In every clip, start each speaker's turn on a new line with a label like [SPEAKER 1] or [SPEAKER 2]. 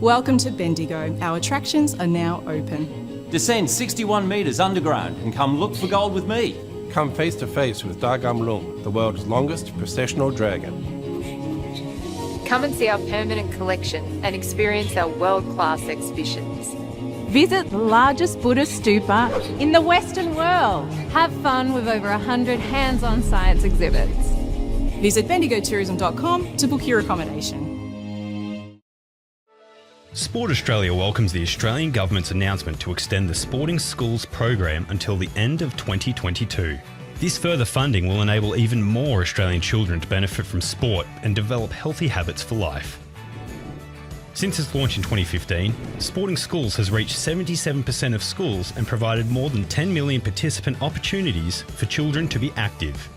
[SPEAKER 1] Welcome to Bendigo. Our attractions are now open.
[SPEAKER 2] Descend 61 metres underground and come look for gold with me.
[SPEAKER 3] Come face to face with Dagam Lung, the world's longest processional dragon.
[SPEAKER 4] Come and see our permanent collection and experience our world-class exhibitions.
[SPEAKER 5] Visit the largest Buddhist stupa in the Western world.
[SPEAKER 6] Have fun with over 100 hands-on science exhibits.
[SPEAKER 1] Visit bendigotourism.com to book your accommodation.
[SPEAKER 7] Sport Australia welcomes the Australian Government's announcement to extend the Sporting Schools program until the end of 2022. This further funding will enable even more Australian children to benefit from sport and develop healthy habits for life. Since its launch in 2015, Sporting Schools has reached 77% of schools and provided more than 10 million participant opportunities for children to be active.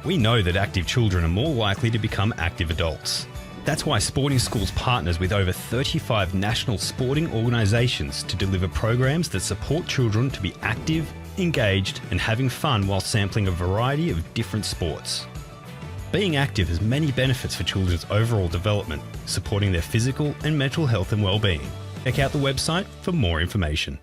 [SPEAKER 7] We know that active children are more likely to become active adults. That's why Sporting Schools partners with over 35 national sporting organisations to deliver programs that support children to be active, engaged and having fun while sampling a variety of different sports. Being active has many benefits for children's overall development, supporting their physical and mental health and well-being. Check out the website for more information.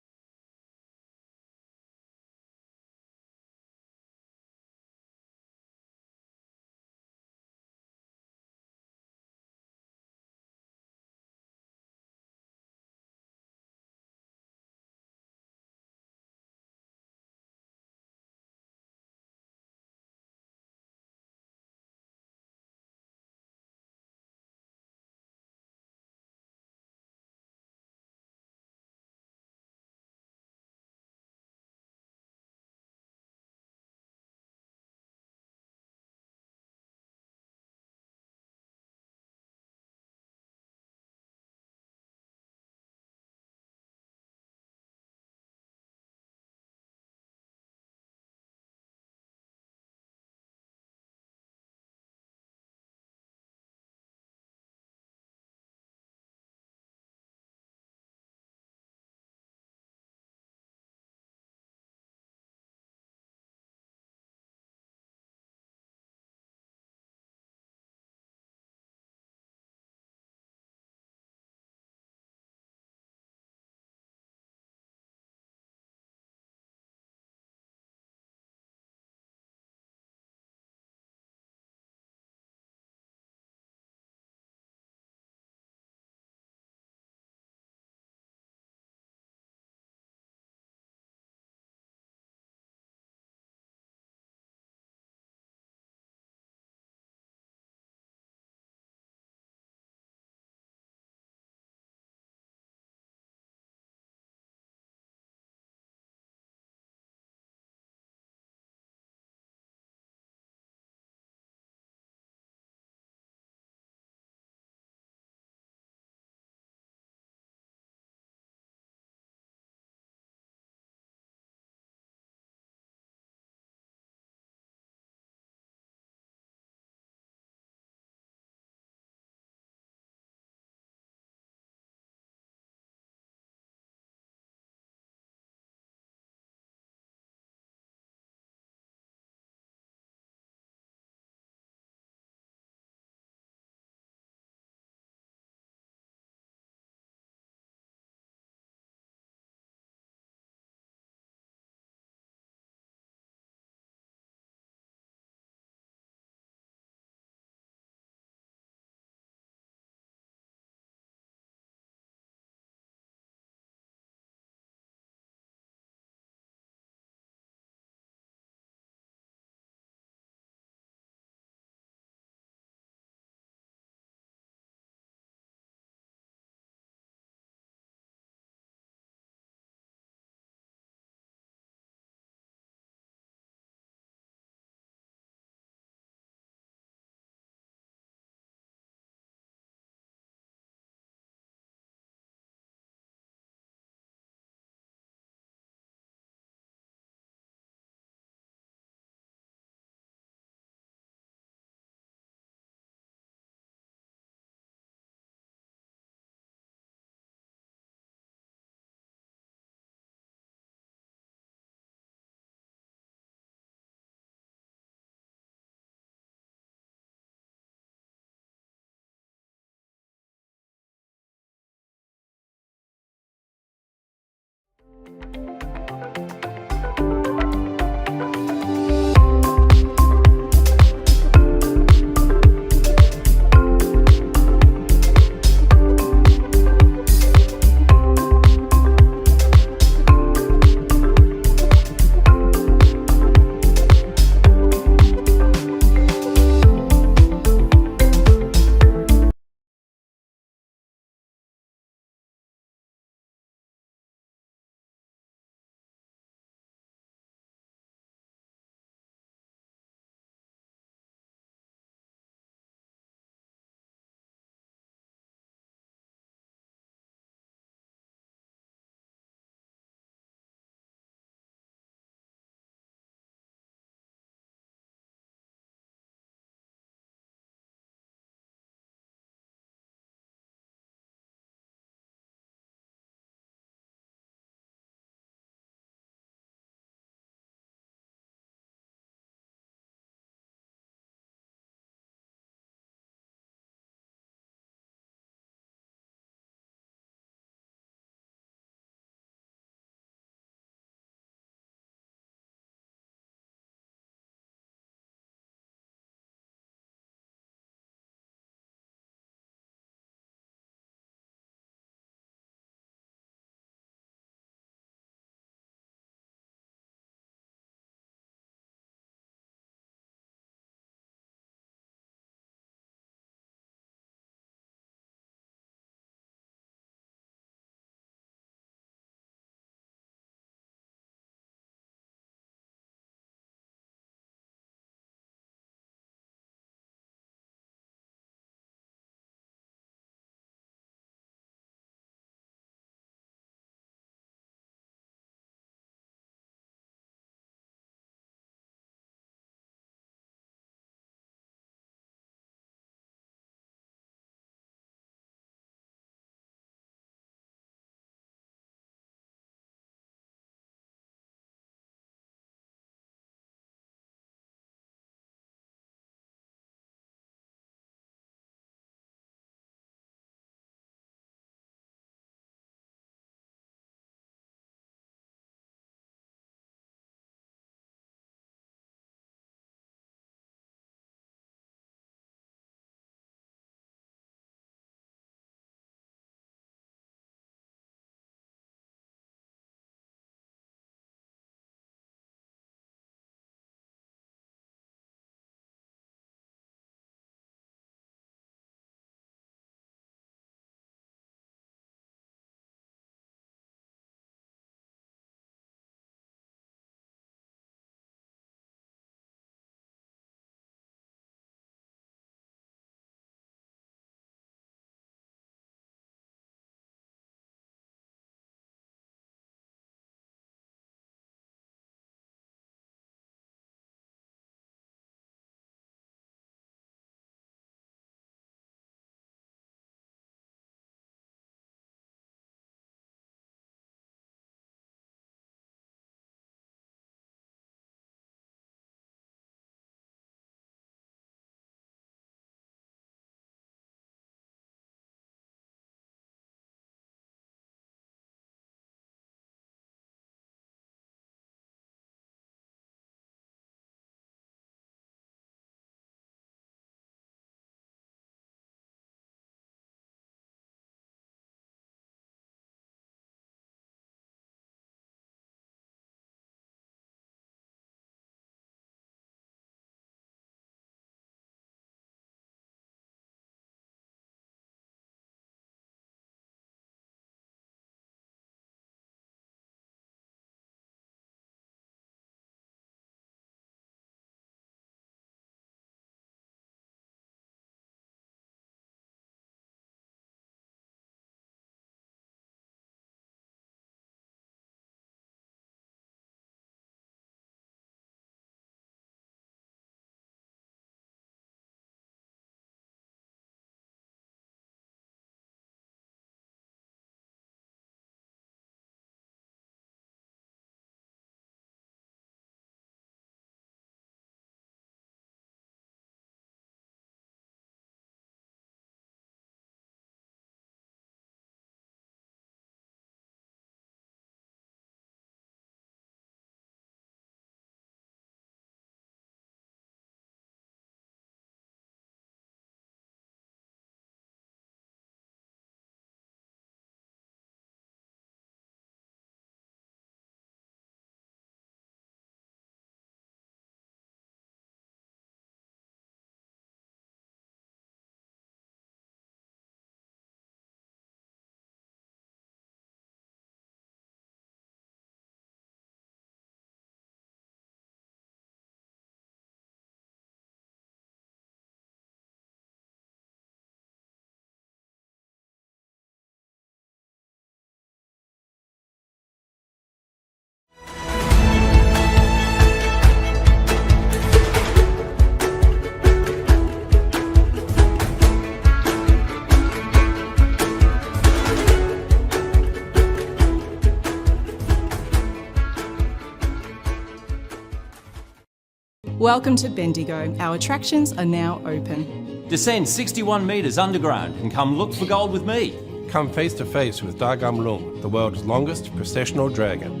[SPEAKER 1] Welcome to Bendigo. Our attractions are now open.
[SPEAKER 2] Descend 61 metres underground and come look for gold with me.
[SPEAKER 3] Come face to face with Dagam Lung, the world's longest processional dragon.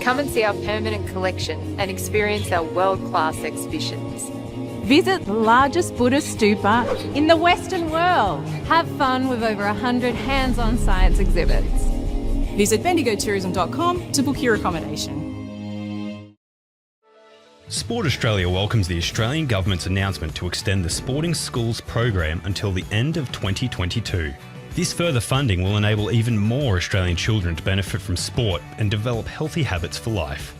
[SPEAKER 4] Come and see our permanent collection and experience our world-class exhibitions.
[SPEAKER 5] Visit the largest Buddhist stupa in the Western world.
[SPEAKER 6] Have fun with over 100 hands-on science exhibits.
[SPEAKER 1] Visit bendigotourism.com to book your accommodation.
[SPEAKER 7] Sport Australia welcomes the Australian Government's announcement to extend the Sporting Schools program until the end of 2022. This further funding will enable even more Australian children to benefit from sport and develop healthy habits for life.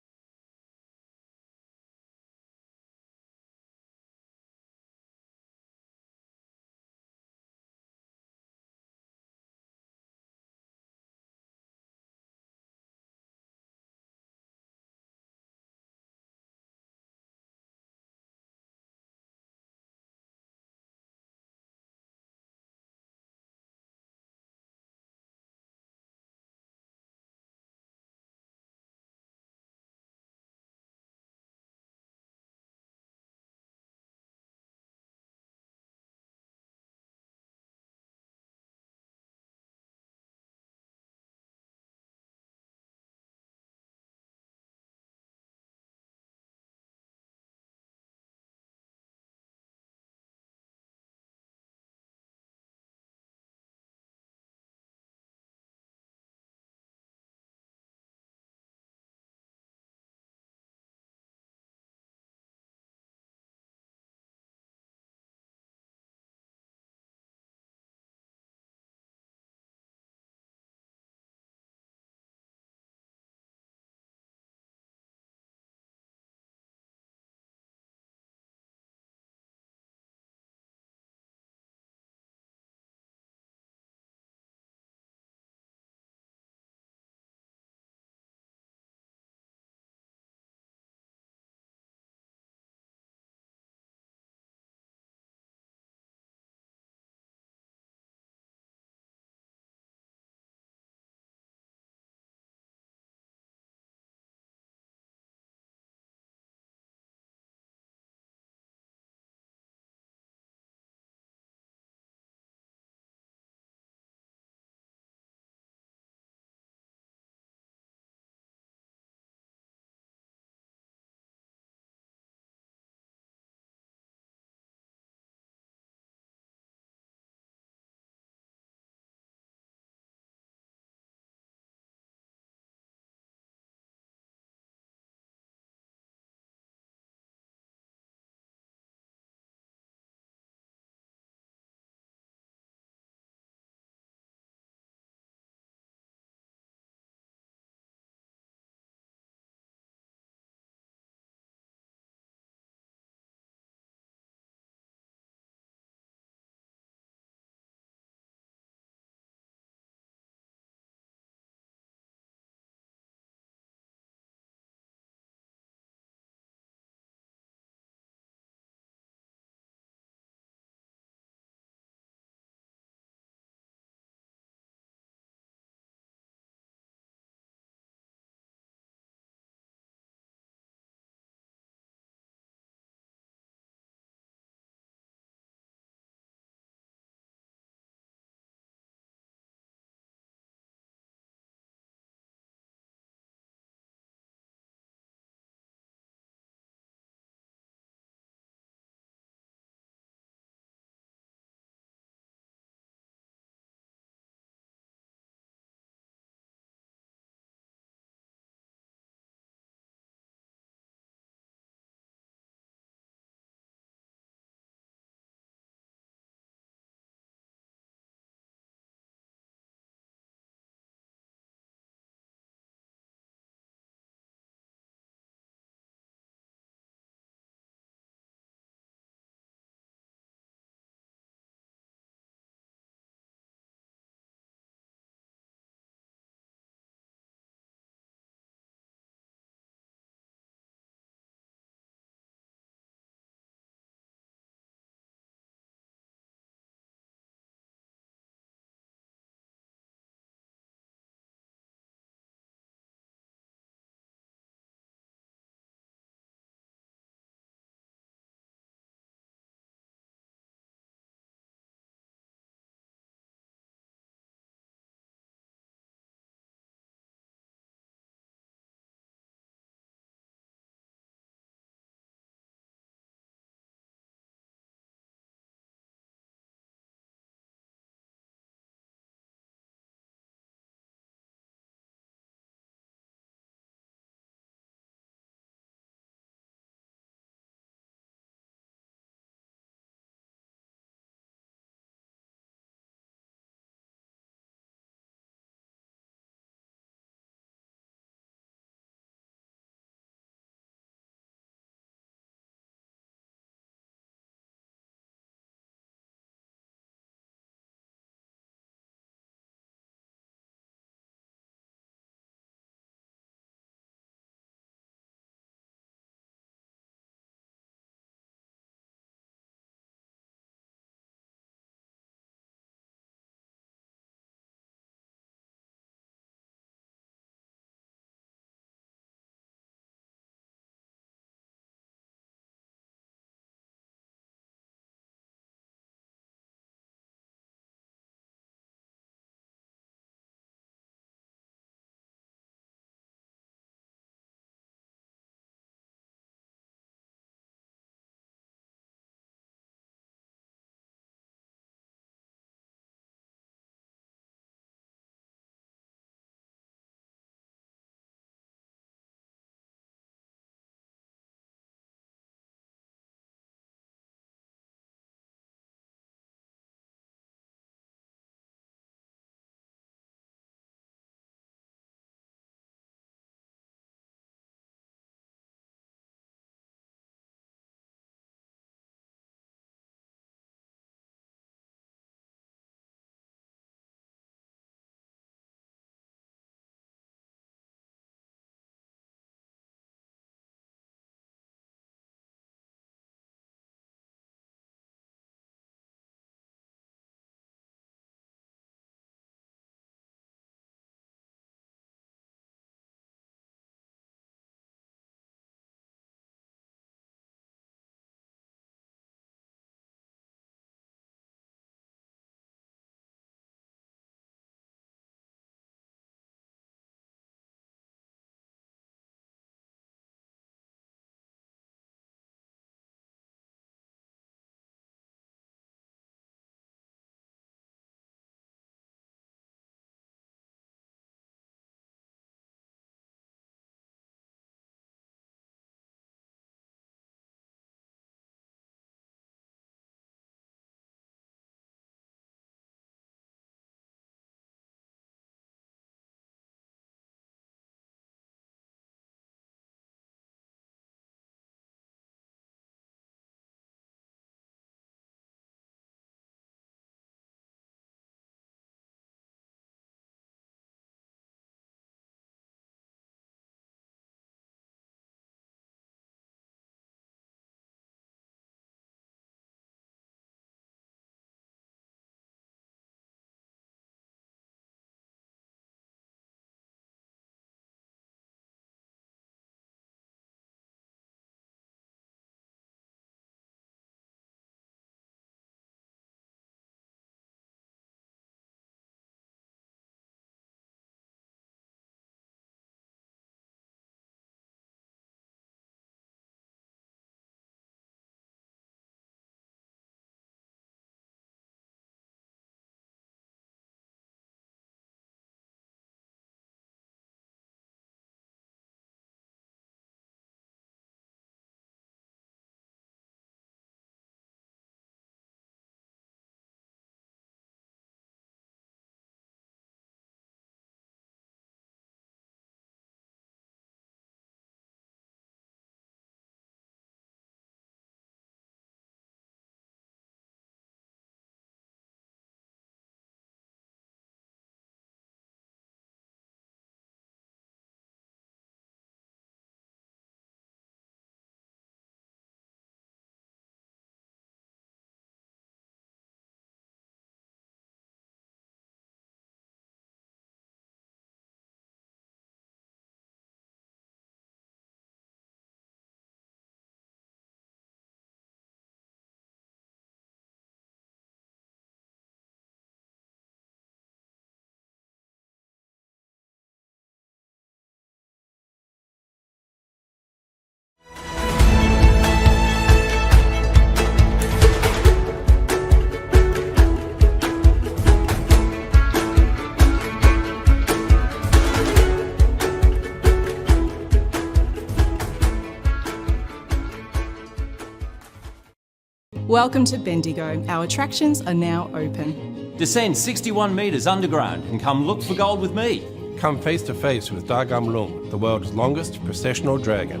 [SPEAKER 1] Welcome to Bendigo. Our attractions are now open.
[SPEAKER 2] Descend 61 metres underground and come look for gold with me.
[SPEAKER 3] Come face to face with Dagam Lung, the world's longest processional dragon.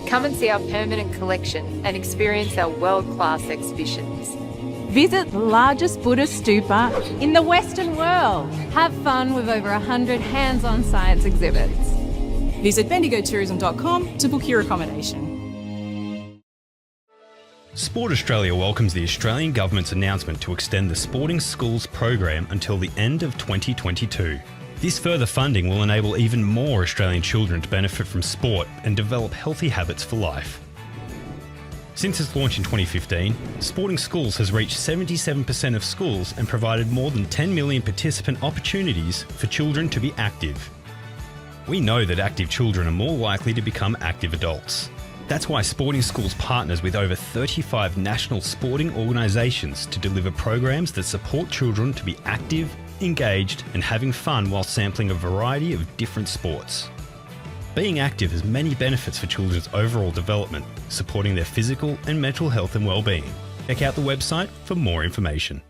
[SPEAKER 4] Come and see our permanent collection and experience our world-class exhibitions.
[SPEAKER 5] Visit the largest Buddhist stupa in the Western world.
[SPEAKER 6] Have fun with over 100 hands-on science exhibits.
[SPEAKER 1] Visit bendigotourism.com to book your accommodation.
[SPEAKER 7] Sport Australia welcomes the Australian Government's announcement to extend the Sporting Schools program until the end of 2022. This further funding will enable even more Australian children to benefit from sport and develop healthy habits for life. Since its launch in 2015, Sporting Schools has reached 77% of schools and provided more than 10 million participant opportunities for children to be active. We know that active children are more likely to become active adults. That's why Sporting Schools partners with over 35 national sporting organisations to deliver programs that support children to be active, engaged and having fun while sampling a variety of different sports. Being active has many benefits for children's overall development, supporting their physical and mental health and well-being. Check out the website for more information.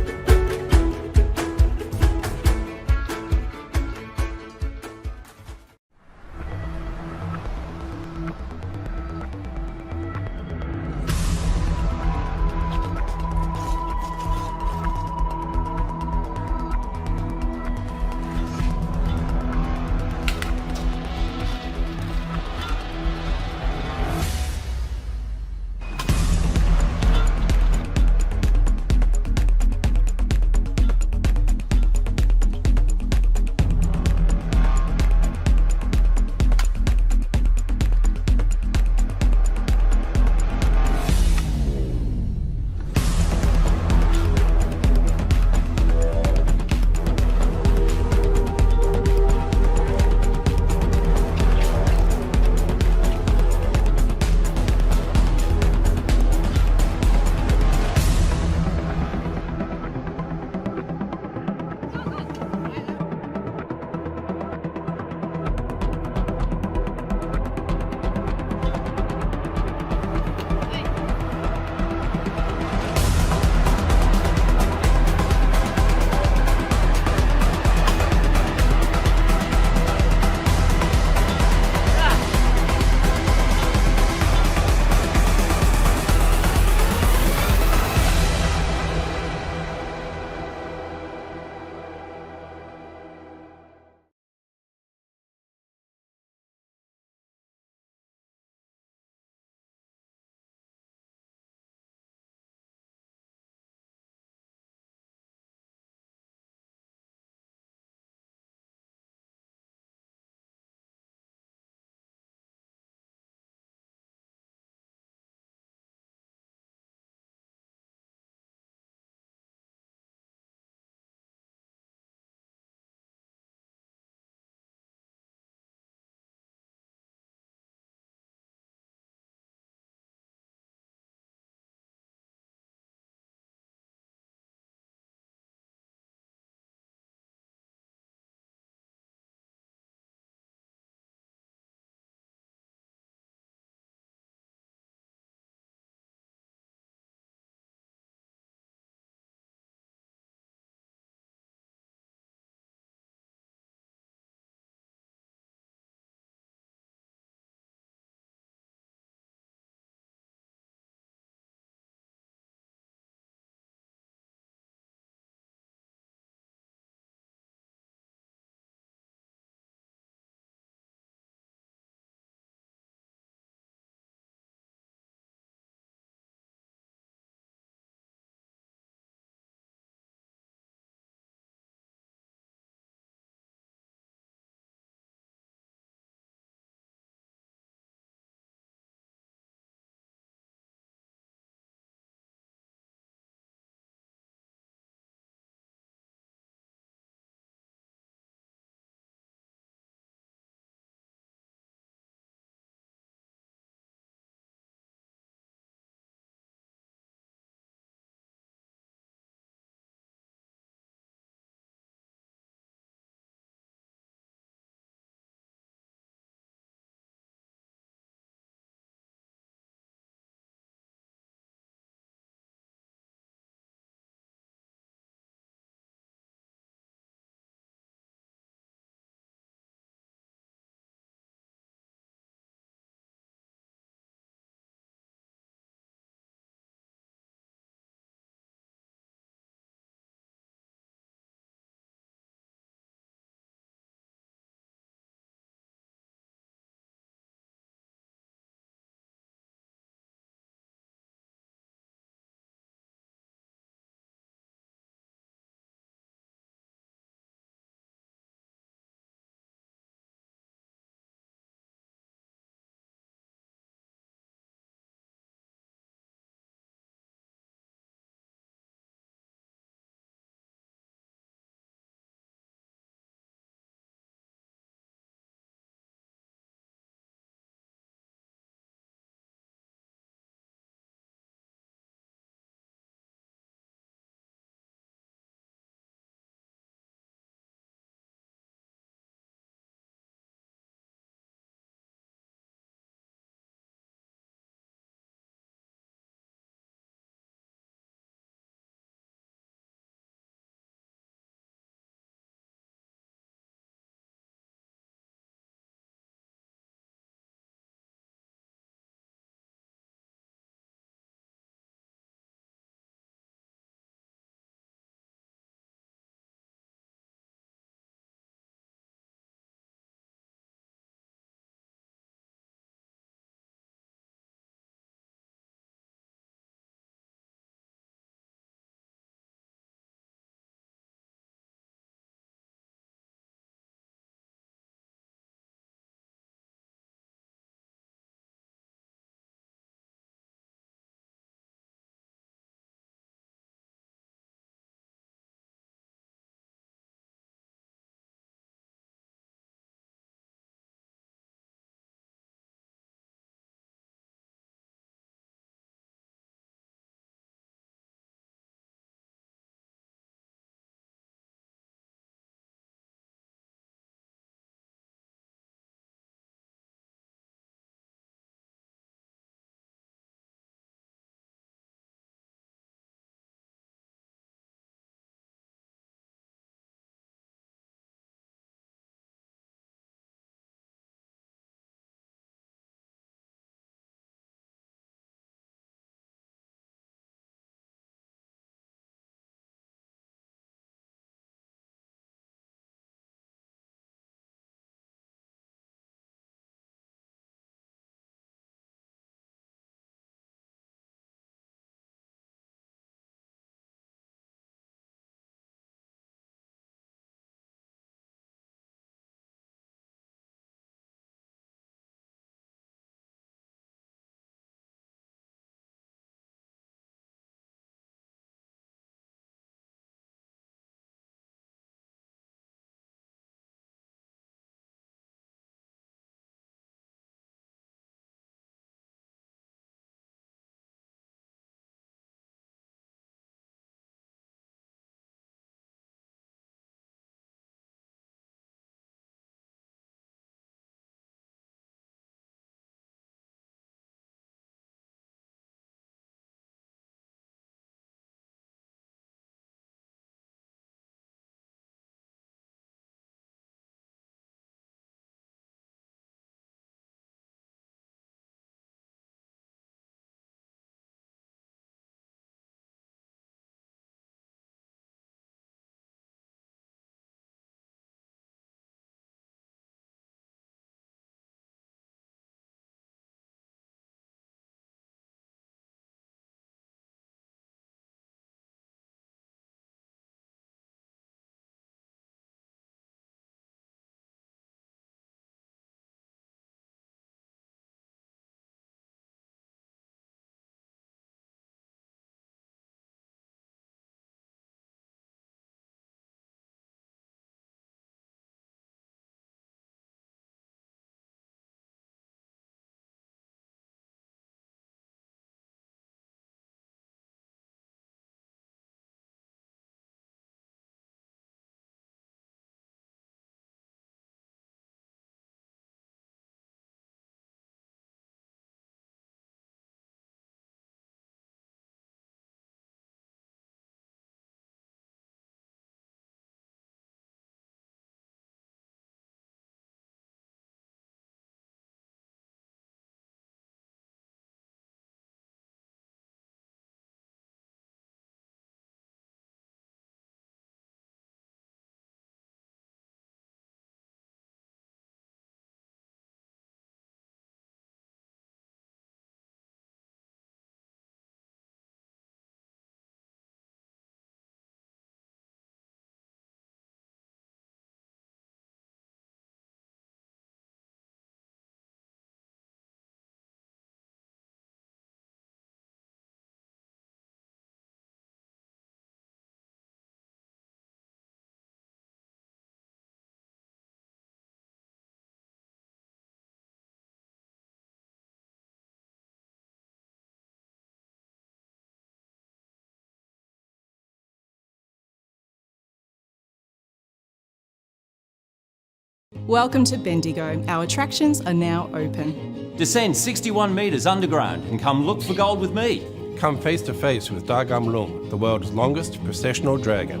[SPEAKER 1] Welcome to Bendigo. Our attractions are now open.
[SPEAKER 2] Descend 61 metres underground and come look for gold with me.
[SPEAKER 3] Come face to face with Dagam Lung, the world's longest processional dragon.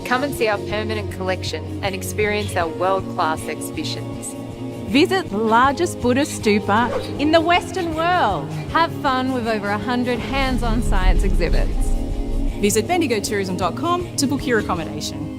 [SPEAKER 4] Come and see our permanent collection and experience our world-class exhibitions.
[SPEAKER 5] Visit the largest Buddhist stupa in the Western world.
[SPEAKER 6] Have fun with over 100 hands-on science exhibits.
[SPEAKER 1] Visit bendigotourism.com to book your accommodation.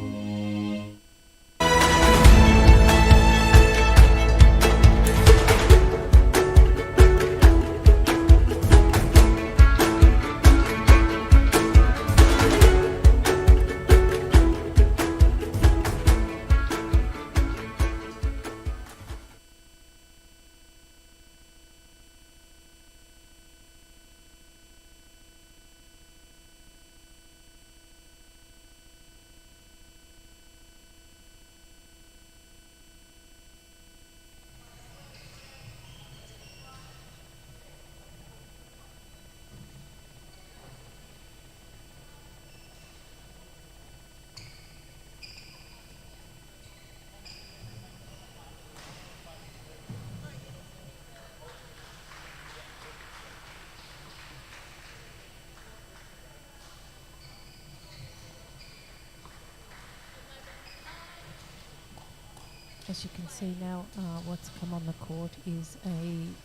[SPEAKER 8] As you can see now, what's come on the court is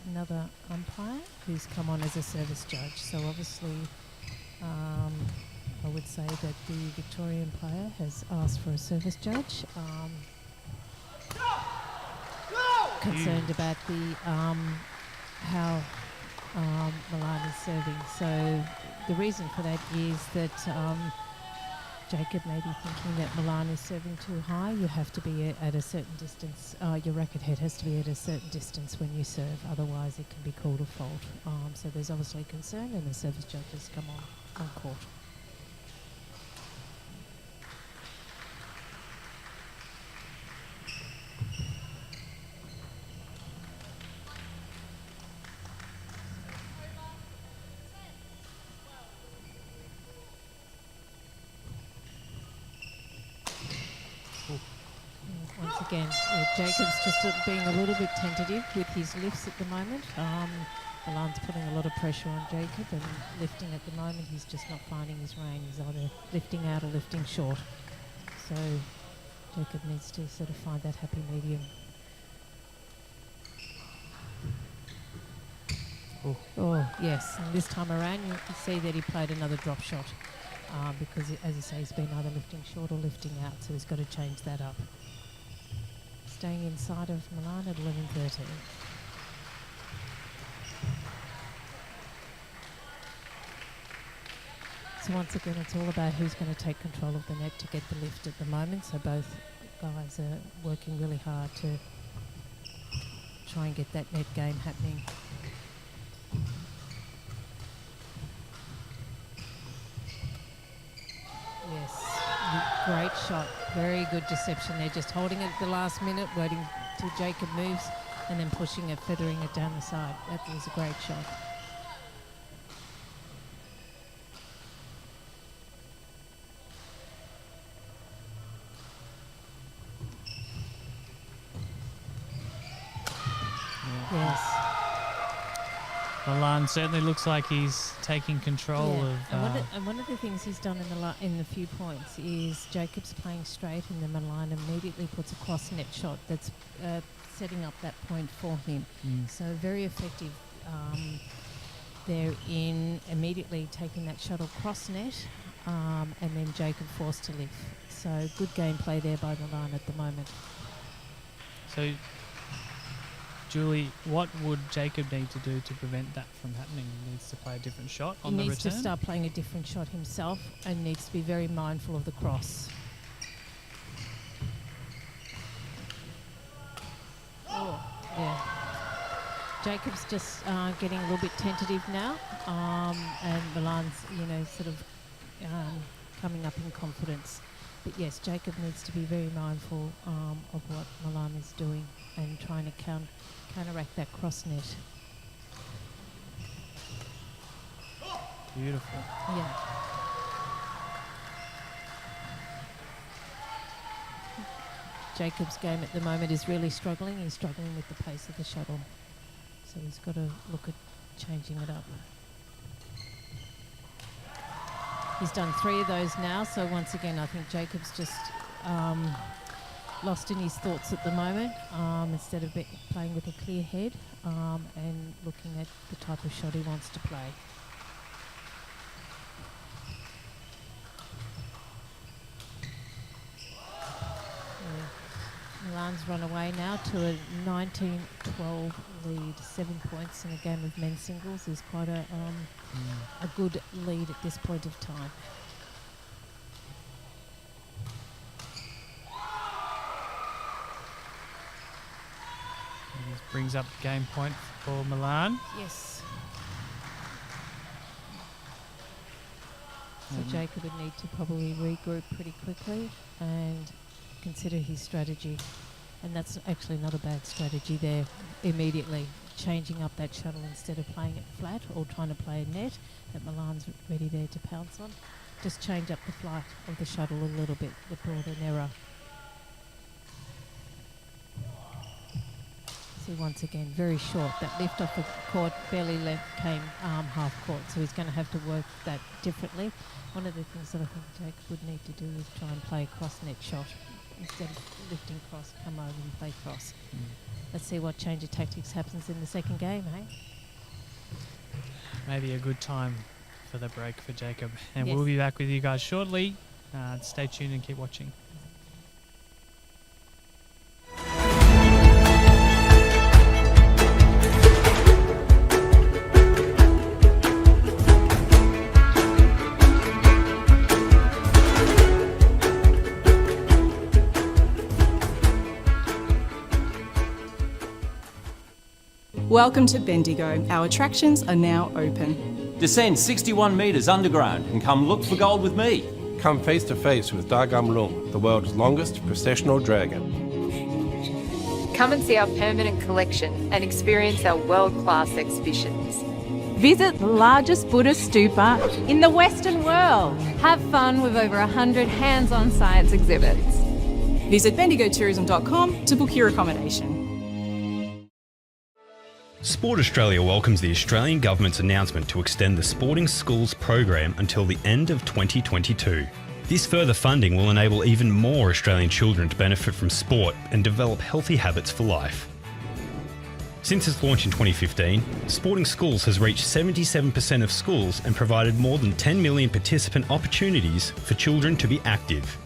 [SPEAKER 8] another umpire who's come on as a service judge. So obviously, I would say that the Victorian player has asked for a service judge. Concerned about the how Milan is serving. So the reason for that is that Jacob may be thinking that Milan is serving too high. You have to be at a certain distance. Your racket head has to be at a certain distance when you serve, otherwise it can be called a fault. So there's obviously concern, and the service judge has come on court. Once again, Jacob's just being a little bit tentative with his lifts at the moment. Milan's putting a lot of pressure on Jacob, and lifting at the moment, he's just not finding his range. He's either lifting out or lifting short. So Jacob needs to sort of find that happy medium. Oh, yes. And this time around, you can see that he played another drop shot because, as I say, he's been either lifting short or lifting out, so he's got to change that up. Staying inside of Milan at 11:13. So once again, it's all about who's going to take control of the net to get the lift at the moment. So both guys are working really hard to try and get that net game happening. Yes. Great shot, very good deception there, just holding it at the last minute, waiting till Jacob moves and then pushing it, feathering it down the side. That was a great shot. Yes.
[SPEAKER 9] Milan certainly looks like he's taking control of.
[SPEAKER 8] And one of the things he's done in the few points is Jacob's playing straight, and then Milan immediately puts a cross net shot that's setting up that point for him. So very effective there in immediately taking that shuttle cross net, and then Jacob forced to lift. So good gameplay there by Milan at the moment.
[SPEAKER 9] So, Julie, what would Jacob need to do to prevent that from happening? He needs to play a different shot on the return?
[SPEAKER 8] He needs to start playing a different shot himself and needs to be very mindful of the cross. Oh, yeah. Jacob's just getting a little bit tentative now, and Milan's, sort of coming up in confidence. But yes, Jacob needs to be very mindful of what Milan is doing and trying to counteract that cross net.
[SPEAKER 9] Beautiful.
[SPEAKER 8] Yeah. Jacob's game at the moment is really struggling. He's struggling with the pace of the shuttle. So he's got to look at changing it up. He's done 3 of those now, so once again I think Jacob's just lost in his thoughts at the moment, instead of playing with a clear head and looking at the type of shot he wants to play. Milan's run away now to a 19-12 lead. 7 points in a game of men's singles is quite a good lead at this point of time.
[SPEAKER 9] And this brings up the game point for Milan.
[SPEAKER 8] Yes. So Jacob would need to probably regroup pretty quickly and consider his strategy. And that's actually not a bad strategy there. Immediately changing up that shuttle instead of playing it flat or trying to play a net that Milan's ready there to pounce on. Just change up the flight of the shuttle a little bit that brought an error. See, once again, very short. That lift off the court barely came half court, so he's going to have to work that differently. One of the things that I think Jacob would need to do is try and play a cross-net shot. Instead of lifting cross, come over and play cross. Let's see what change of tactics happens in the second game, eh?
[SPEAKER 9] Maybe a good time for the break for Jacob. And
[SPEAKER 8] Yes.
[SPEAKER 9] we'll be back with you guys shortly. Stay tuned and keep watching.
[SPEAKER 1] Welcome to Bendigo. Our attractions are now open.
[SPEAKER 2] Descend 61 metres underground and come look for gold with me.
[SPEAKER 3] Come face to face with Dagam Lung, the world's longest processional dragon.
[SPEAKER 4] Come and see our permanent collection and experience our world-class exhibitions.
[SPEAKER 5] Visit the largest Buddhist stupa in the Western world.
[SPEAKER 6] Have fun with over 100 hands-on science exhibits.
[SPEAKER 1] Visit bendigotourism.com to book your accommodation.
[SPEAKER 7] Sport Australia welcomes the Australian Government's announcement to extend the Sporting Schools program until the end of 2022. This further funding will enable even more Australian children to benefit from sport and develop healthy habits for life. Since its launch in 2015, Sporting Schools has reached 77% of schools and provided more than 10 million participant opportunities for children to be active.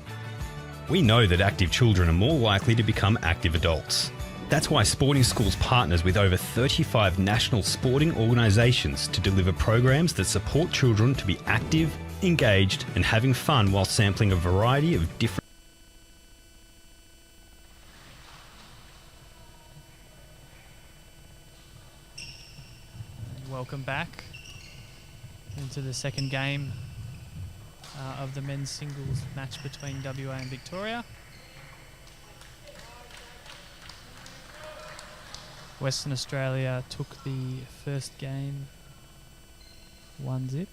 [SPEAKER 7] We know that active children are more likely to become active adults. That's why Sporting Schools partners with over 35 national sporting organisations to deliver programs that support children to be active, engaged and having fun while sampling a variety of different.
[SPEAKER 9] Welcome back into the second game of the men's singles match between WA and Victoria. Western Australia took the first game 1-0.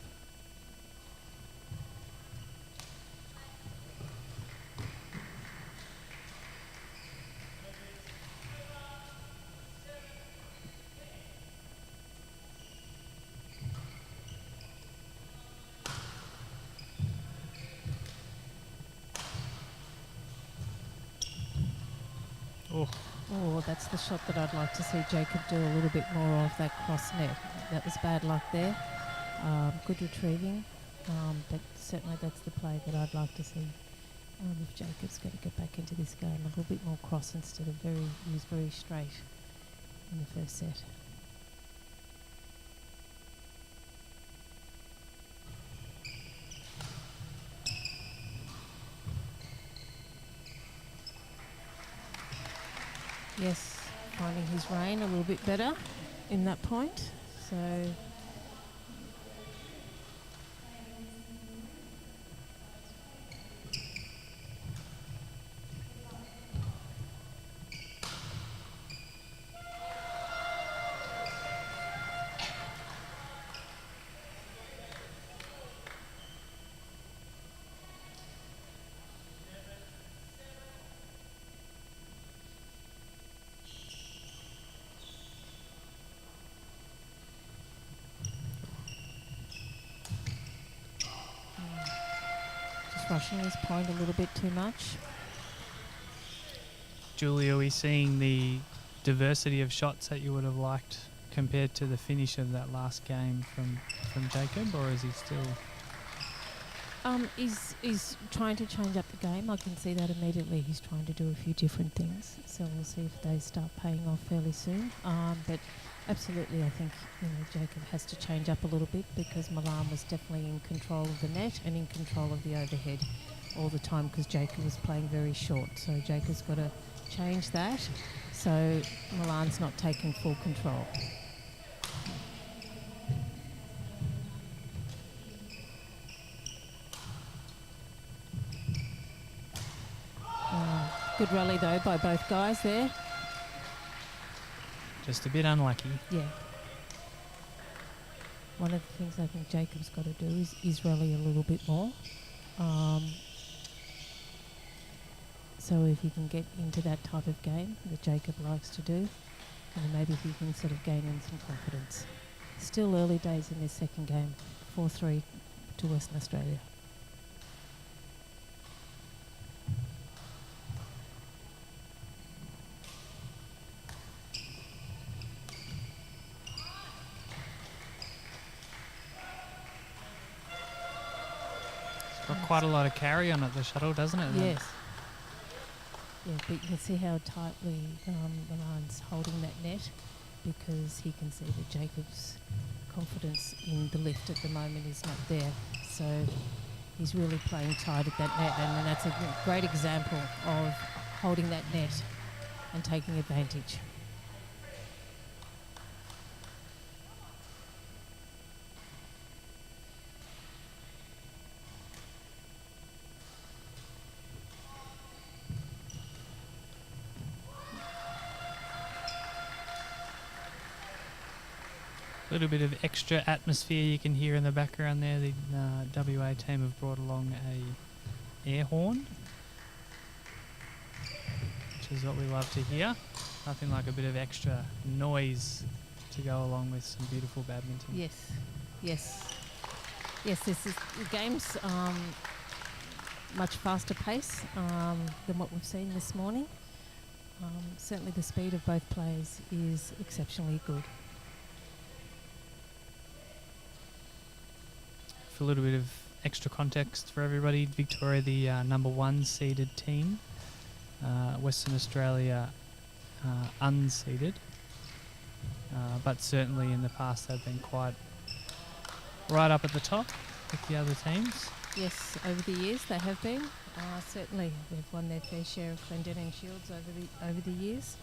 [SPEAKER 8] Oh, that's the shot that I'd like to see Jacob do a little bit more of, that cross net. That was bad luck there. Good retrieving, but certainly that's the play that I'd like to see if Jacob's going to get back into this game. A little bit more cross instead of very straight in the first set. Yes, finding his rein a little bit better in that point. So rushing his point a little bit too much.
[SPEAKER 9] Julie, are we seeing the diversity of shots that you would have liked compared to the finish of that last game from Jacob, or is he still...
[SPEAKER 8] He's trying to change up the game. I can see that immediately. He's trying to do a few different things. So we'll see if they start paying off fairly soon. But absolutely, I think Jacob has to change up a little bit because Milan was definitely in control of the net and in control of the overhead all the time because Jacob was playing very short. So Jacob's got to change that so Milan's not taking full control. Good rally though by both guys there.
[SPEAKER 9] Just a bit unlucky.
[SPEAKER 8] Yeah. One of the things I think Jacob's got to do is rally a little bit more. So if he can get into that type of game that Jacob likes to do, and maybe he can sort of gain in some confidence. Still early days in this second game, 4-3 to Western Australia.
[SPEAKER 9] Got quite a lot of carry on it, the shuttle, doesn't it?
[SPEAKER 8] Yes. Yeah, but you can see how tightly Milan's holding that net because he can see that Jacob's confidence in the lift at the moment is not there. So he's really playing tight at that net, and that's a great example of holding that net and taking advantage.
[SPEAKER 9] A little bit of extra atmosphere you can hear in the background there. The WA team have brought along a air horn, which is what we love to hear. Nothing like a bit of extra noise to go along with some beautiful badminton.
[SPEAKER 8] Yes, yes, yes. This is the game's much faster pace than what we've seen this morning. Certainly, the speed of both players is exceptionally good.
[SPEAKER 9] For a little bit of extra context for everybody, Victoria, the number 1 seeded team, Western Australia unseeded, but certainly in the past they've been quite right up at the top with the other teams.
[SPEAKER 8] Yes, over the years they have been. Certainly, they've won their fair share of Clendenin Shields over the years.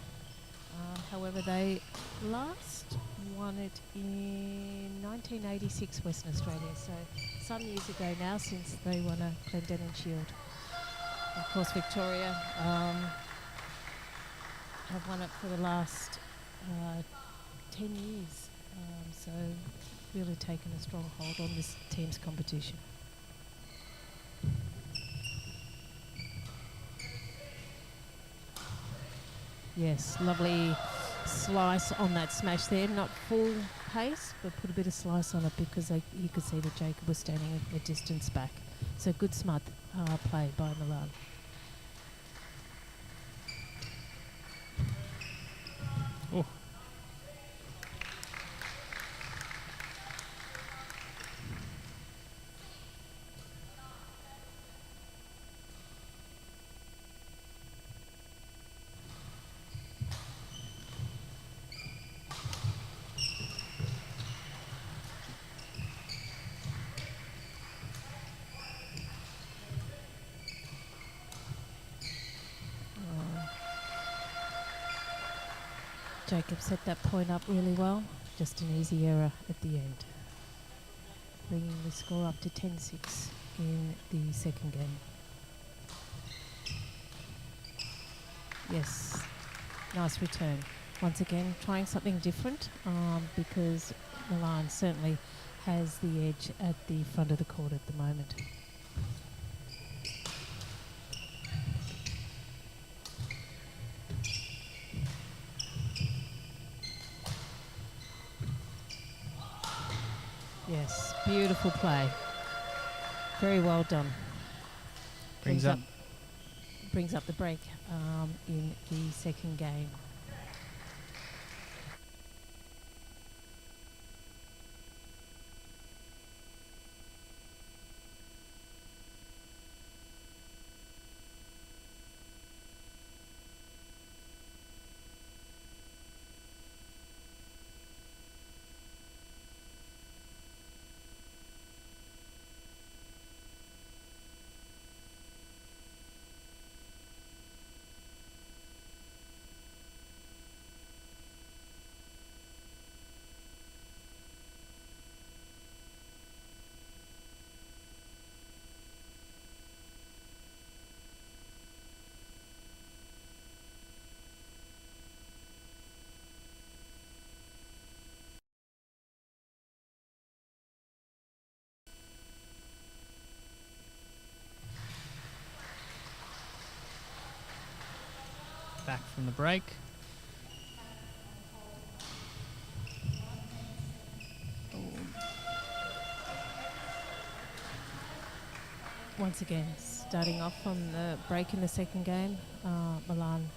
[SPEAKER 8] However, they last won it in 1986, Western Australia. So some years ago now since they won a Clendenin Shield. Of course, Victoria have won it for the last 10 years. So really taken a strong hold on this team's competition. Yes, lovely slice on that smash there. Not full pace, but put a bit of slice on it because you could see that Jacob was standing a distance back. So good, smart play by Milan.
[SPEAKER 9] Oh.
[SPEAKER 8] Jacob set that point up really well. Just an easy error at the end. Bringing the score up to 10-6 in the second game. Yes, nice return. Once again, trying something different because Milan certainly has the edge at the front of the court at the moment. Yes, beautiful play. Very well done.
[SPEAKER 9] Brings up
[SPEAKER 8] the break in the second game.
[SPEAKER 9] back from the break.
[SPEAKER 8] Once again, starting off on the break in the second game, Milan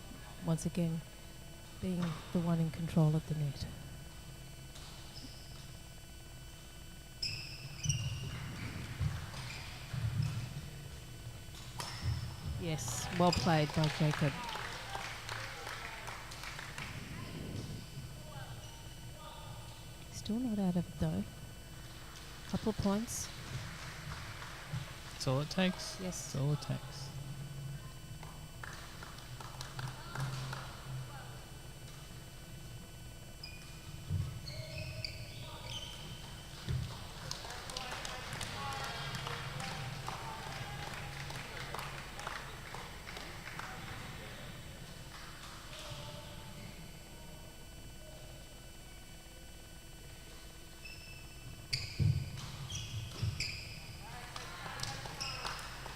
[SPEAKER 8] once again being the one in control of the net. Yes, well played by Jacob. Still not out of it though. Couple of points.
[SPEAKER 9] That's all it takes.
[SPEAKER 8] Yes.
[SPEAKER 9] That's all it takes.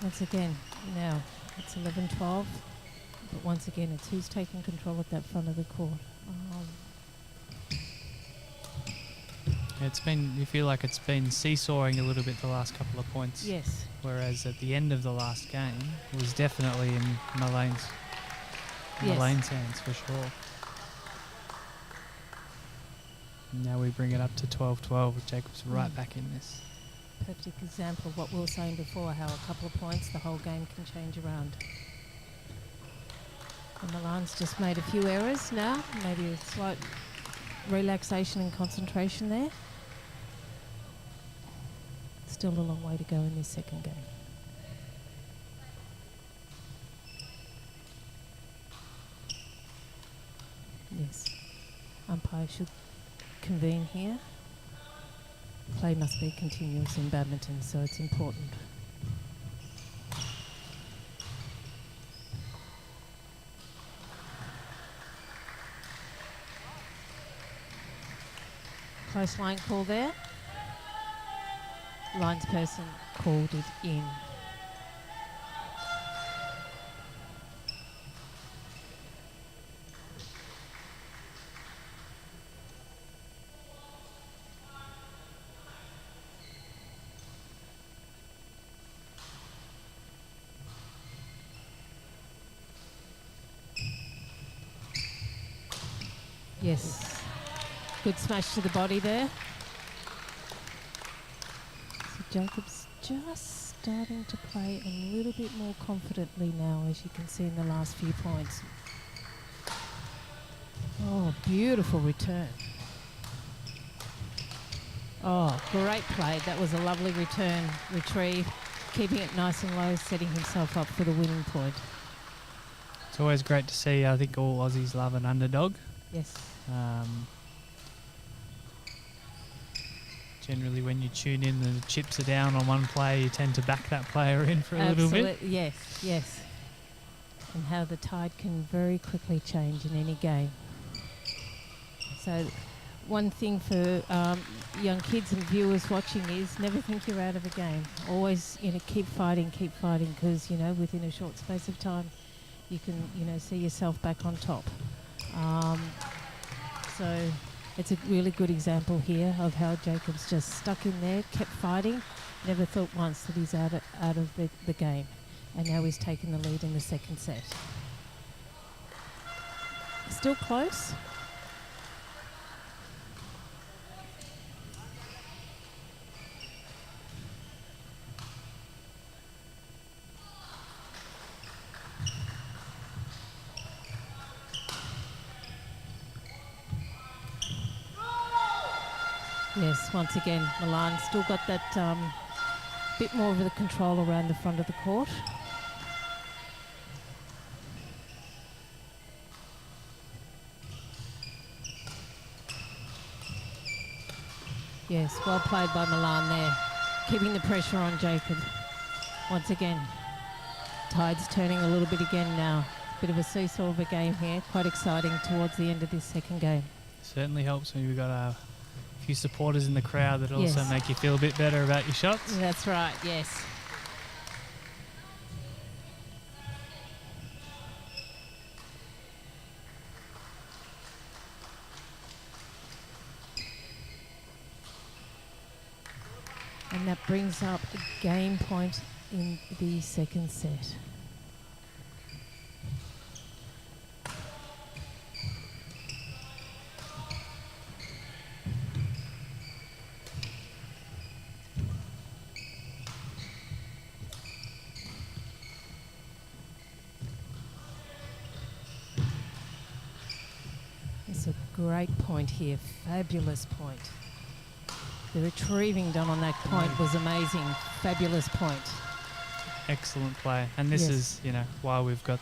[SPEAKER 8] Once again, now it's 11-12, but once again it's who's taking control at that front of the court.
[SPEAKER 9] It's been, you feel like it's been seesawing a little bit the last couple of points.
[SPEAKER 8] Yes.
[SPEAKER 9] Whereas at the end of the last game, it was definitely in Malane's hands for sure. And now we bring it up to 12-12 with Jacobs right back in this.
[SPEAKER 8] Perfect example of what we were saying before, how a couple of points, the whole game can change around. And Milan's just made a few errors now, maybe a slight relaxation and concentration there. Still a long way to go in this second game. Yes, umpire should convene here. Play must be continuous in badminton, so it's important. Close line call there. Linesperson called it in. Yes, good smash to the body there. So Jacob's just starting to play a little bit more confidently now, as you can see in the last few points. Oh, beautiful return. Oh, great play. That was a lovely return, retrieve, keeping it nice and low, setting himself up for the winning point.
[SPEAKER 9] It's always great to see. I think all Aussies love an underdog.
[SPEAKER 8] Yes.
[SPEAKER 9] Generally, when you tune in and the chips are down on one player, you tend to back that player in for a little bit.
[SPEAKER 8] Yes, yes. And how the tide can very quickly change in any game. So one thing for young kids and viewers watching is never think you're out of a game. Always, keep fighting, because, within a short space of time, you can, see yourself back on top. So it's a really good example here of how Jacob's just stuck in there, kept fighting, never thought once that he's out of the game. and now he's taken the lead in the second set. Still close. Yes, once again, Milan still got that bit more of the control around the front of the court. Yes, well played by Milan there, keeping the pressure on Jacob. Once again, tide's turning a little bit again now. Bit of a seesaw of a game here, quite exciting towards the end of this second game.
[SPEAKER 9] Certainly helps when you've got a few supporters in the crowd that also
[SPEAKER 8] Yes.
[SPEAKER 9] make you feel a bit better about your shots.
[SPEAKER 8] That's right, yes. And that brings up a game point in the second set. It's a great point here, fabulous point. The retrieving done on that point was amazing, fabulous point.
[SPEAKER 9] Excellent play. And this
[SPEAKER 8] Yes.
[SPEAKER 9] is, why we've got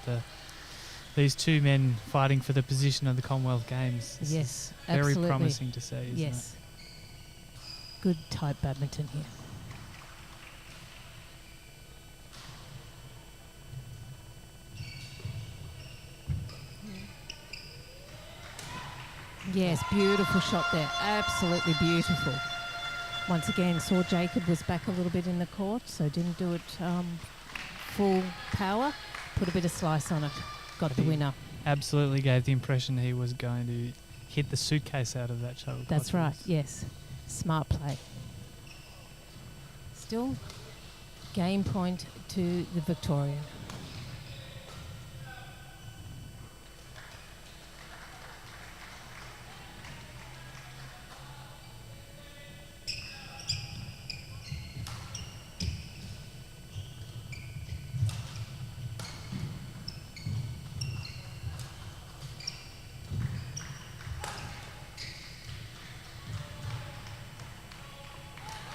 [SPEAKER 9] these two men fighting for the position of the Commonwealth Games. This
[SPEAKER 8] Yes,
[SPEAKER 9] is very
[SPEAKER 8] absolutely.
[SPEAKER 9] promising to see, isn't
[SPEAKER 8] Yes. Good tight badminton here. Yes, beautiful shot there. Absolutely beautiful. Once again, saw Jacob was back a little bit in the court, so didn't do it full power. Put a bit of slice on it. Got the winner.
[SPEAKER 9] Absolutely gave the impression he was going to hit the suitcase out of that shuttlecock.
[SPEAKER 8] That's right, yes. Smart play. Still game point to the Victorian.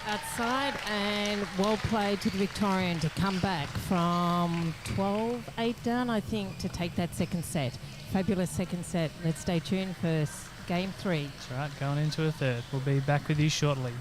[SPEAKER 8] Outside, and well played to the Victorian to come back from 12-8 down, I think, to take that second set. Fabulous second set. Let's stay tuned for game 3.
[SPEAKER 9] That's right, going into a third. We'll be back with you shortly.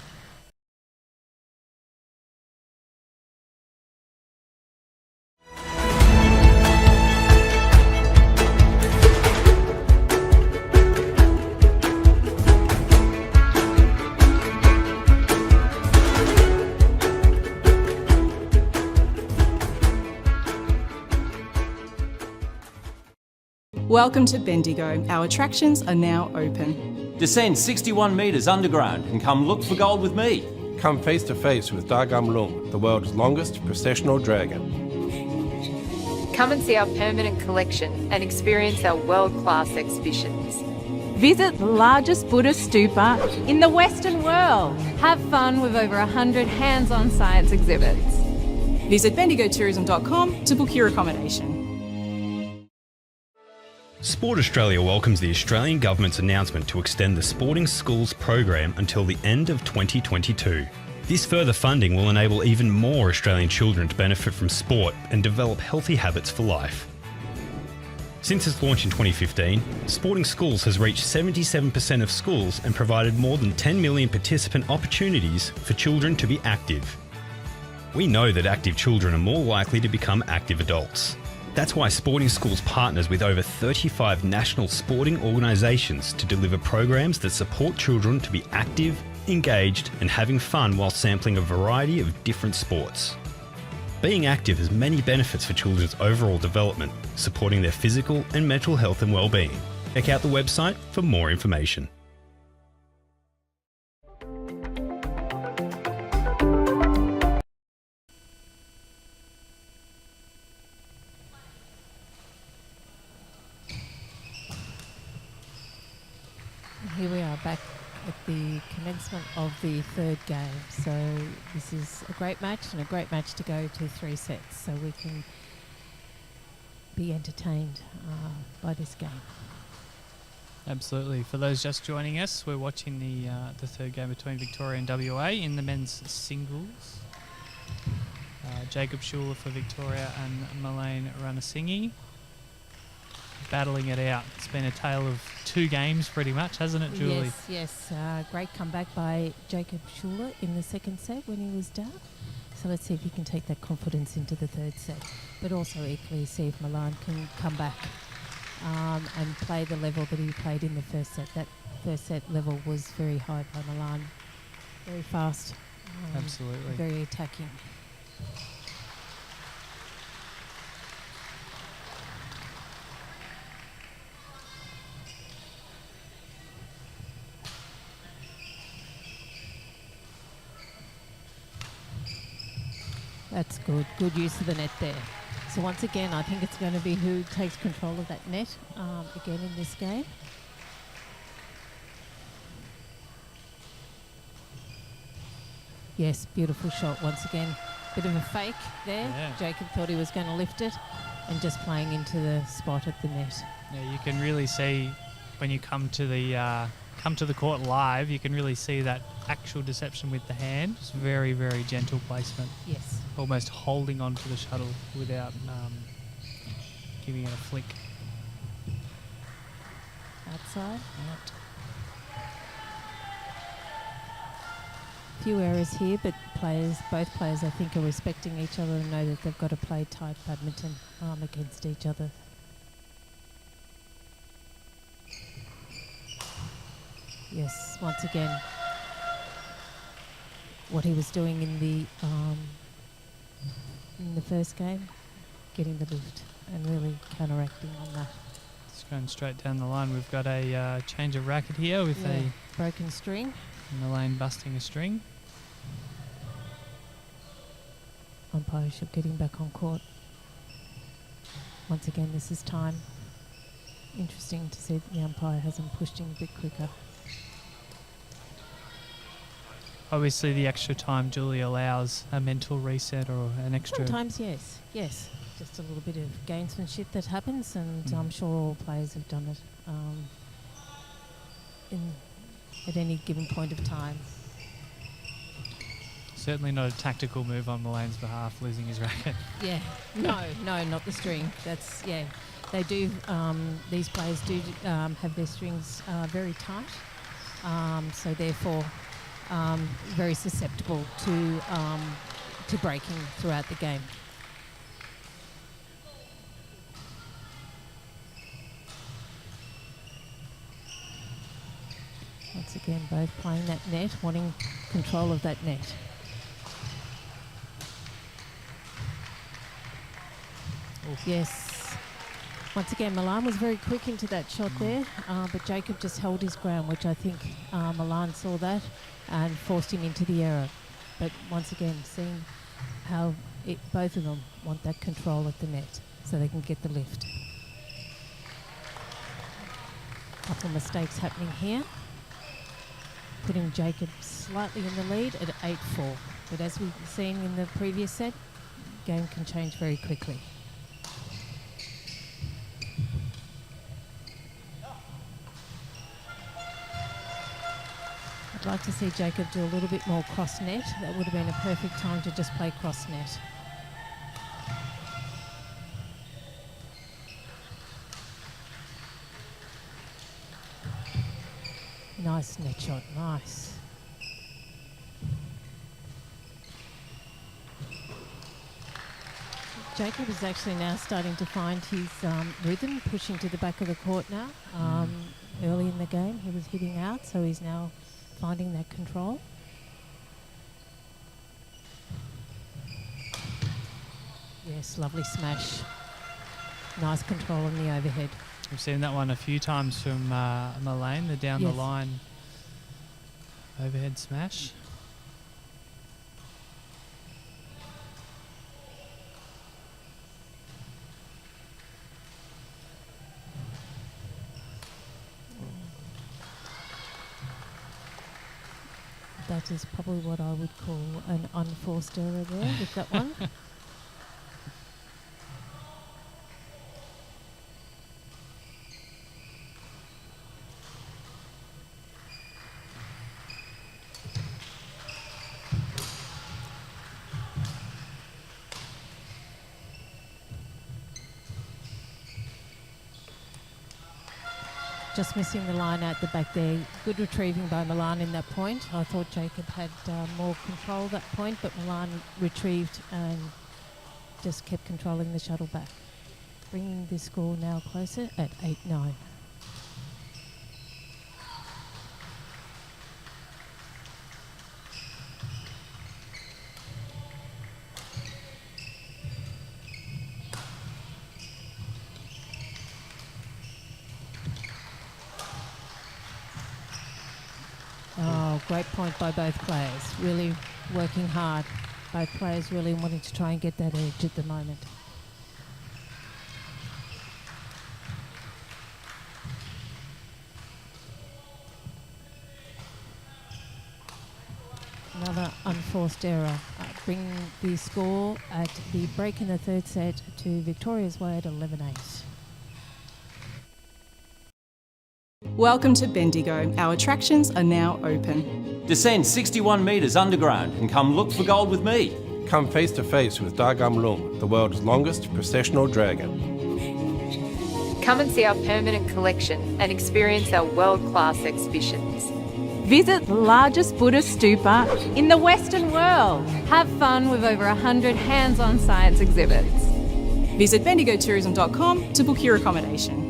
[SPEAKER 1] Welcome to Bendigo. Our attractions are now open.
[SPEAKER 2] Descend 61 metres underground and come look for gold with me.
[SPEAKER 3] Come face to face with Dagam Lung, the world's longest processional dragon.
[SPEAKER 4] Come and see our permanent collection and experience our world-class exhibitions.
[SPEAKER 5] Visit the largest Buddhist stupa in the Western world.
[SPEAKER 6] Have fun with over 100 hands-on science exhibits.
[SPEAKER 1] Visit bendigotourism.com to book your accommodation.
[SPEAKER 7] Sport Australia welcomes the Australian Government's announcement to extend the Sporting Schools program until the end of 2022. This further funding will enable even more Australian children to benefit from sport and develop healthy habits for life. Since its launch in 2015, Sporting Schools has reached 77% of schools and provided more than 10 million participant opportunities for children to be active. We know that active children are more likely to become active adults. That's why Sporting Schools partners with over 35 national sporting organisations to deliver programs that support children to be active, engaged and having fun while sampling a variety of different sports. Being active has many benefits for children's overall development, supporting their physical and mental health and well-being. Check out the website for more information.
[SPEAKER 8] Here we are back at the commencement of the third game. So this is a great match and a great match to go to 3 sets, so we can be entertained by this game.
[SPEAKER 9] Absolutely. For those just joining us, we're watching the third game between Victoria and WA in the men's singles. Jacob Schuler for Victoria and Malaine Ranasinghe battling it out. It's been a tale of 2 games pretty much, hasn't it, Julie?
[SPEAKER 8] Yes. Great comeback by Jacob Schuler in the second set when he was down. So let's see if he can take that confidence into the third set, but also equally see if Milan can come back and play the level that he played in the first set. That first set level was very high by Milan, very fast,
[SPEAKER 9] Absolutely.
[SPEAKER 8] very attacking. That's good. Good use of the net there. So once again, I think it's going to be who takes control of that net again in this game. Yes, beautiful shot once again. Bit of a fake there.
[SPEAKER 9] Yeah.
[SPEAKER 8] Jacob thought he was going to lift it and just playing into the spot at the net.
[SPEAKER 9] Yeah, you can really see when you come to the court live, you can really see that actual deception with the hand. It's very, very gentle placement.
[SPEAKER 8] Yes.
[SPEAKER 9] Almost holding on to the shuttle without giving it a flick.
[SPEAKER 8] Outside. Few errors here, but both players I think are respecting each other and know that they've got to play tight badminton against each other. Yes, once again, what he was doing in the first game, getting the lift and really counteracting on that.
[SPEAKER 9] Just going straight down the line. We've got a change of racket here with a
[SPEAKER 8] broken string.
[SPEAKER 9] Malaine busting a string.
[SPEAKER 8] Umpire should get him back on court. Once again, this is time. Interesting to see that the umpire hasn't pushed him a bit quicker.
[SPEAKER 9] Obviously, the extra time, Julie, allows a mental reset or an extra...
[SPEAKER 8] Sometimes, yes. Just a little bit of gamesmanship that happens, and I'm sure all players have done it at any given point of time.
[SPEAKER 9] Certainly not a tactical move on Malaine's behalf, losing his racket.
[SPEAKER 8] Yeah, no, not the string. That's, they do, these players do have their strings very tight, so therefore very susceptible to breaking throughout the game. Once again, both playing that net, wanting control of that net.
[SPEAKER 9] Oof.
[SPEAKER 8] Yes. Once again, Milan was very quick into that shot there, but Jacob just held his ground, which I think Milan saw that and forced him into the error. But once again, seeing how both of them want that control at the net so they can get the lift. Couple of mistakes happening here, putting Jacob slightly in the lead at 8-4. But as we've seen in the previous set, game can change very quickly. I'd like to see Jacob do a little bit more cross net. That would have been a perfect time to just play cross net. Nice net shot, nice. Jacob is actually now starting to find his rhythm, pushing to the back of the court now. Early in the game he was hitting out, so he's now finding that control. Yes, lovely smash. Nice control on the overhead.
[SPEAKER 9] We've seen that one a few times from Malaine, the down the line overhead smash.
[SPEAKER 8] that is probably what I would call an unforced error there with that one. Just missing the line out the back there. Good retrieving by Milan in that point. I thought Jacob had more control that point, but Milan retrieved and just kept controlling the shuttle back. Bringing the score now closer at 8-9. Oh, great point by both players. Really working hard. Both players really wanting to try and get that edge at the moment. Another unforced error. Bringing the score at the break in the third set to Victoria's way at 11-8.
[SPEAKER 1] Welcome to Bendigo. Our attractions are now open.
[SPEAKER 2] Descend 61 metres underground and come look for gold with me.
[SPEAKER 3] Come face to face with Dagam Lung, the world's longest processional dragon.
[SPEAKER 4] Come and see our permanent collection and experience our world-class exhibitions.
[SPEAKER 5] Visit the largest Buddhist stupa in the Western world.
[SPEAKER 6] Have fun with over 100 hands-on science exhibits.
[SPEAKER 1] Visit bendigotourism.com to book your accommodation.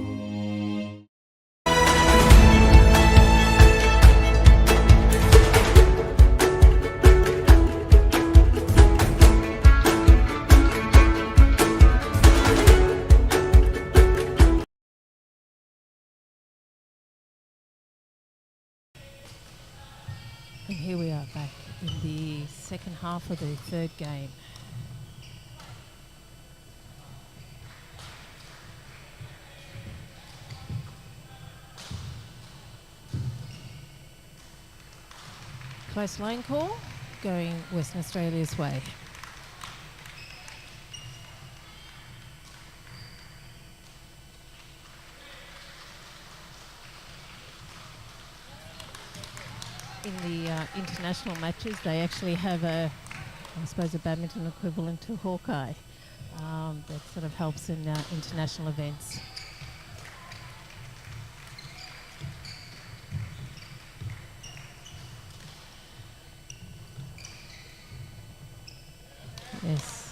[SPEAKER 8] And here we are back in the second half of the third game. Close lane call, going Western Australia's way. In the international matches, they actually have I suppose, a badminton equivalent to Hawkeye that sort of helps in international events. Yes.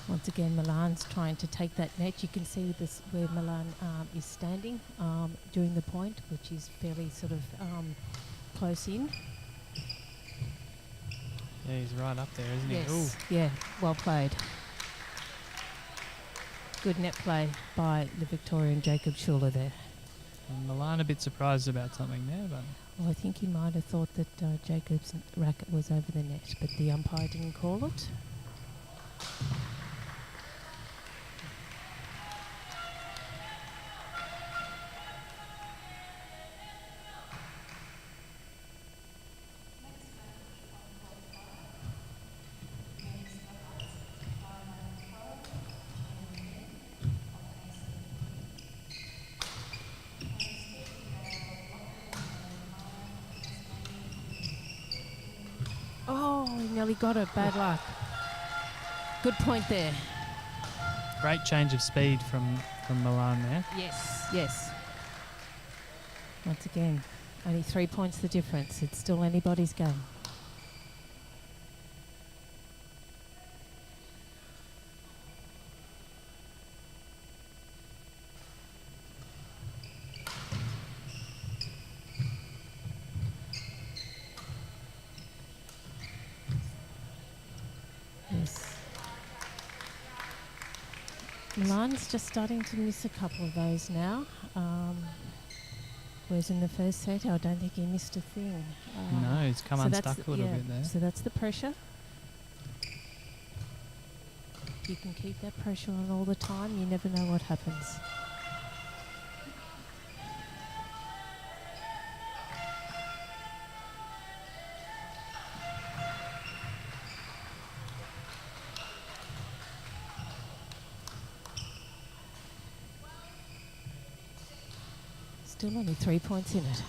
[SPEAKER 8] Once again, Milan's trying to take that net. You can see this where Milan is standing during the point, which is fairly sort of close in.
[SPEAKER 9] Yeah, he's right up there, isn't
[SPEAKER 8] Yes.
[SPEAKER 9] he? Ooh.
[SPEAKER 8] Yeah, well played. Good net play by the Victorian Jacob Schuler there.
[SPEAKER 9] And Milan a bit surprised about something there, but
[SPEAKER 8] Well, I think he might have thought that Jacob's racket was over the net, but the umpire didn't call it. Oh, he nearly got it. Bad luck. Good point there.
[SPEAKER 9] great change of speed from Milan there.
[SPEAKER 8] Yes, yes. Once again, only 3 points the difference. It's still anybody's game. Yes. Milan's just starting to miss a couple of those now. Whereas in the first set, I don't think he missed a thing.
[SPEAKER 9] No, he's come
[SPEAKER 8] so
[SPEAKER 9] unstuck a little bit there.
[SPEAKER 8] So that's the pressure. If you can keep that pressure on all the time, you never know what happens. Still only 3 points in it.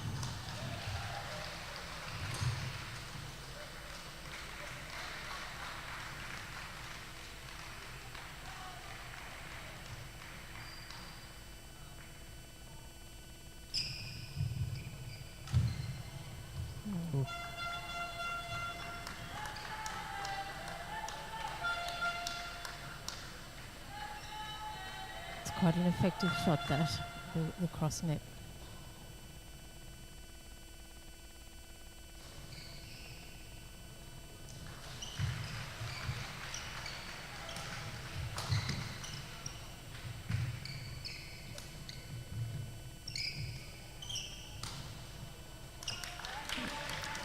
[SPEAKER 8] It's quite an effective shot, that, the cross net.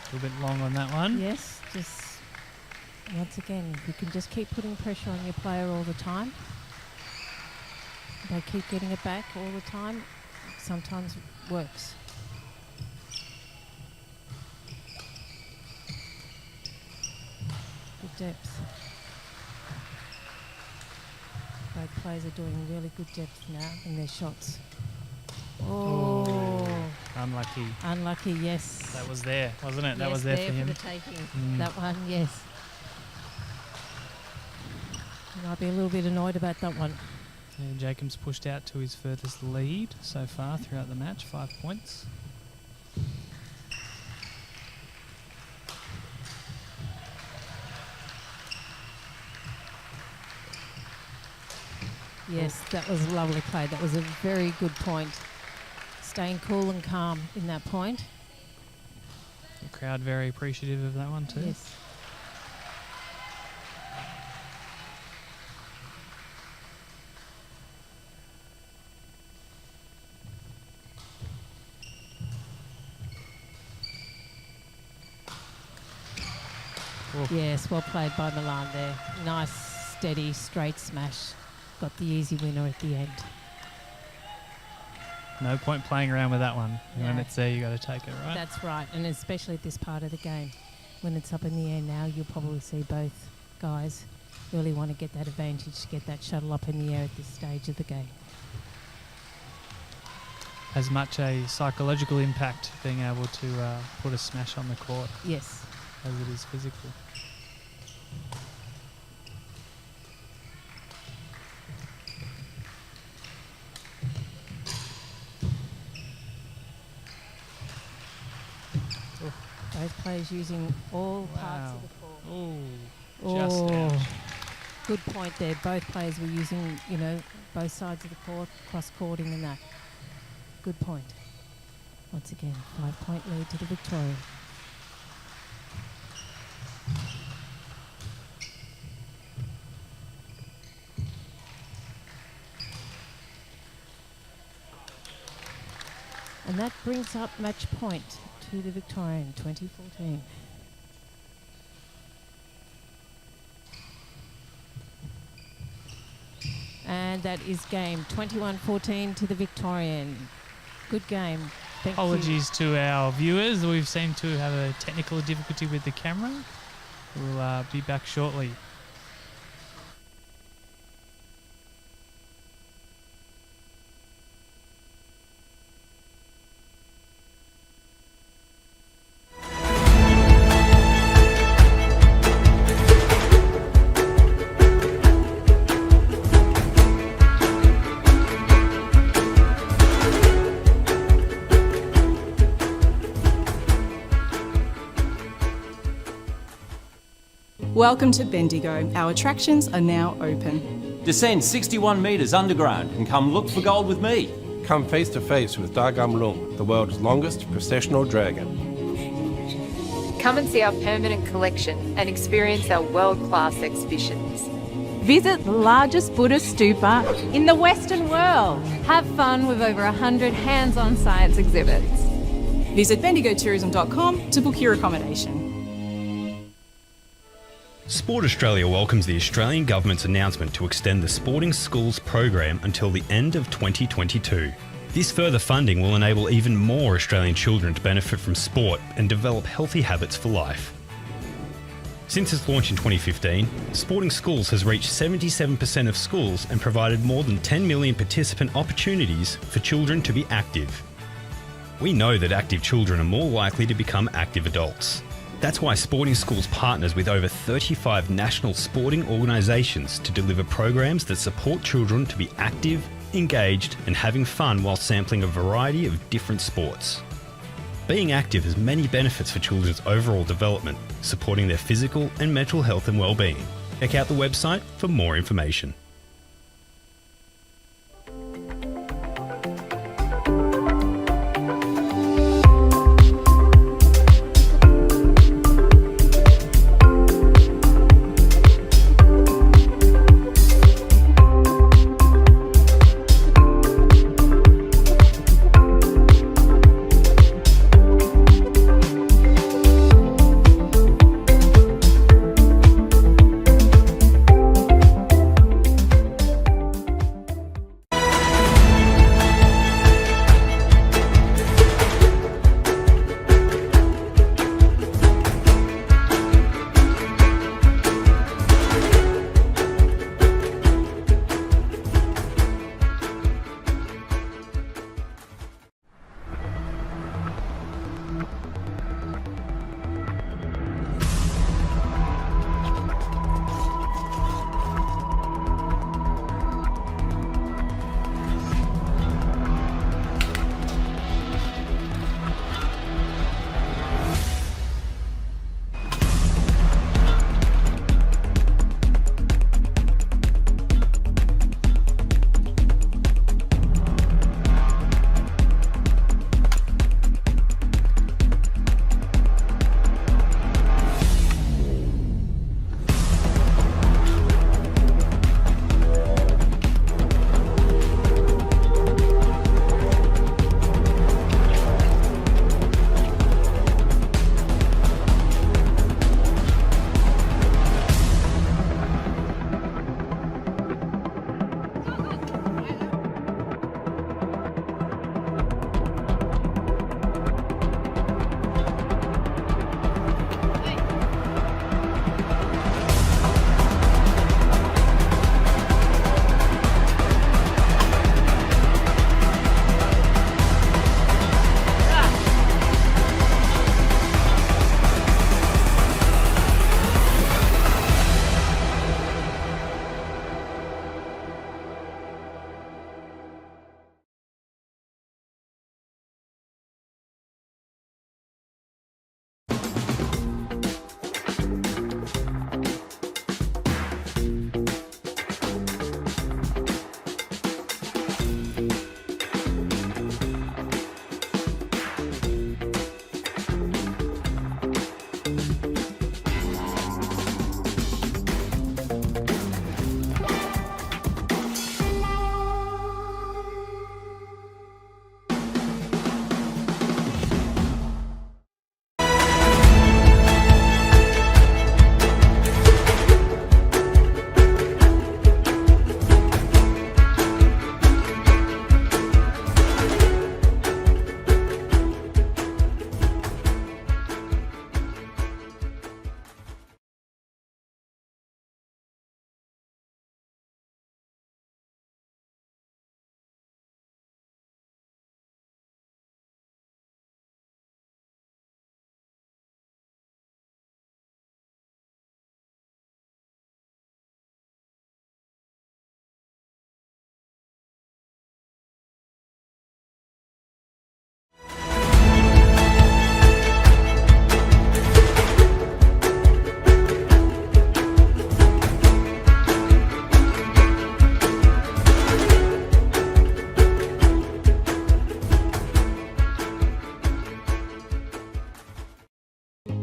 [SPEAKER 9] A little bit long on that one.
[SPEAKER 8] Yes, just once again, you can just keep putting pressure on your player all the time. They keep getting it back all the time. Sometimes works. Good depth. Both players are doing really good depth now in their shots. Oh,
[SPEAKER 9] Unlucky.
[SPEAKER 8] unlucky, yes.
[SPEAKER 9] That was there, wasn't it? That
[SPEAKER 8] Yes,
[SPEAKER 9] was there for him.
[SPEAKER 8] the taking.
[SPEAKER 9] Mm.
[SPEAKER 8] That one, yes. You might be a little bit annoyed about that one.
[SPEAKER 9] And Jacob's pushed out to his furthest lead so far throughout the match, 5 points.
[SPEAKER 8] Yes, that was a lovely play. That was a very good point. Staying cool and calm in that point.
[SPEAKER 9] The crowd very appreciative of that one too.
[SPEAKER 8] Yes.
[SPEAKER 9] Oh.
[SPEAKER 8] Yes, well played by Milan there. Nice, steady, straight smash. Got the easy winner at the end.
[SPEAKER 9] No point playing around with that one. When
[SPEAKER 8] No.
[SPEAKER 9] it's there, you got to take it, right?
[SPEAKER 8] That's right, and especially at this part of the game. When it's up in the air now, you'll probably see both guys really want to get that advantage, to get that shuttle up in the air at this stage of the game.
[SPEAKER 9] As much a psychological impact being able to put a smash on the court
[SPEAKER 8] Yes.
[SPEAKER 9] as it is physical.
[SPEAKER 8] Both players using all parts of the court.
[SPEAKER 9] Oh, just out.
[SPEAKER 8] Good point there. Both players were using, both sides of the court, cross-courting and that. Good point. Once again, 5-point lead to the Victoria. And that brings up match point to the Victorian, 2014. And that is game 21-14 to the Victorian. Good game. Thank you.
[SPEAKER 9] Apologies to our viewers. We seem to have a technical difficulty with the camera. We'll be back shortly.
[SPEAKER 1] Welcome to Bendigo. Our attractions are now open.
[SPEAKER 2] Descend 61 metres underground and come look for gold with me.
[SPEAKER 3] Come face to face with Dagam Lung, the world's longest processional dragon.
[SPEAKER 4] Come and see our permanent collection and experience our world-class exhibitions.
[SPEAKER 5] Visit the largest Buddhist stupa in the Western world.
[SPEAKER 6] Have fun with over 100 hands-on science exhibits.
[SPEAKER 1] Visit bendigotourism.com to book your accommodation.
[SPEAKER 7] Sport Australia welcomes the Australian Government's announcement to extend the Sporting Schools program until the end of 2022. This further funding will enable even more Australian children to benefit from sport and develop healthy habits for life. Since its launch in 2015, Sporting Schools has reached 77% of schools and provided more than 10 million participant opportunities for children to be active. We know that active children are more likely to become active adults. That's why Sporting Schools partners with over 35 national sporting organisations to deliver programs that support children to be active, engaged and having fun while sampling a variety of different sports. Being active has many benefits for children's overall development, supporting their physical and mental health and well-being. Check out the website for more information.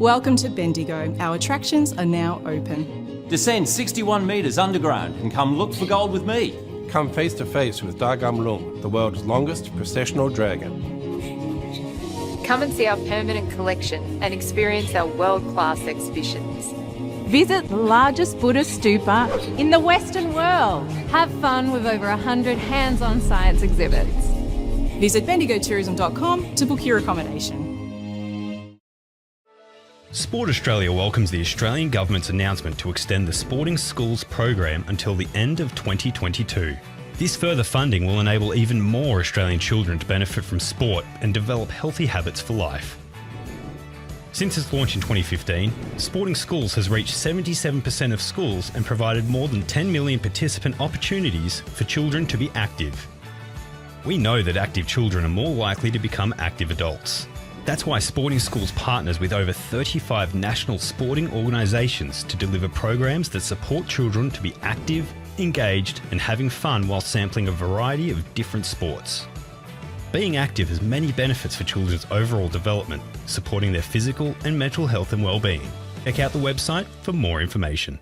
[SPEAKER 1] Welcome to Bendigo. Our attractions are now open.
[SPEAKER 2] Descend 61 metres underground and come look for gold with me.
[SPEAKER 3] Come face to face with Lung, the world's longest processional dragon.
[SPEAKER 4] Come and see our permanent collection and experience our world-class exhibitions.
[SPEAKER 5] Visit the largest Buddhist stupa in the Western world.
[SPEAKER 6] Have fun with over 100 hands-on science exhibits.
[SPEAKER 1] Visit bendigotourism.com to book your accommodation.
[SPEAKER 7] Sport Australia welcomes the Australian Government's announcement to extend the Sporting Schools program until the end of 2022. This further funding will enable even more Australian children to benefit from sport and develop healthy habits for life. Since its launch in 2015, Sporting Schools has reached 77% of schools and provided more than 10 million participant opportunities for children to be active. We know that active children are more likely to become active adults. That's why Sporting Schools partners with over 35 national sporting organisations to deliver programs that support children to be active, engaged and having fun while sampling a variety of different sports. Being active has many benefits for children's overall development, supporting their physical and mental health and well-being. Check out the website for more information.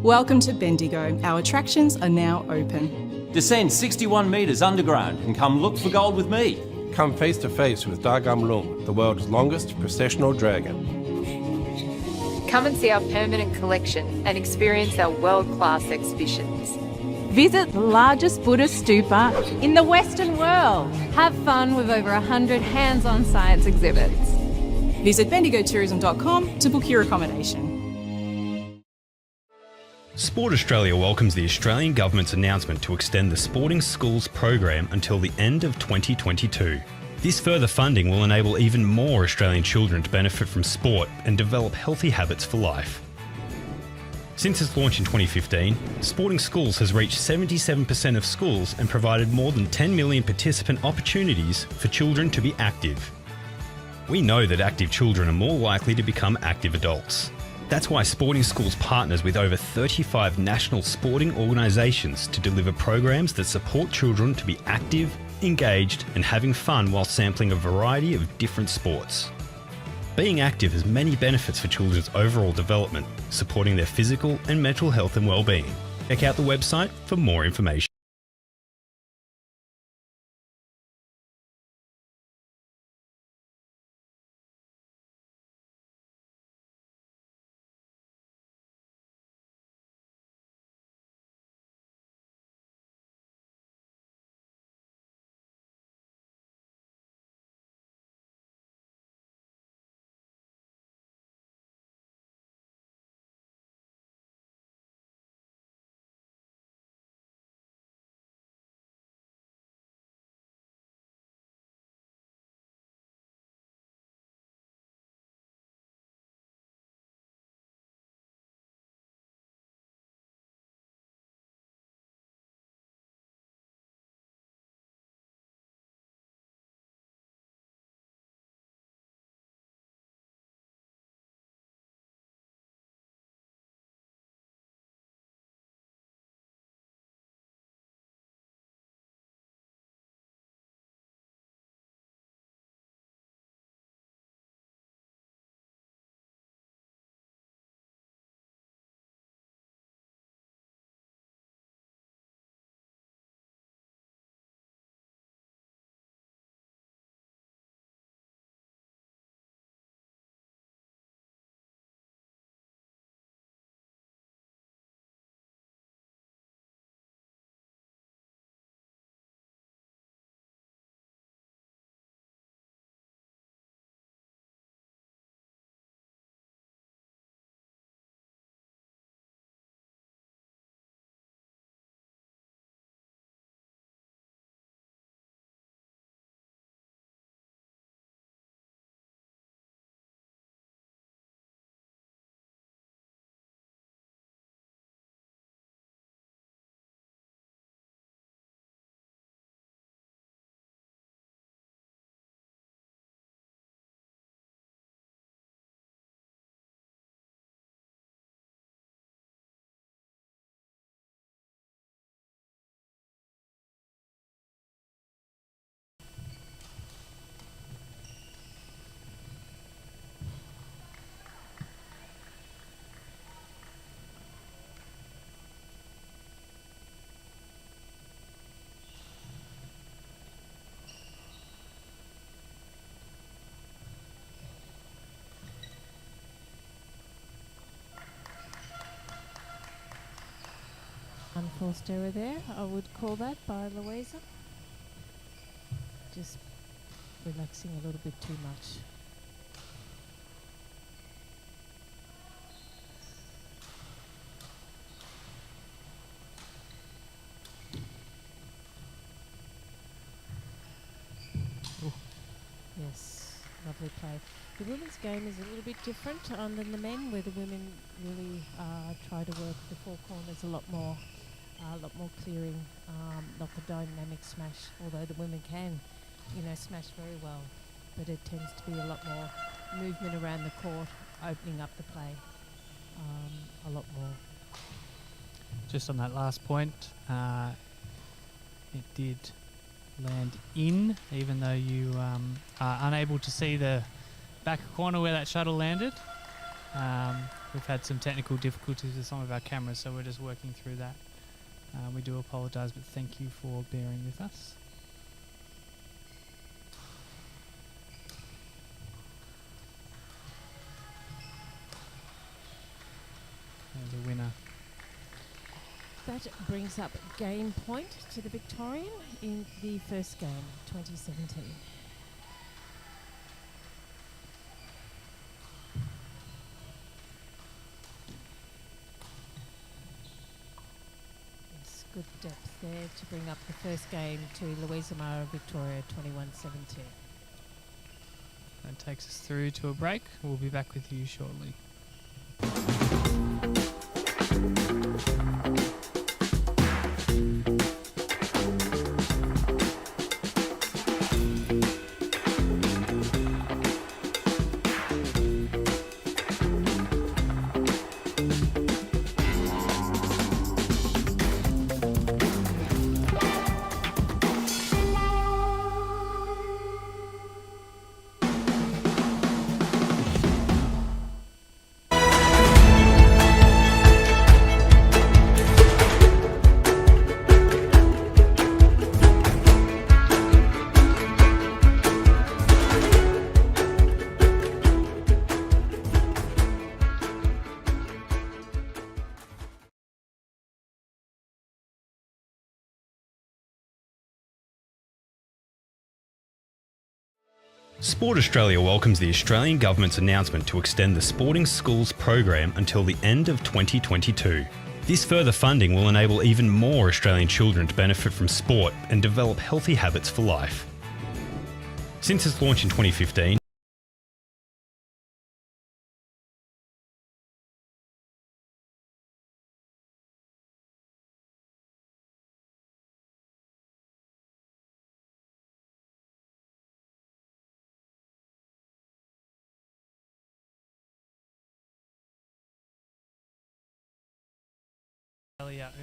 [SPEAKER 1] Welcome to Bendigo. Our attractions are now open.
[SPEAKER 2] Descend 61 metres underground and come look for gold with me.
[SPEAKER 3] Come face to face with Dagam Lung, the world's longest processional dragon.
[SPEAKER 4] Come and see our permanent collection and experience our world-class exhibitions.
[SPEAKER 5] Visit the largest Buddhist stupa in the Western world.
[SPEAKER 6] Have fun with over 100 hands-on science exhibits.
[SPEAKER 1] Visit bendigotourism.com to book your accommodation.
[SPEAKER 7] Sport Australia welcomes the Australian Government's announcement to extend the Sporting Schools program until the end of 2022. This further funding will enable even more Australian children to benefit from sport and develop healthy habits for life. Since its launch in 2015, Sporting Schools has reached 77% of schools and provided more than 10 million participant opportunities for children to be active. We know that active children are more likely to become active adults. That's why Sporting Schools partners with over 35 national sporting organisations to deliver programs that support children to be active, engaged and having fun while sampling a variety of different sports. Being active has many benefits for children's overall development, supporting their physical and mental health and well-being. Check out the website for more information.
[SPEAKER 8] Unforced error there, I would call that, by Louisa. Just relaxing a little bit too much. Yes, lovely play. The women's game is a little bit different than the men, where the women really try to work the four corners a lot more clearing, not the dynamic smash, although the women can, smash very well, but it tends to be a lot more movement around the court, opening up the play a lot more.
[SPEAKER 9] Just on that last point, it did land in, even though you are unable to see the back corner where that shuttle landed. We've had some technical difficulties with some of our cameras, so we're just working through that. We do apologise, but thank you for bearing with us. And the winner.
[SPEAKER 8] That brings up game point to the Victorian in the first game, 2017. Yes, good depth there to bring up the first game to Louisa Mara Victoria, 21-17.
[SPEAKER 9] That takes us through to a break. We'll be back with you shortly.
[SPEAKER 7] Sport Australia welcomes the Australian Government's announcement to extend the Sporting Schools program until the end of 2022. This further funding will enable even more Australian children to benefit from sport and develop healthy habits for life. Since its launch in 2015,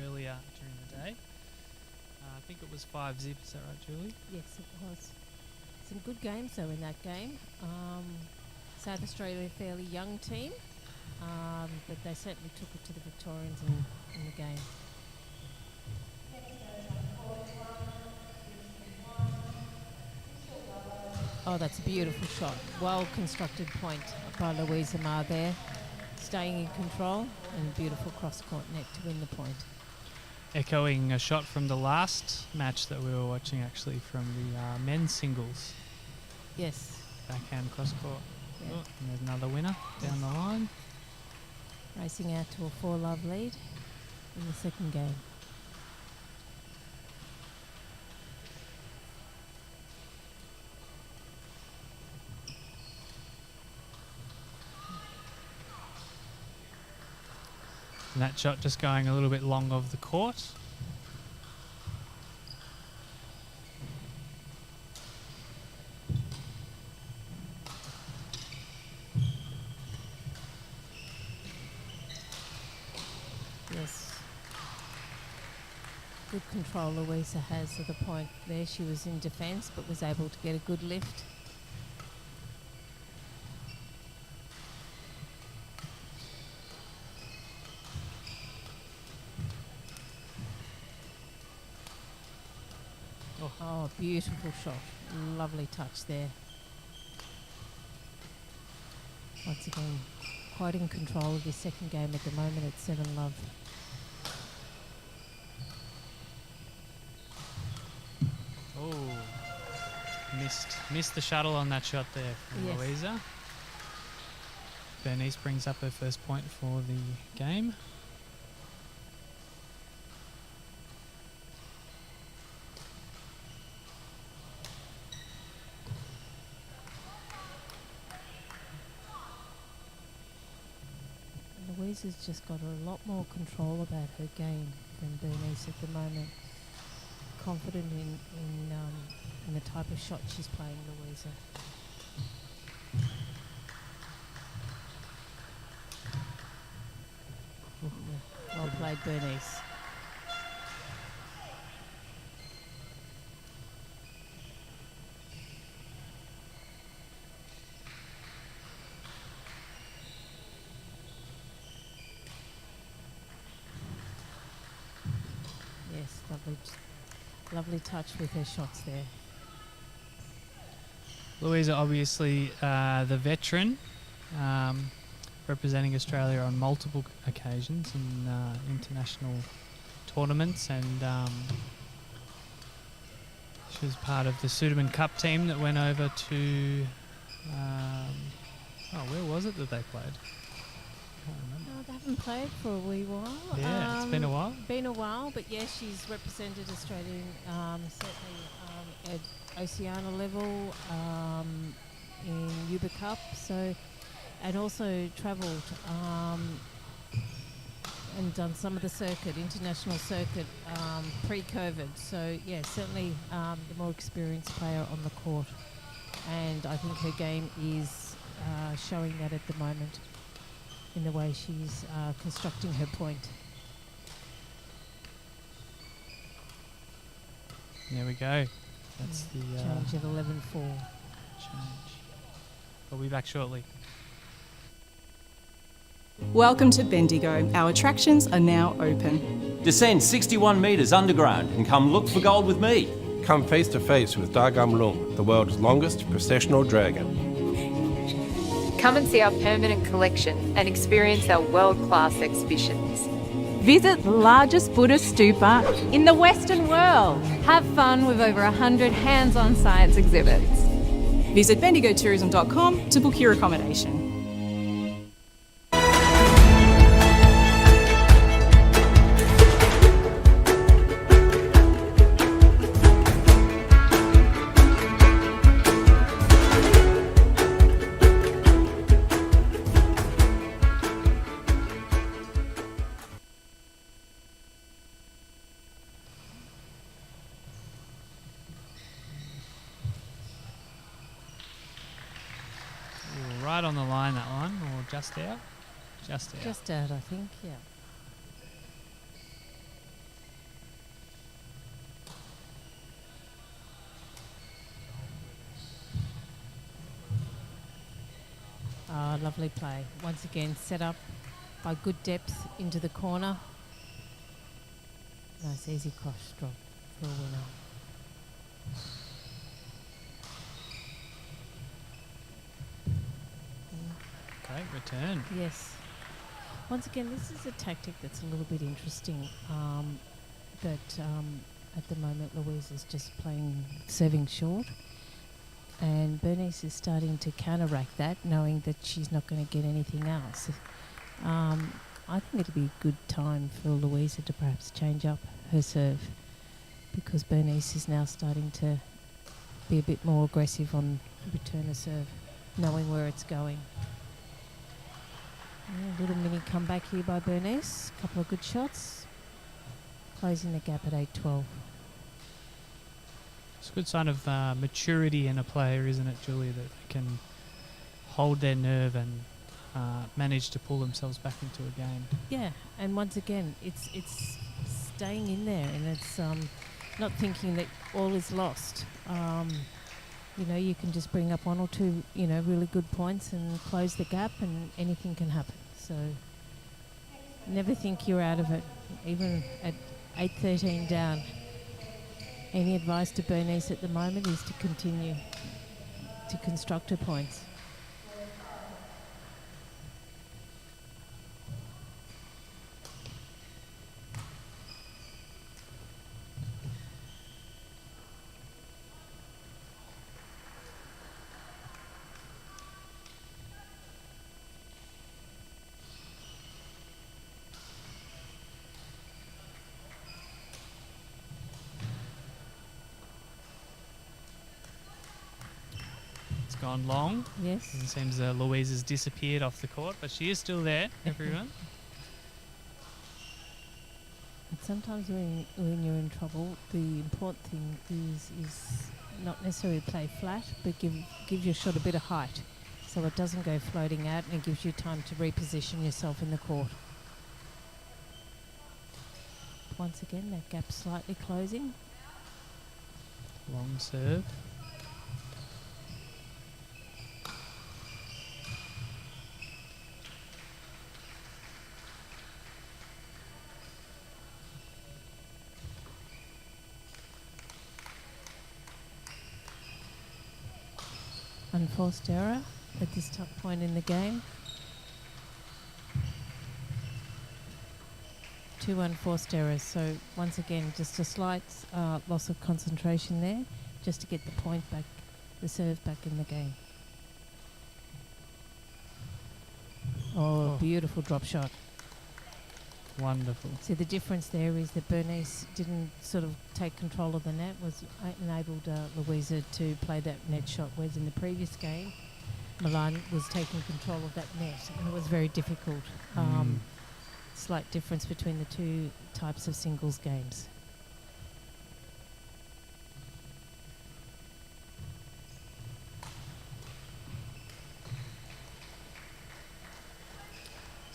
[SPEAKER 9] earlier during the day. I think it was 5-0, is that right, Julie?
[SPEAKER 8] Yes, it was. Some good games though in that game. South Australia, a fairly young team, but they certainly took it to the Victorians in the game. Oh, that's a beautiful shot. Well constructed point by Louisa Marr there. Staying in control and beautiful cross-court net to win the point.
[SPEAKER 9] Echoing a shot from the last match that we were watching, actually, from the men's singles.
[SPEAKER 8] Yes.
[SPEAKER 9] Backhand cross-court.
[SPEAKER 8] Yeah.
[SPEAKER 9] Oh, and there's another winner down the line.
[SPEAKER 8] Racing out to a 4-love lead in the second game.
[SPEAKER 9] And that shot just going a little bit long of the court.
[SPEAKER 8] Yes. Good control Louisa has of the point there. She was in defence but was able to get a good lift. Oh, beautiful shot. Lovely touch there. Once again, quite in control of his second game at the moment at 7-love.
[SPEAKER 9] Oh, missed the shuttle on that shot there from
[SPEAKER 8] Yes.
[SPEAKER 9] Louisa. Bernice brings up her first point for the game.
[SPEAKER 8] Louisa's just got a lot more control about her game than Bernice at the moment. Confident in the type of shot she's playing, Louisa. Yeah, well played, Bernice. lovely touch with her shots there.
[SPEAKER 9] Louisa, obviously the veteran, representing Australia on multiple occasions in international tournaments, and she was part of the Sudirman Cup team that went over to... where was it that they played? Can't remember.
[SPEAKER 8] They haven't played for a wee while.
[SPEAKER 9] Yeah, it's been a while.
[SPEAKER 8] Been a while, but yeah, she's represented Australia certainly at Oceania level, in Uber Cup, and also travelled and done some of the international circuit, pre-COVID. So yeah, certainly the more experienced player on the court, and I think her game is showing that at the moment in the way she's constructing her point.
[SPEAKER 9] There we go. That's the
[SPEAKER 8] change at 11-4.
[SPEAKER 9] change. We'll be back shortly.
[SPEAKER 1] Welcome to Bendigo. Our attractions are now open.
[SPEAKER 2] Descend 61 metres underground and come look for gold with me.
[SPEAKER 3] Come face to face with Dagam Lung, the world's longest processional dragon.
[SPEAKER 4] Come and see our permanent collection and experience our world-class exhibitions.
[SPEAKER 5] Visit the largest Buddhist stupa in the Western world.
[SPEAKER 6] Have fun with over 100 hands-on science exhibits.
[SPEAKER 1] Visit bendigotourism.com to book your accommodation.
[SPEAKER 9] Right on the line, that one, or just out? Just out.
[SPEAKER 8] Just out, I think, yeah. Lovely play. Once again, set up by good depth into the corner. Nice easy cross drop for a winner.
[SPEAKER 9] Great return.
[SPEAKER 8] Yes. Once again, this is a tactic that's a little bit interesting. At the moment, Louise is just playing serving short, and Bernice is starting to counteract that, knowing that she's not going to get anything else. I think it'd be a good time for Louisa to perhaps change up her serve, because Bernice is now starting to be a bit more aggressive on return of serve, knowing where it's going. Yeah, little mini comeback here by Bernice. Couple of good shots. Closing the gap at 8-12.
[SPEAKER 9] It's a good sign of maturity in a player, isn't it, Julie, that they can hold their nerve and manage to pull themselves back into a game.
[SPEAKER 8] Yeah, and once again, it's staying in there, and it's not thinking that all is lost. You can just bring up one or two, really good points and close the gap, and anything can happen. So never think you're out of it, even at 8-13 down. Any advice to Bernice at the moment is to continue to construct her points.
[SPEAKER 9] Gone long.
[SPEAKER 8] Yes.
[SPEAKER 9] It seems Louise has disappeared off the court, but she is still there, everyone.
[SPEAKER 8] And sometimes when you're in trouble, the important thing is not necessarily play flat, but give your shot a bit of height, so it doesn't go floating out, and it gives you time to reposition yourself in the court. Once again, that gap slightly closing.
[SPEAKER 9] Long serve.
[SPEAKER 8] unforced error at this point in the game. 2 unforced errors. So once again, just a slight loss of concentration there, just to get the point back, the serve back in the game. Oh, beautiful drop shot.
[SPEAKER 9] Wonderful.
[SPEAKER 8] So the difference there is that Bernice didn't sort of take control of the net, was enabled Louisa to play that net shot, whereas in the previous game, Milan was taking control of that net, and it was very difficult. Slight difference between the two types of singles games.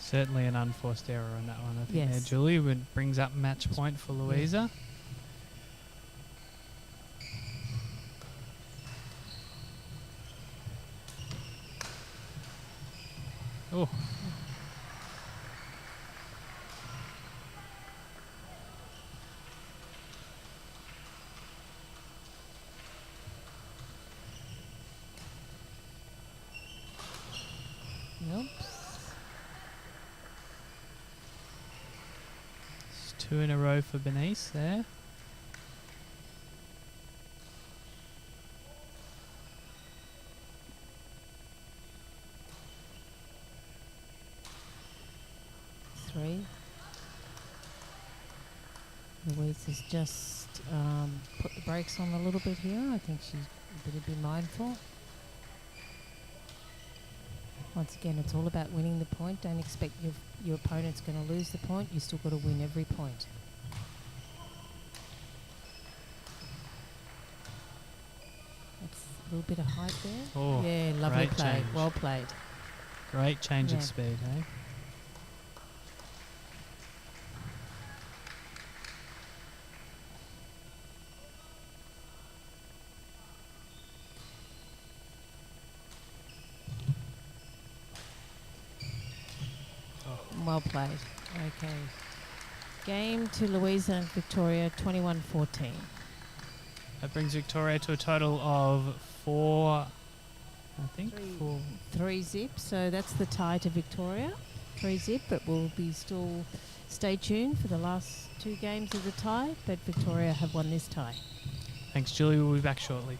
[SPEAKER 9] Certainly an unforced error on that one, I think.
[SPEAKER 8] Yes.
[SPEAKER 9] There, Julie, brings up match point for Louisa. Oh.
[SPEAKER 8] Nope.
[SPEAKER 9] It's 2 in a row for Bernice there.
[SPEAKER 8] Three. Louise has just put the brakes on a little bit here. I think she's better be mindful. Once again, it's all about winning the point. Don't expect your opponent's going to lose the point. You still got to win every point. That's a little bit of height there.
[SPEAKER 9] Oh,
[SPEAKER 8] yeah, lovely
[SPEAKER 9] great
[SPEAKER 8] play.
[SPEAKER 9] change.
[SPEAKER 8] Well played.
[SPEAKER 9] Great change
[SPEAKER 8] Yeah.
[SPEAKER 9] of speed, eh?
[SPEAKER 8] Well played. Okay. Game to Louisa and Victoria, 21-14.
[SPEAKER 9] That brings Victoria to a total of 4, I think. 4.
[SPEAKER 8] 3 zip, so that's the tie to Victoria. 3 zip, but we'll be still stay tuned for the last 2 games of the tie, but Victoria have won this tie.
[SPEAKER 9] Thanks, Julie. We'll be back shortly.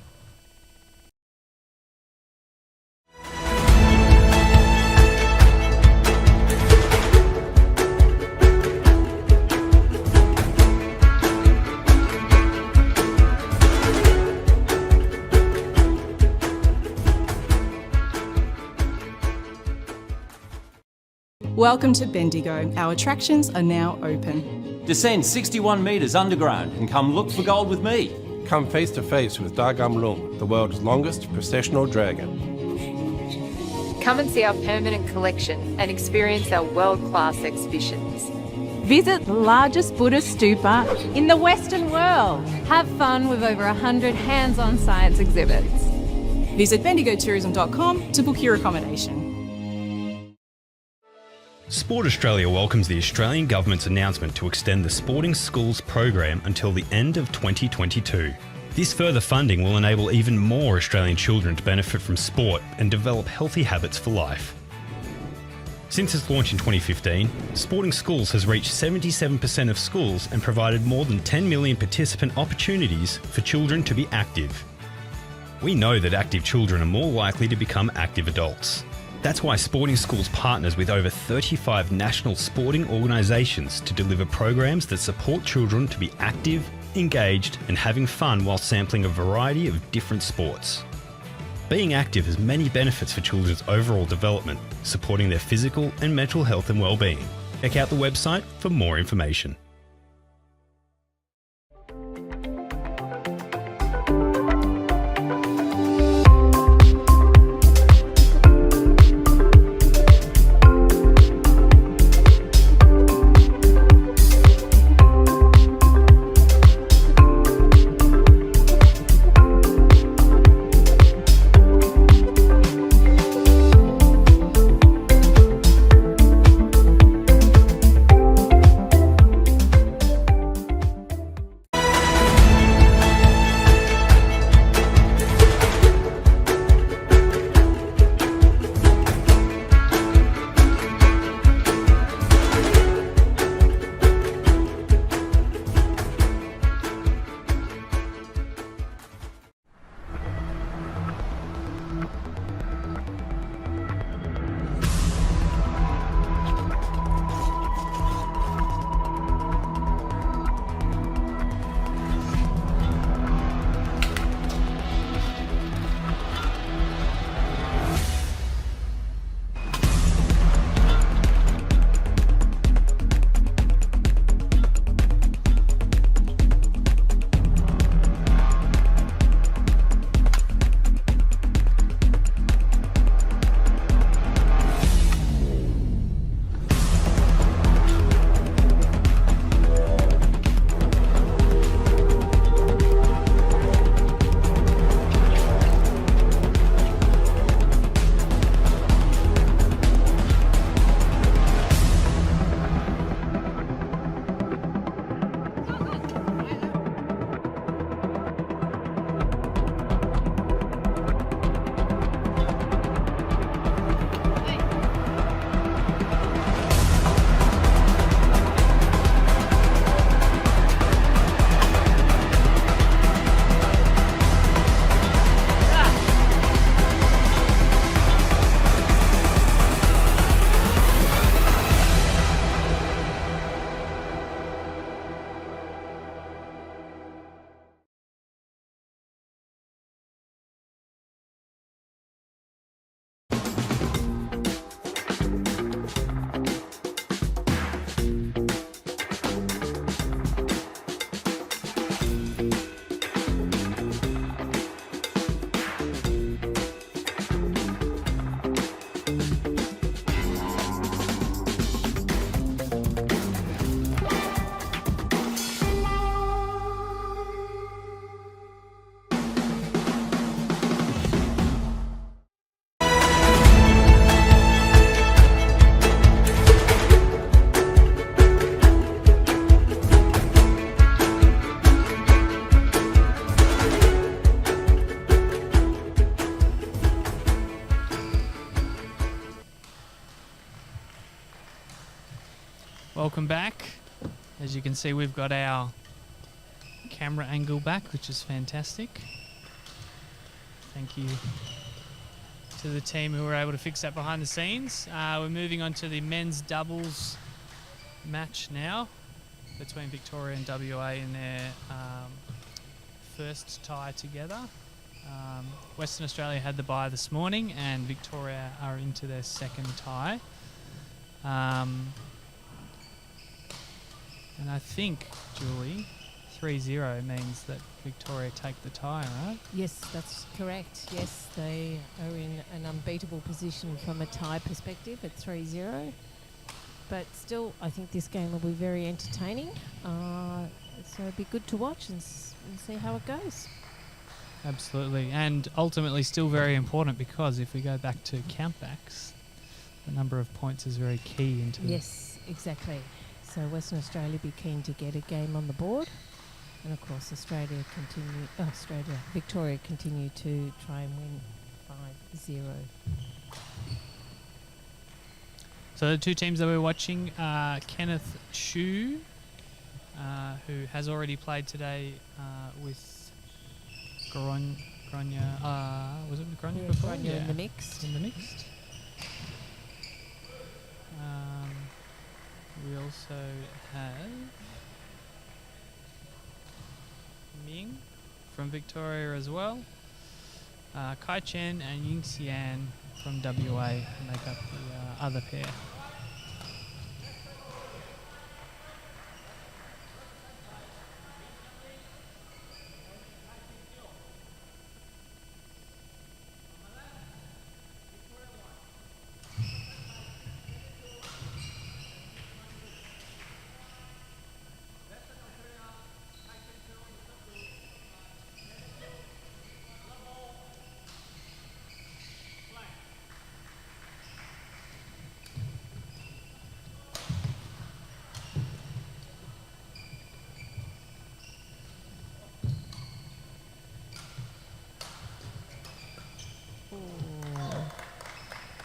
[SPEAKER 1] Welcome to Bendigo. Our attractions are now open.
[SPEAKER 2] Descend 61 metres underground and come look for gold with me.
[SPEAKER 3] Come face to face with Dagam Lung, the world's longest processional dragon.
[SPEAKER 4] Come and see our permanent collection and experience our world-class exhibitions.
[SPEAKER 5] Visit the largest Buddhist stupa in the Western world.
[SPEAKER 6] Have fun with over 100 hands-on science exhibits.
[SPEAKER 1] Visit bendigotourism.com to book your accommodation.
[SPEAKER 7] Sport Australia welcomes the Australian Government's announcement to extend the Sporting Schools program until the end of 2022. This further funding will enable even more Australian children to benefit from sport and develop healthy habits for life. Since its launch in 2015, Sporting Schools has reached 77% of schools and provided more than 10 million participant opportunities for children to be active. We know that active children are more likely to become active adults. That's why Sporting Schools partners with over 35 national sporting organisations to deliver programs that support children to be active, engaged and having fun while sampling a variety of different sports. Being active has many benefits for children's overall development, supporting their physical and mental health and well-being. Check out the website for more information.
[SPEAKER 9] Welcome back. As you can see, we've got our camera angle back, which is fantastic. Thank you to the team who were able to fix that behind the scenes. We're moving on to the men's doubles match now between Victoria and WA in their first tie together. Western Australia had the bye this morning and Victoria are into their second tie. And I think, Julie, 3-0 means that Victoria take the tie, right?
[SPEAKER 8] Yes, that's correct. Yes, they are in an unbeatable position from a tie perspective at 3-0. But still, I think this game will be very entertaining. So it'd be good to watch and see how it goes.
[SPEAKER 9] Absolutely. And ultimately still very important because if we go back to countbacks, the number of points is very key into
[SPEAKER 8] Yes, exactly. So Western Australia be keen to get a game on the board. And of course Victoria continue to try and win 5-0.
[SPEAKER 9] So the two teams that we're watching are Kenneth Chu, who has already played today with Gronya. Was it Gronya before?
[SPEAKER 8] Gronya in the mixed.
[SPEAKER 9] In the mixed. We also have Ming from Victoria as well. Kai Chen and Ying Xian from WA make up the other pair.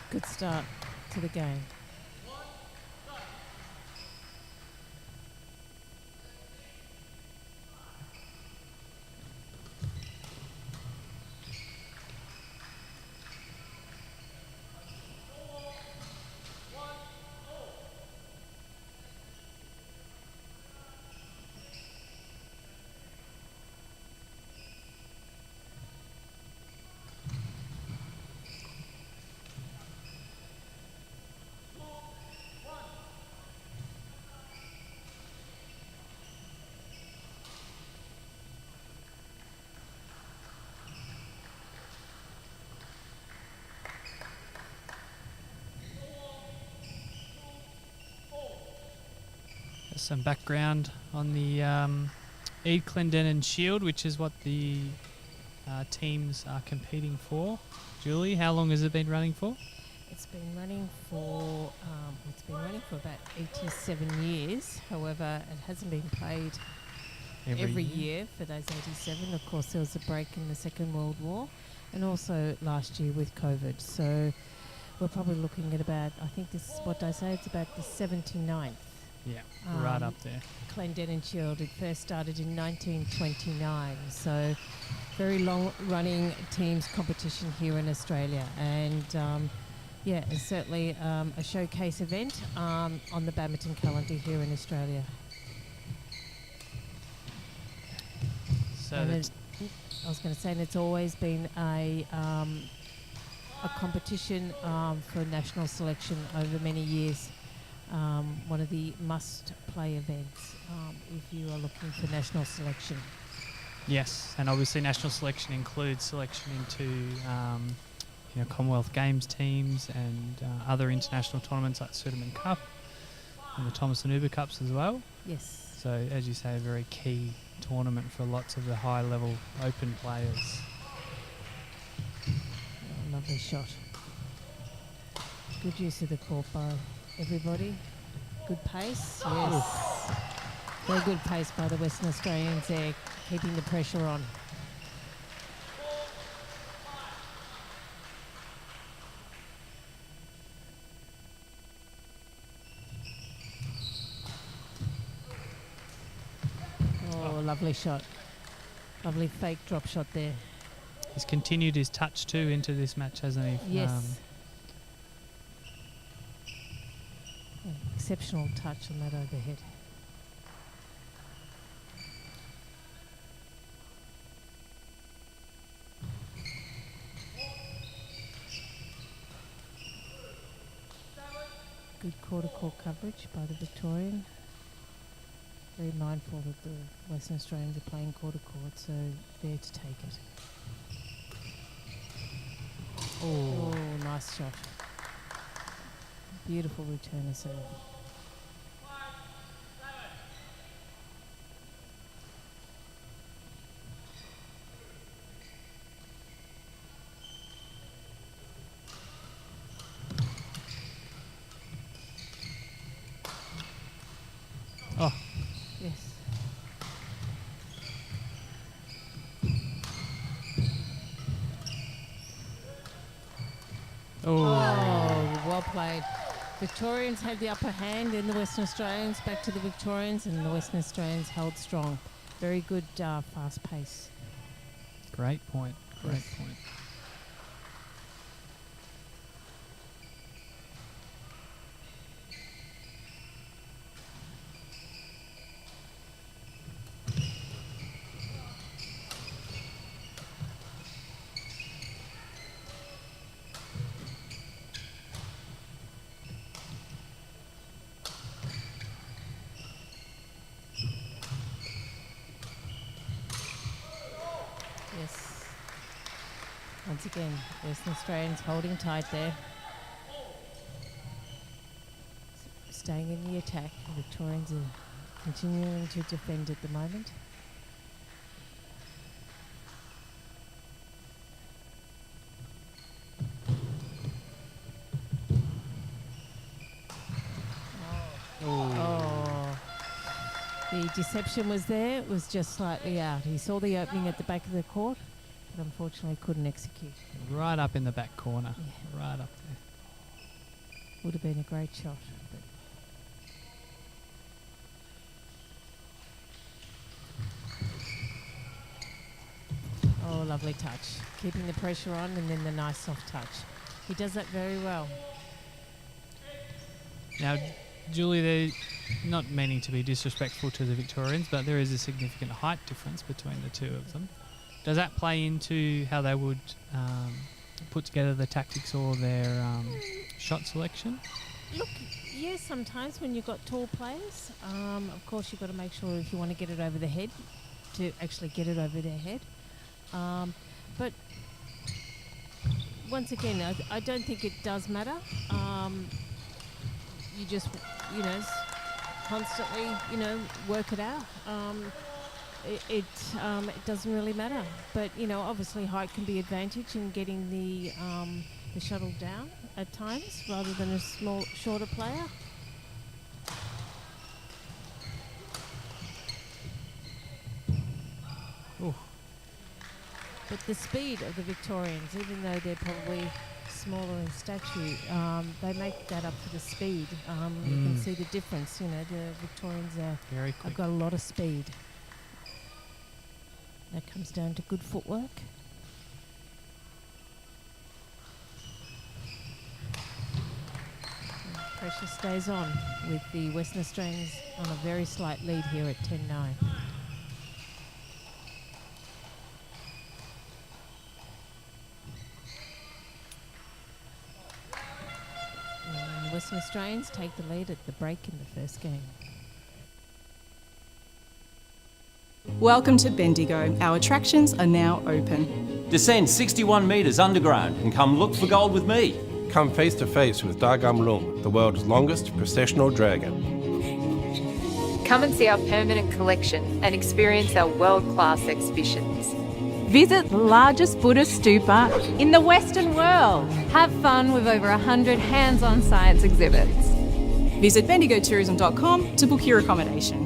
[SPEAKER 8] Good start to the game. Some background on the Eid Clendenin Shield, which is what the teams are competing for. Julie, how long has it been running for? It's been running for about 87 years. However, it hasn't been played every year for those 87. Of course, there was a break in the Second World War, and also last year with COVID. So we're probably looking at about, I think this is what I say, it's about the 79th.
[SPEAKER 9] Yeah, right up there.
[SPEAKER 8] Clendenin Shield. It first started in 1929, so very long-running teams competition here in Australia, and it's certainly a showcase event on the badminton calendar here in Australia.
[SPEAKER 9] So
[SPEAKER 8] I was going to say, and it's always been a competition for national selection over many years. One of the must-play events if you are looking for national selection.
[SPEAKER 9] Yes, and obviously national selection includes selection into Commonwealth Games teams and other international tournaments like Sudirman Cup and the Thomas and Uber Cups as well.
[SPEAKER 8] Yes.
[SPEAKER 9] So, as you say, a very key tournament for lots of the high-level open players.
[SPEAKER 8] Oh, lovely shot. Good use of the court by everybody. Good pace. Yes. Very good pace by the Western Australians there, keeping the pressure on. lovely shot. Lovely fake drop shot there.
[SPEAKER 9] He's continued his touch too into this match, hasn't he?
[SPEAKER 8] Yes. Exceptional touch on that overhead. Good quarter-court coverage by the Victorian. Very mindful that the Western Australians are playing quarter-court, so there to take it. Oh, nice shot. Beautiful return of serve.
[SPEAKER 9] Oh,
[SPEAKER 8] Yes. Oh, well played. Victorians had the upper hand in the Western Australians, back to the Victorians, and the Western Australians held strong. Very good fast pace.
[SPEAKER 9] great point. Great
[SPEAKER 8] Yes.
[SPEAKER 9] point.
[SPEAKER 8] Yes. Once again, Western Australians holding tight there. Staying in the attack. The Victorians are continuing to defend at the moment. Oh. The deception was there. It was just slightly out. He saw the opening at the back of the court, but unfortunately couldn't execute.
[SPEAKER 9] Right up in the back corner.
[SPEAKER 8] Yeah.
[SPEAKER 9] Right up there.
[SPEAKER 8] Would have been a great shot. But oh, lovely touch. Keeping the pressure on and then the nice soft touch. He does that very well.
[SPEAKER 9] Now, Julie, they're not meaning to be disrespectful to the Victorians, but there is a significant height difference between the two of them. Does that play into how they would put together the tactics or their shot selection?
[SPEAKER 8] Look, yes, sometimes when you've got tall players, of course you've got to make sure if you want to get it over the head, to actually get it over their head. But once again, I don't think it does matter. You just, constantly, work it out. It doesn't really matter. But, obviously height can be advantage in getting the shuttle down at times rather than a shorter player.
[SPEAKER 9] Ooh.
[SPEAKER 8] But the speed of the Victorians, even though they're probably smaller in stature, they make that up for the speed. You can see the difference. The Victorians
[SPEAKER 9] Very
[SPEAKER 8] have
[SPEAKER 9] quick.
[SPEAKER 8] got a lot of speed. That comes down to good footwork. Pressure stays on with the Western Australians on a very slight lead here at 10-9. And the Western Australians take the lead at the break in the first game.
[SPEAKER 1] Welcome to Bendigo. Our attractions are now open.
[SPEAKER 2] Descend 61 metres underground and come look for gold with me.
[SPEAKER 3] Come face to face with Dagam Lung, the world's longest processional dragon.
[SPEAKER 4] Come and see our permanent collection and experience our world-class exhibitions.
[SPEAKER 5] Visit the largest Buddhist stupa in the Western world.
[SPEAKER 6] Have fun with over 100 hands-on science exhibits.
[SPEAKER 1] Visit bendigotourism.com to book your accommodation.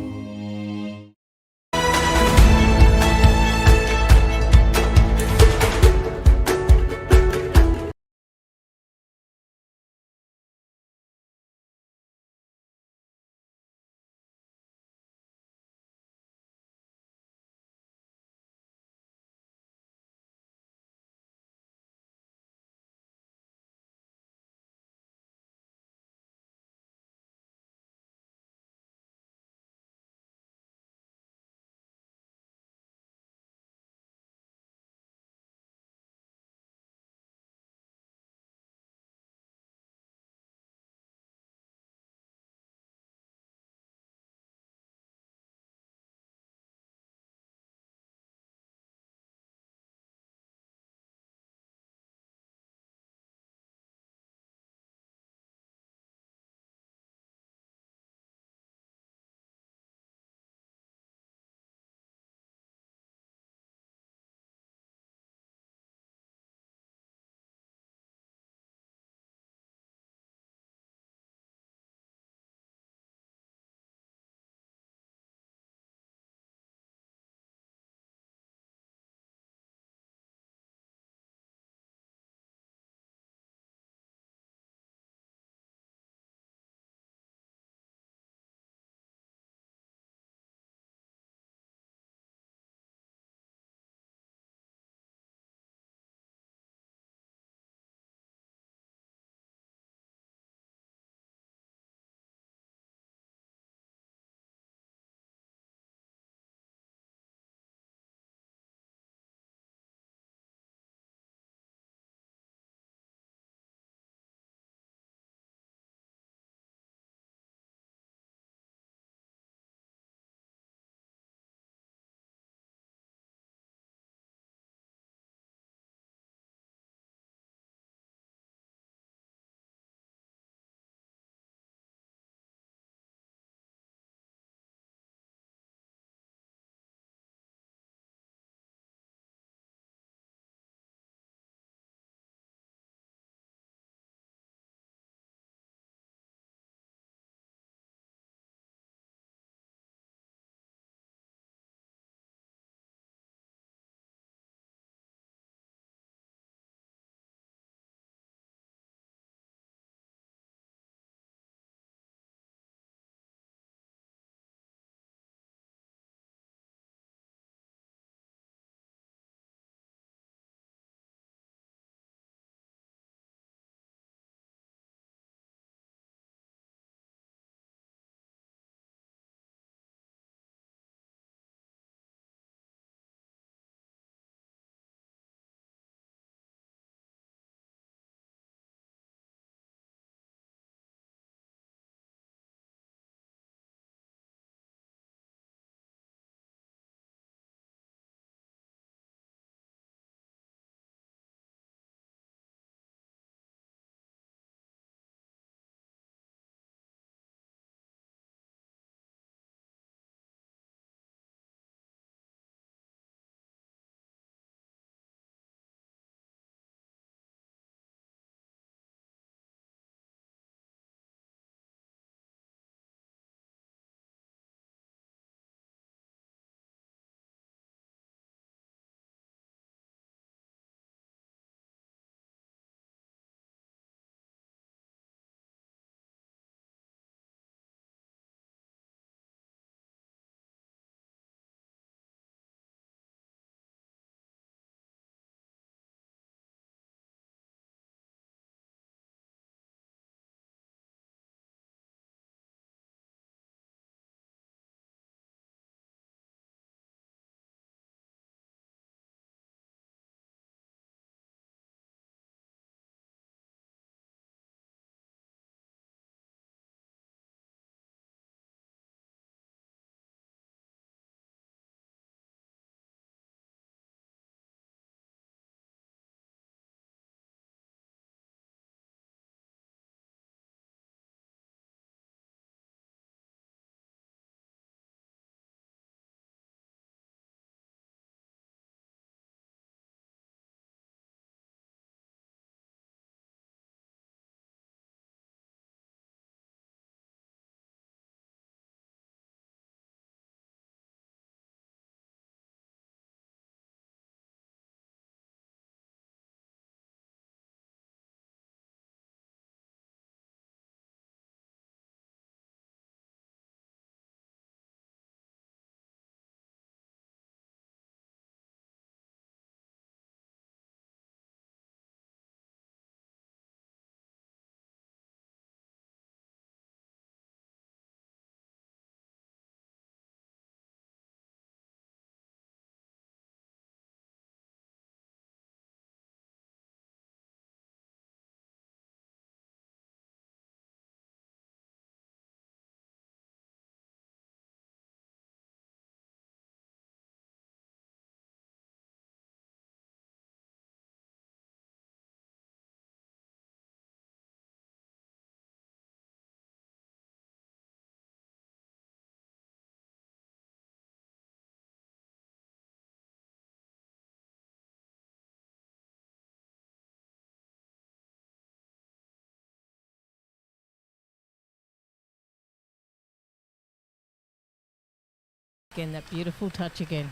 [SPEAKER 8] Again, that beautiful touch again.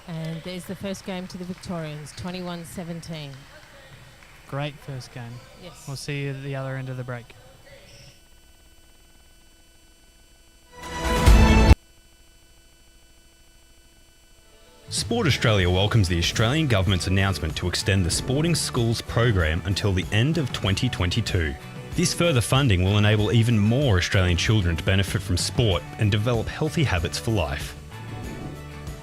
[SPEAKER 8] And there's the first game to the Victorians, 21-17.
[SPEAKER 9] Great first game.
[SPEAKER 8] Yes.
[SPEAKER 9] We'll see you at the other end of the break.
[SPEAKER 7] Sport Australia welcomes the Australian Government's announcement to extend the Sporting Schools program until the end of 2022. This further funding will enable even more Australian children to benefit from sport and develop healthy habits for life.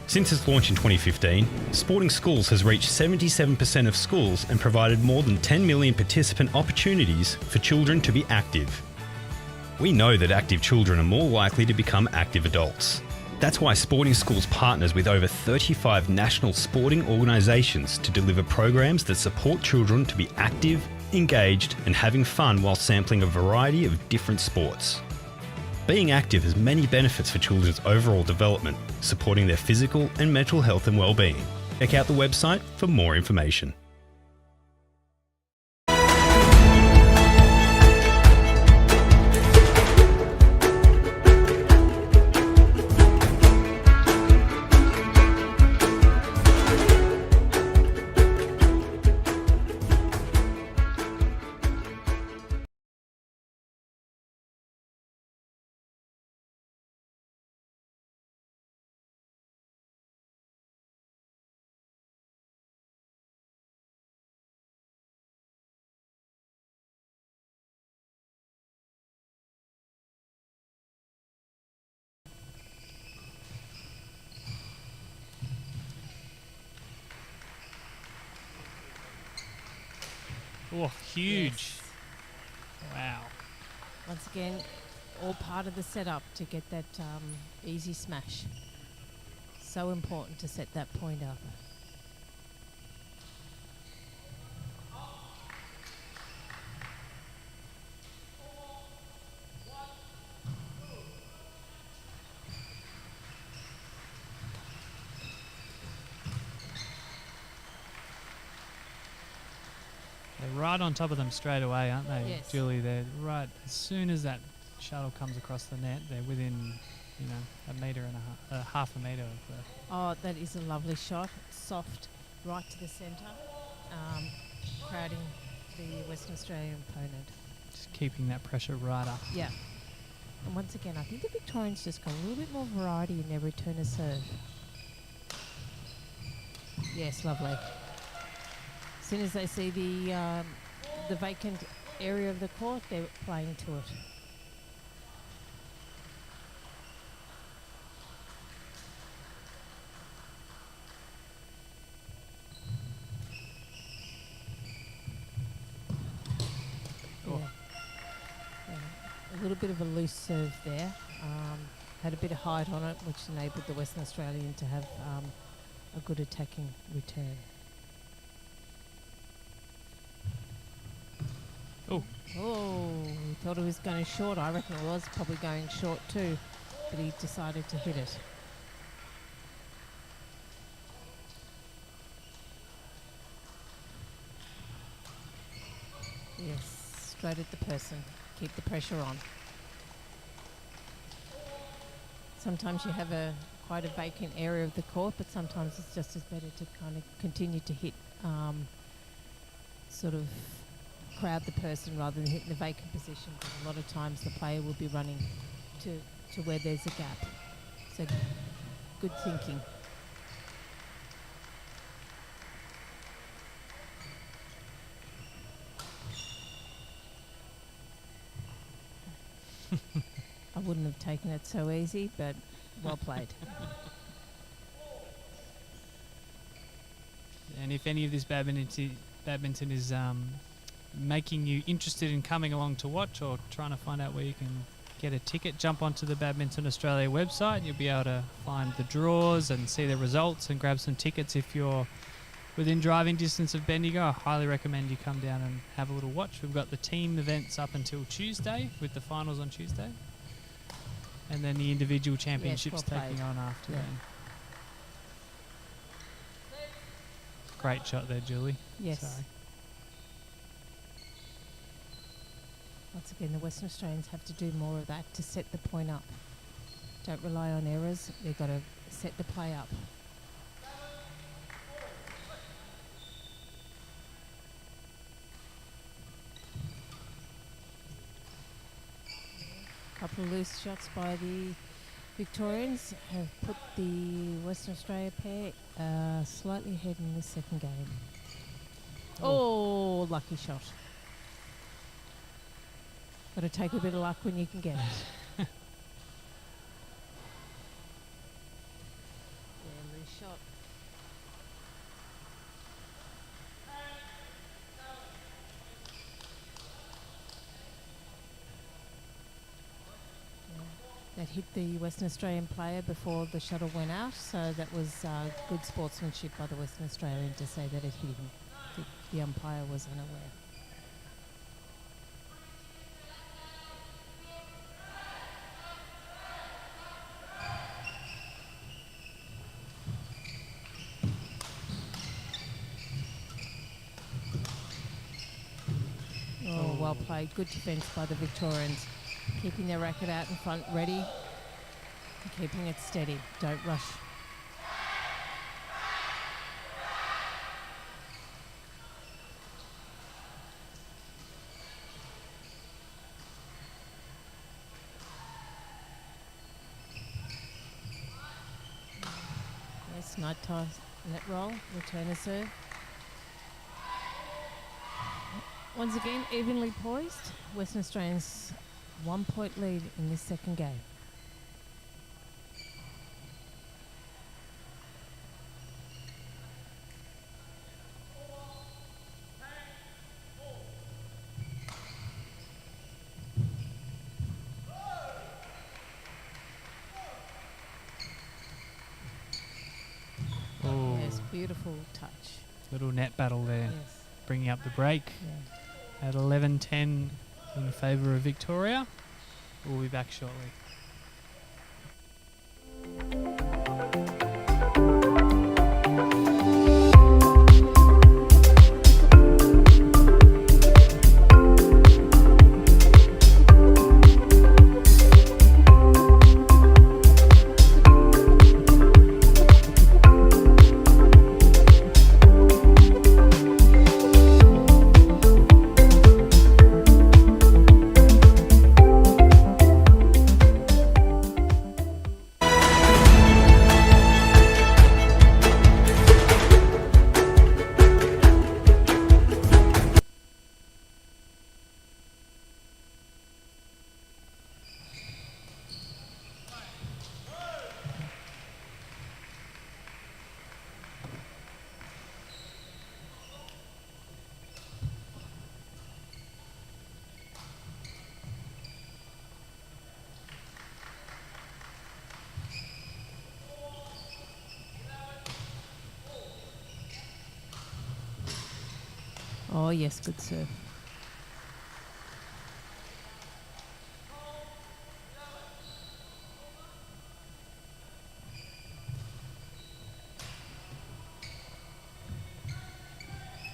[SPEAKER 7] Since its launch in 2015, Sporting Schools has reached 77% of schools and provided more than 10 million participant opportunities for children to be active. We know that active children are more likely to become active adults. That's why Sporting Schools partners with over 35 national sporting organisations to deliver programs that support children to be active, engaged and having fun while sampling a variety of different sports. Being active has many benefits for children's overall development, supporting their physical and mental health and well-being. Check out the website for more information.
[SPEAKER 9] Oh, huge.
[SPEAKER 8] Yes.
[SPEAKER 9] Wow.
[SPEAKER 8] Once again, all part of the setup to get that easy smash. So important to set that point up.
[SPEAKER 9] They're right on top of them straight away, aren't they,
[SPEAKER 8] Yes.
[SPEAKER 9] Julie? They're right as soon as that shuttle comes across the net. They're within, you know, a metre and half a metre of the.
[SPEAKER 8] Oh, that is a lovely shot. Soft, right to the centre, crowding the Western Australian opponent.
[SPEAKER 9] Just keeping that pressure right up.
[SPEAKER 8] Yeah. And once again, I think the Victorians just got a little bit more variety in their return of serve. Yes, lovely. As soon as they see the vacant area of the court, they're playing to it.
[SPEAKER 9] Oh.
[SPEAKER 8] Yeah. A little bit of a loose serve there. Had a bit of height on it, which enabled the Western Australian to have a good attacking return. Oh, he thought it was going short. I reckon it was probably going short too, but he decided to hit it. Yes, straight at the person. Keep the pressure on. Sometimes you have quite a vacant area of the court, but sometimes it's just as better to kind of continue to hit, sort of crowd the person rather than hitting the vacant position, because a lot of times the player will be running to where there's a gap. So good thinking. I wouldn't have taken it so easy, but well played.
[SPEAKER 9] And if any of this badminton is making you interested in coming along to watch or trying to find out where you can get a ticket, jump onto the Badminton Australia website. You'll be able to find the draws and see the results and grab some tickets if you're within driving distance of Bendigo. I highly recommend you come down and have a little watch. We've got the team events up until Tuesday with the finals on Tuesday. And then the individual championships
[SPEAKER 8] well
[SPEAKER 9] taking
[SPEAKER 8] played.
[SPEAKER 9] on after
[SPEAKER 8] Yeah.
[SPEAKER 9] then. Great shot there, Julie.
[SPEAKER 8] Yes.
[SPEAKER 9] Sorry.
[SPEAKER 8] Once again, the Western Australians have to do more of that to set the point up. Don't rely on errors. They've got to set the play up. Couple of loose shots by the Victorians have put the Western Australia pair slightly ahead in the second game. Oh, lucky shot. Got to take a bit of luck when you can get it. Yeah, loose shot. That hit the Western Australian player before the shuttle went out, so that was good sportsmanship by the Western Australian to say that it hit him. The umpire was unaware. Oh, well played. Good defence by the Victorians. Keeping their racket out in front ready. And keeping it steady. Don't rush. Yes, night tie, net roll, return a serve. Once again, evenly poised. Western Australians 1 point lead in this second game.
[SPEAKER 9] Oh,
[SPEAKER 8] Yes, beautiful touch.
[SPEAKER 9] little net battle there.
[SPEAKER 8] Yes.
[SPEAKER 9] Bringing up the break
[SPEAKER 8] Yeah.
[SPEAKER 9] at 11:10 in favour of Victoria. We'll be back shortly.
[SPEAKER 8] Oh, yes, good serve.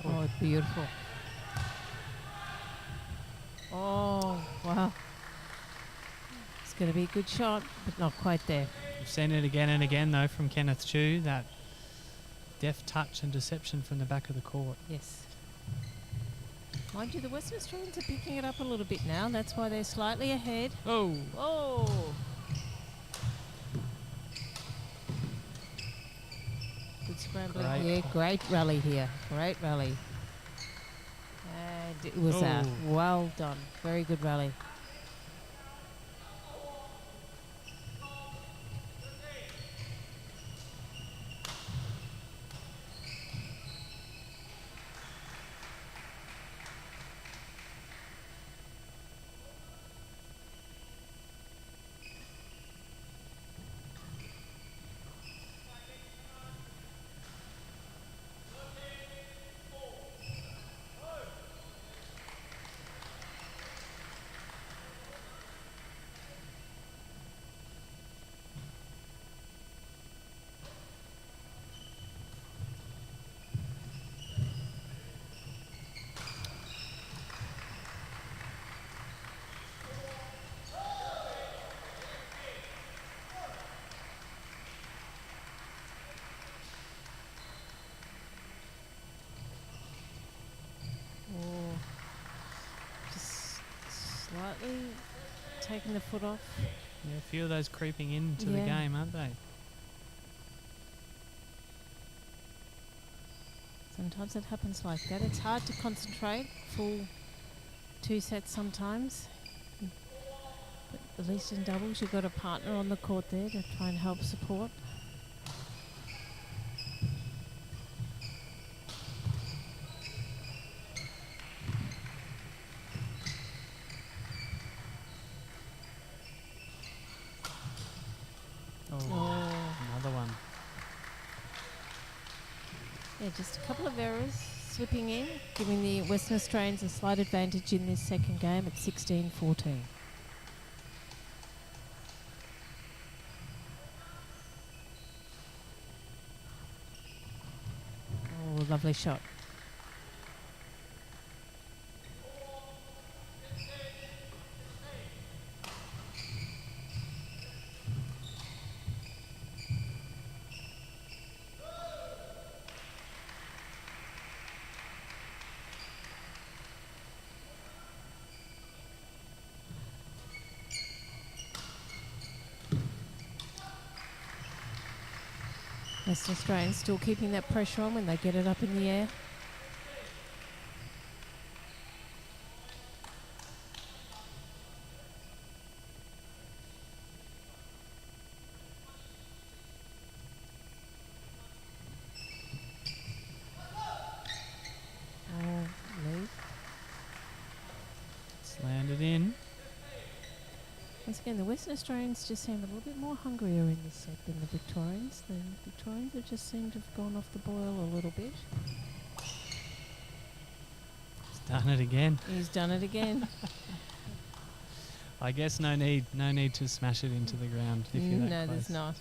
[SPEAKER 8] Oh, beautiful. Oh, wow. It's going to be a good shot, but not quite there.
[SPEAKER 9] We've seen it again and again, though, from Kenneth Chu, that deft touch and deception from the back of the court.
[SPEAKER 8] Yes. Mind you, the Western Australians are picking it up a little bit now. That's why they're slightly ahead.
[SPEAKER 9] Oh,
[SPEAKER 8] Oh! Good scrambling
[SPEAKER 9] Great.
[SPEAKER 8] here. Great rally here. Great rally. And it was out.
[SPEAKER 9] Oh.
[SPEAKER 8] Well done. Very good rally. taking the foot off.
[SPEAKER 9] Yeah, a few of those creeping into the
[SPEAKER 8] Yeah.
[SPEAKER 9] game, aren't they?
[SPEAKER 8] Sometimes it happens like that. It's hard to concentrate full 2 sets sometimes. But at least in doubles, you've got a partner on the court there to try and help support.
[SPEAKER 9] Another one.
[SPEAKER 8] Yeah, just a couple of errors slipping in, giving the Western Australians a slight advantage in this second game at 16-14. Oh, lovely shot. Western Australians still keeping that pressure on when they get it up in the air. Oh, lead.
[SPEAKER 9] It's landed in.
[SPEAKER 8] Once again, the Western Australians just seem a little bit more hungrier in this set than the Victorians. The Victorians have just seemed to have gone off the boil a little bit.
[SPEAKER 9] He's done it again.
[SPEAKER 8] He's done it again.
[SPEAKER 9] I guess no need to smash it into the ground if you're that
[SPEAKER 8] No,
[SPEAKER 9] close.
[SPEAKER 8] there's not.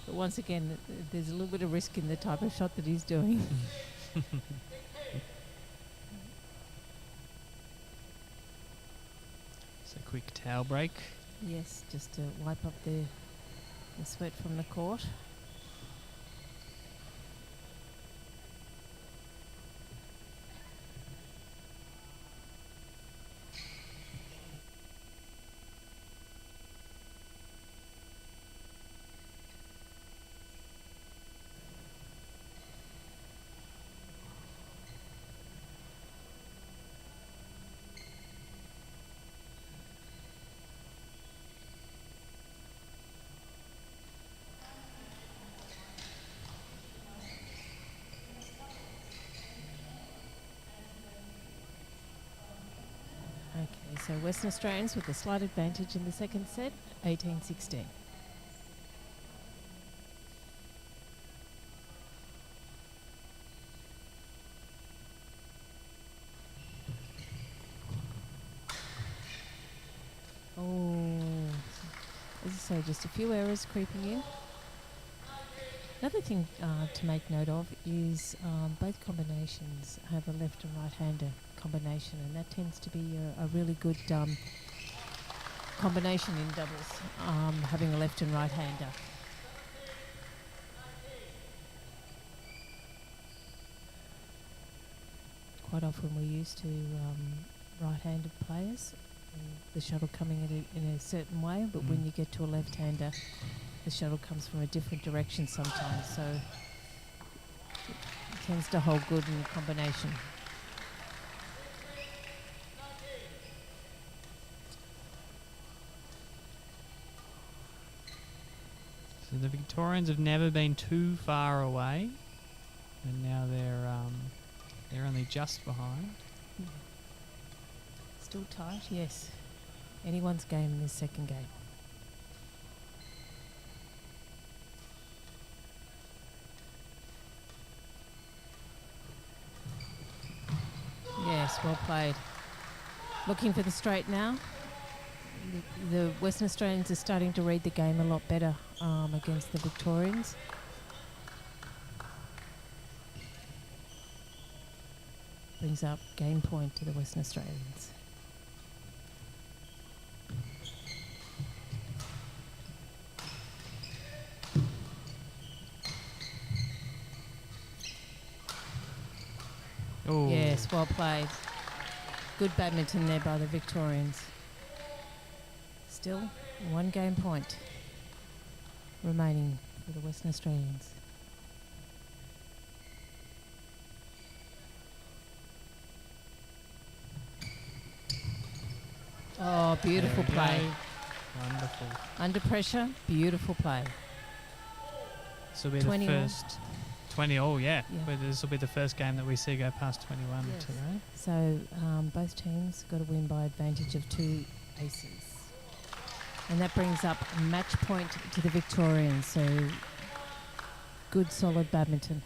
[SPEAKER 8] But once again, there's a little bit of risk in the type of shot that he's doing.
[SPEAKER 9] It's a quick towel break.
[SPEAKER 8] Yes, just to wipe up the sweat from the court. Okay, so Western Australians with a slight advantage in the second set, 18-16. Oh, as I say, just a few errors creeping in. Another thing to make note of is both combinations have a left and right-hander combination, and that tends to be a really good combination in doubles, having a left and right-hander. Quite often we're used to right-handed players, and the shuttle coming in a certain way, but when you get to a left-hander, the shuttle comes from a different direction sometimes, so it tends to hold good in combination.
[SPEAKER 9] So the Victorians have never been too far away, and now they're only just behind.
[SPEAKER 8] Still tight, yes. Anyone's game in this second game. Yes, well played. Looking for the straight now. The Western Australians are starting to read the game a lot better against the Victorians. Brings up game point to the Western Australians.
[SPEAKER 9] Oh,
[SPEAKER 8] Yes, well played. Good badminton there by the Victorians. Still 1 game point remaining for the Western Australians. Oh, beautiful
[SPEAKER 9] There we
[SPEAKER 8] play.
[SPEAKER 9] go. Wonderful.
[SPEAKER 8] Under pressure, beautiful play.
[SPEAKER 9] This will be
[SPEAKER 8] 20
[SPEAKER 9] the
[SPEAKER 8] all.
[SPEAKER 9] first 20 all, yeah.
[SPEAKER 8] Yeah.
[SPEAKER 9] But this will be the first game that we see go past 21
[SPEAKER 8] Yes.
[SPEAKER 9] today.
[SPEAKER 8] So both teams got to win by advantage of 2 aces. And that brings up a match point to the Victorians. So good, solid badminton.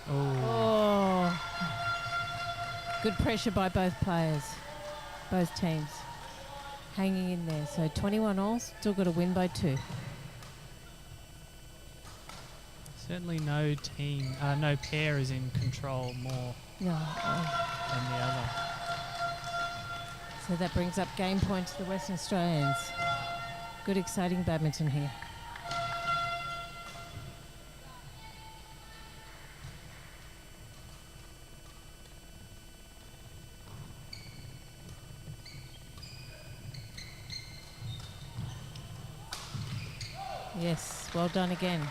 [SPEAKER 8] Oh. Good pressure by both players, both teams. Hanging in there. So 21 all, still got to win by 2.
[SPEAKER 9] Certainly no team, no pair is in control more
[SPEAKER 8] No.
[SPEAKER 9] than the other.
[SPEAKER 8] So that brings up game point to the Western Australians. Good, exciting badminton here. Yes, well done again.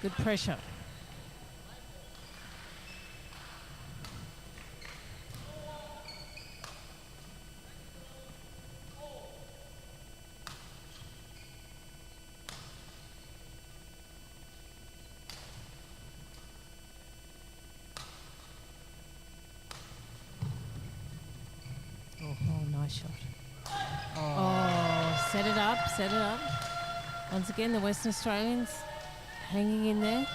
[SPEAKER 8] Good pressure. Oh, nice shot. Oh, set it up, set it up. Once again, the Western Australians hanging in there.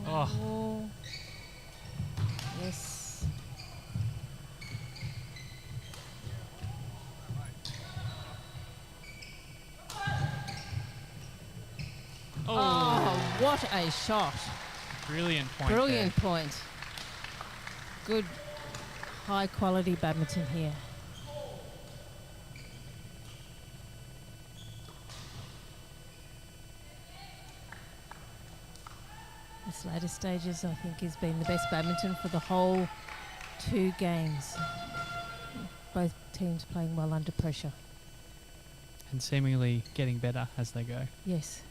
[SPEAKER 9] Oh.
[SPEAKER 8] Yes. Oh, what a shot.
[SPEAKER 9] Brilliant point.
[SPEAKER 8] Brilliant point. Good, high quality badminton here. This later stages, I think, has been the best badminton for the whole 2 games. Both teams playing well under pressure.
[SPEAKER 9] And seemingly getting better as they go.
[SPEAKER 8] Yes.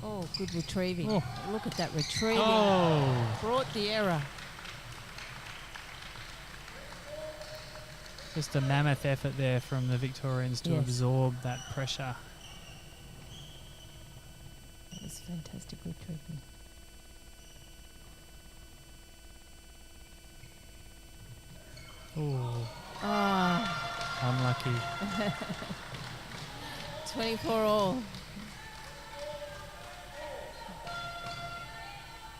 [SPEAKER 8] Oh, good retrieving.
[SPEAKER 9] Oh.
[SPEAKER 8] Look at that retrieving.
[SPEAKER 9] Oh,
[SPEAKER 8] Brought the error.
[SPEAKER 9] just a mammoth effort there from the Victorians to
[SPEAKER 8] Yes.
[SPEAKER 9] absorb that pressure.
[SPEAKER 8] That was fantastic retrieving.
[SPEAKER 9] Oh,
[SPEAKER 8] Ah,
[SPEAKER 9] unlucky.
[SPEAKER 8] 24 all.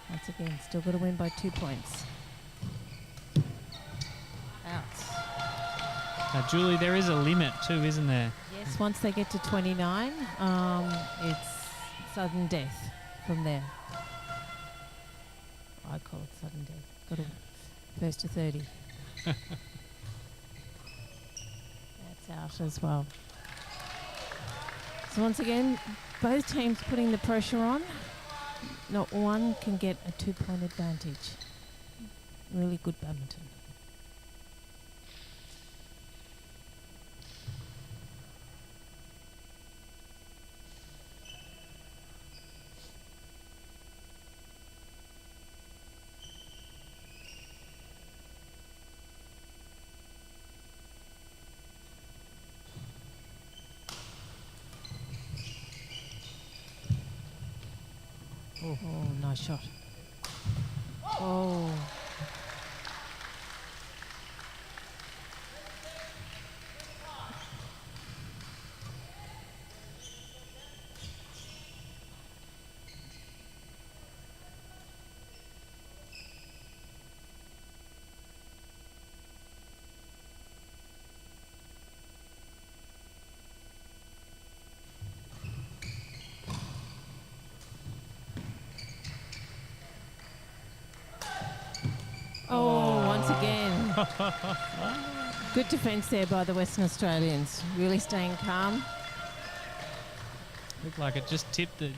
[SPEAKER 8] Once again, still got to win by 2 points. Out.
[SPEAKER 9] Now, Julie, there is a limit too, isn't there?
[SPEAKER 8] Yes, once they get to 29, it's sudden death from there. I call it sudden death. Got to first to 30. That's out as well. So once again, both teams putting the pressure on. Not one can get a 2-point advantage. Really good badminton. Oh, nice shot. Oh. Oh, once again. Good defence there by the Western Australians. Really staying calm.
[SPEAKER 9] Looked like it just tipped the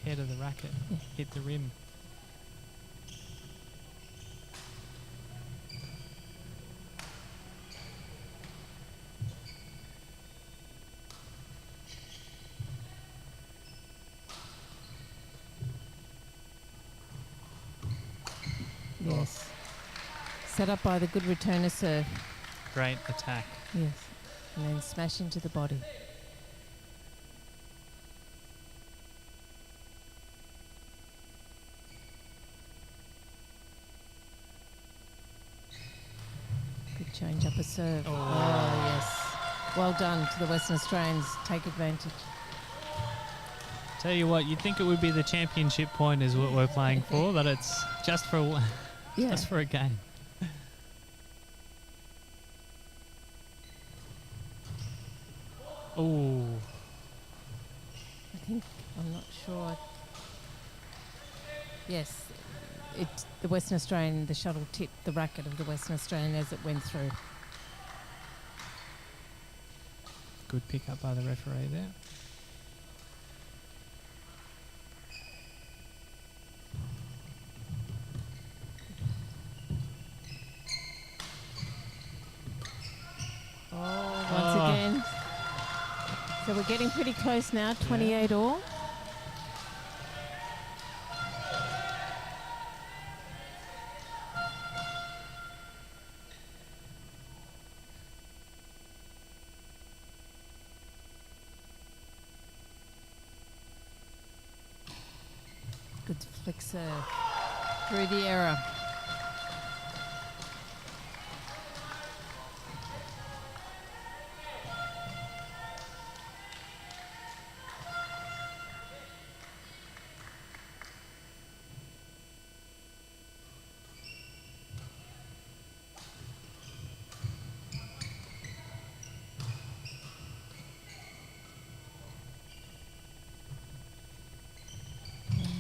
[SPEAKER 9] head of the racket, hit the rim.
[SPEAKER 8] Yes. Set up by the good returner serve.
[SPEAKER 9] Great attack.
[SPEAKER 8] Yes. And then smash into the body. Good change up a serve. Oh, yes. Well done to the Western Australians. Take advantage.
[SPEAKER 9] Tell you what, you'd think it would be the championship point is what we're playing for, but it's just for just for a game. Oh.
[SPEAKER 8] I think, I'm not sure. Yes, the Western Australian, the shuttle tipped the racket of the Western Australian as it went through.
[SPEAKER 9] Good pick up by the referee there.
[SPEAKER 8] Once again. So we're getting pretty close now, 28 all. Good flick serve through the error.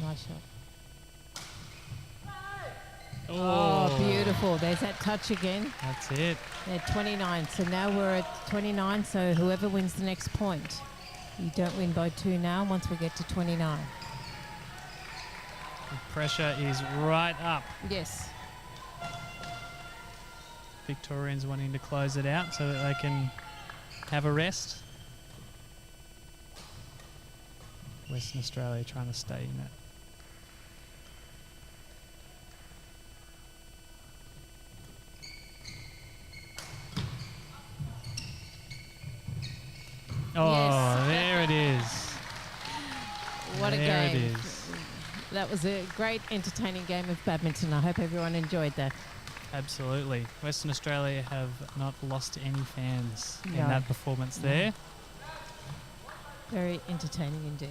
[SPEAKER 8] Nice shot. Oh, beautiful. There's that touch again.
[SPEAKER 9] That's it.
[SPEAKER 8] They're 29. So now we're at 29. So whoever wins the next point, you don't win by 2 now once we get to 29.
[SPEAKER 9] The pressure is right up.
[SPEAKER 8] Yes.
[SPEAKER 9] Victorians wanting to close it out so that they can have a rest. Western Australia trying to stay in it. Oh,
[SPEAKER 8] Yes.
[SPEAKER 9] there it is.
[SPEAKER 8] What a
[SPEAKER 9] There
[SPEAKER 8] game.
[SPEAKER 9] it is.
[SPEAKER 8] That was a great, entertaining game of badminton. I hope everyone enjoyed that.
[SPEAKER 9] Absolutely. Western Australia have not lost any fans in
[SPEAKER 8] No.
[SPEAKER 9] that performance there.
[SPEAKER 8] Very entertaining indeed.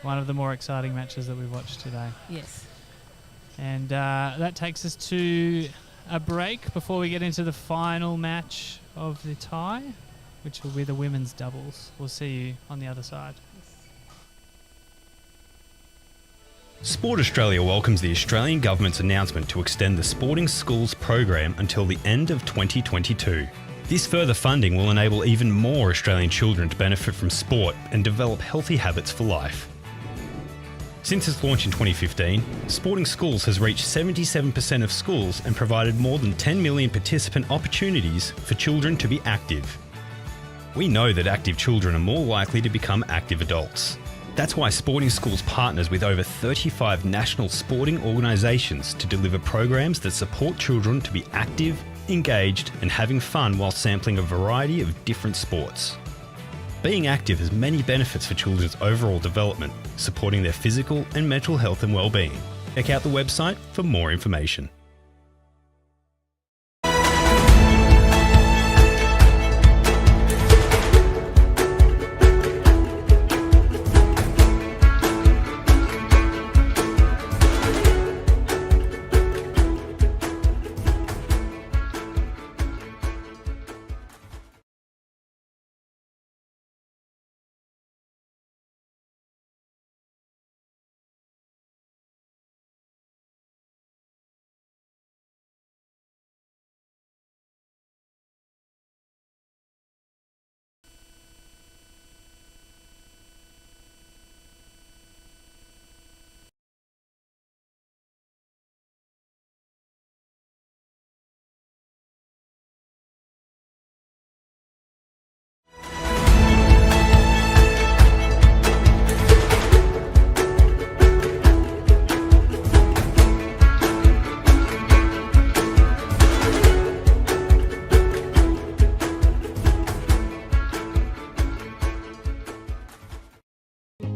[SPEAKER 9] One of the more exciting matches that we've watched today.
[SPEAKER 8] Yes.
[SPEAKER 9] And that takes us to a break before we get into the final match of the tie, which will be the women's doubles. We'll see you on the other side.
[SPEAKER 7] Sport Australia welcomes the Australian Government's announcement to extend the Sporting Schools program until the end of 2022. This further funding will enable even more Australian children to benefit from sport and develop healthy habits for life. Since its launch in 2015, Sporting Schools has reached 77% of schools and provided more than 10 million participant opportunities for children to be active. We know that active children are more likely to become active adults. That's why Sporting Schools partners with over 35 national sporting organisations to deliver programs that support children to be active, engaged and having fun while sampling a variety of different sports. Being active has many benefits for children's overall development, supporting their physical and mental health and well-being. Check out the website for more information.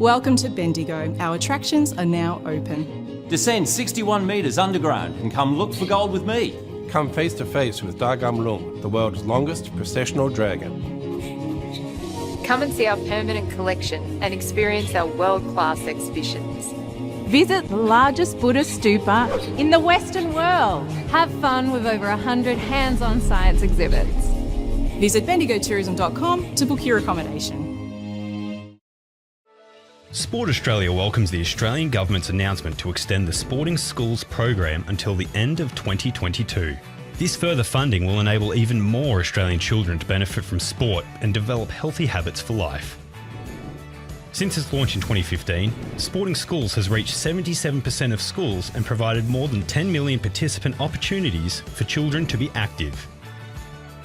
[SPEAKER 1] Welcome to Bendigo. Our attractions are now open.
[SPEAKER 2] Descend 61 metres underground and come look for gold with me.
[SPEAKER 3] Come face to face with Dagam Lung, the world's longest processional dragon.
[SPEAKER 4] Come and see our permanent collection and experience our world-class exhibitions.
[SPEAKER 5] Visit the largest Buddhist stupa in the Western world.
[SPEAKER 6] Have fun with over 100 hands-on science exhibits.
[SPEAKER 1] Visit bendigotourism.com to book your accommodation.
[SPEAKER 7] Sport Australia welcomes the Australian Government's announcement to extend the Sporting Schools program until the end of 2022. This further funding will enable even more Australian children to benefit from sport and develop healthy habits for life. Since its launch in 2015, Sporting Schools has reached 77% of schools and provided more than 10 million participant opportunities for children to be active.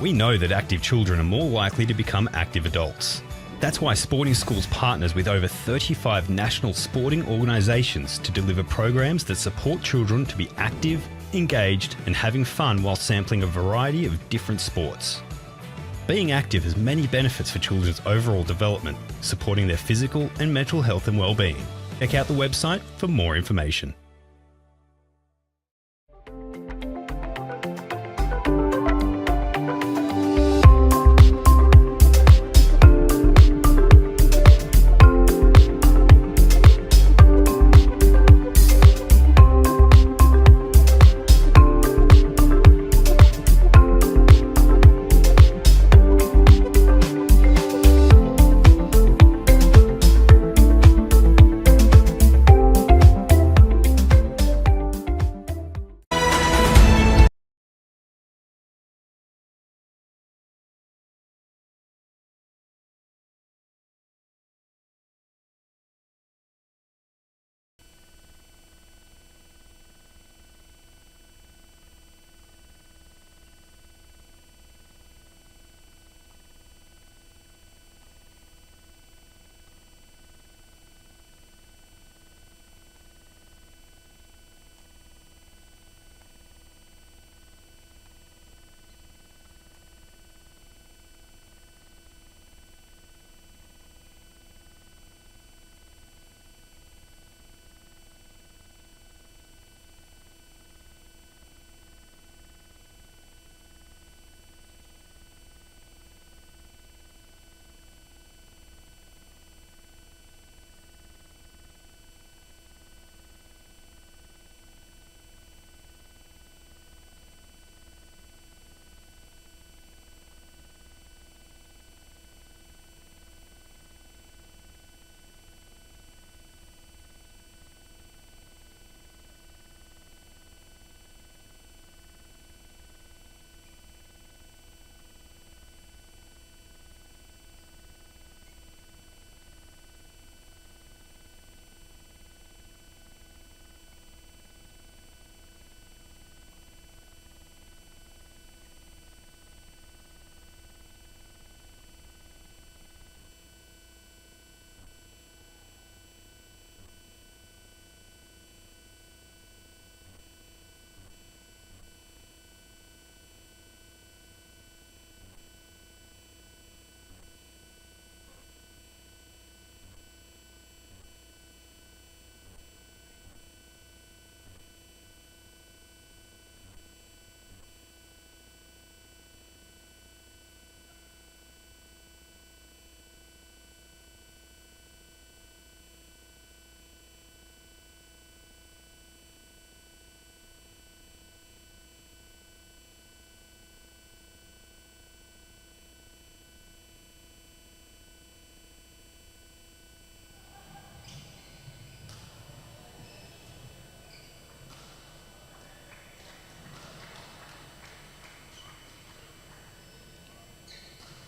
[SPEAKER 7] We know that active children are more likely to become active adults. That's why Sporting Schools partners with over 35 national sporting organisations to deliver programs that support children to be active, engaged and having fun while sampling a variety of different sports. Being active has many benefits for children's overall development, supporting their physical and mental health and well-being. Check out the website for more information.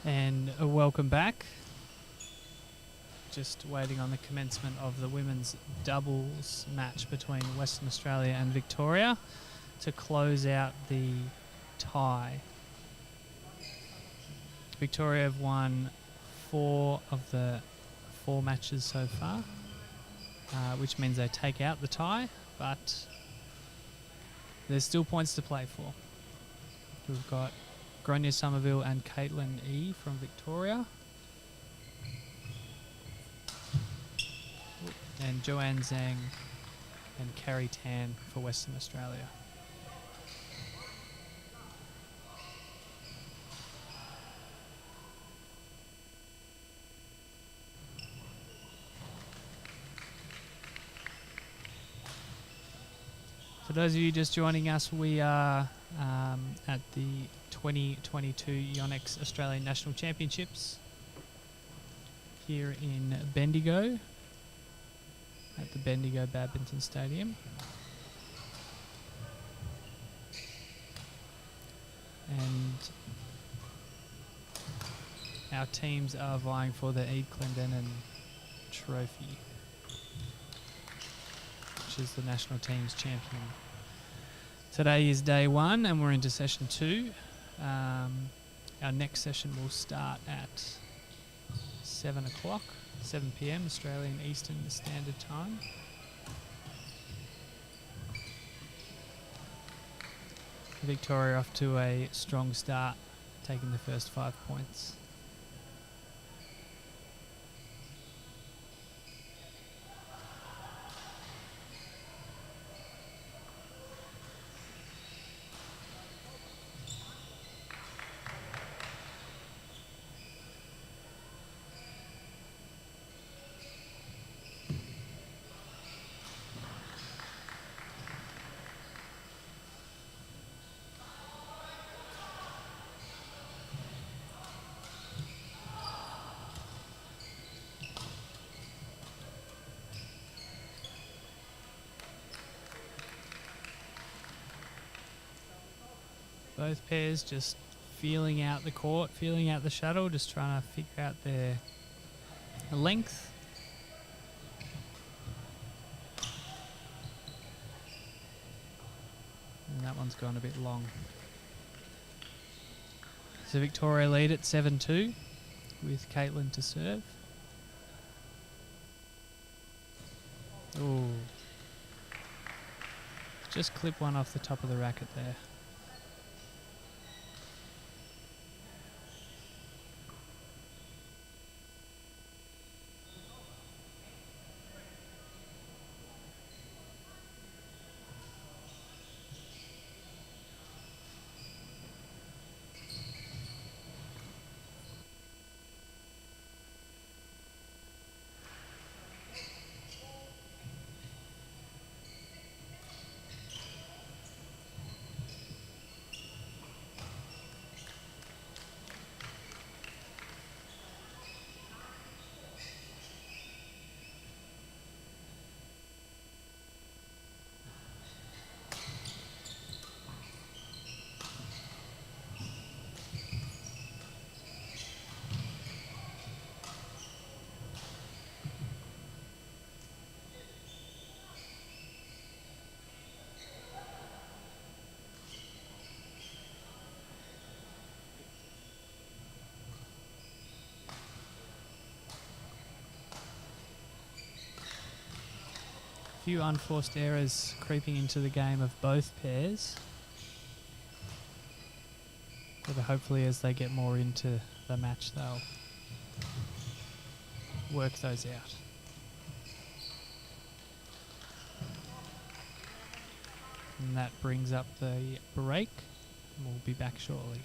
[SPEAKER 9] And welcome back. Just waiting on the commencement of the women's doubles match between Western Australia and Victoria to close out the tie. Victoria have won 4 of the 4 matches so far, which means they take out the tie, but there's still points to play for. We've got Gronya Somerville and Caitlin E from Victoria. and Joanne Zhang and Carrie Tan for Western Australia. For those of you just joining us, we are at the 2022 YONEX Australian National Championships here in Bendigo at the Bendigo Badminton Stadium. And our teams are vying for the Eve Clendenin Trophy, which is the national team's champion. Today is day 1 and we're into session 2. Our next session will start at 7 o'clock, 7 p.m. Australian Eastern Standard Time. Victoria off to a strong start, taking the first 5 points. Both pairs just feeling out the court, feeling out the shuttle, just trying to figure out their length. And that one's gone a bit long. So Victoria lead at 7-2 with Caitlin to serve. Ooh. Just clip one off the top of the racket there. Few unforced errors creeping into the game of both pairs. But hopefully as they get more into the match they'll work those out. And that brings up the break. And we'll be back shortly.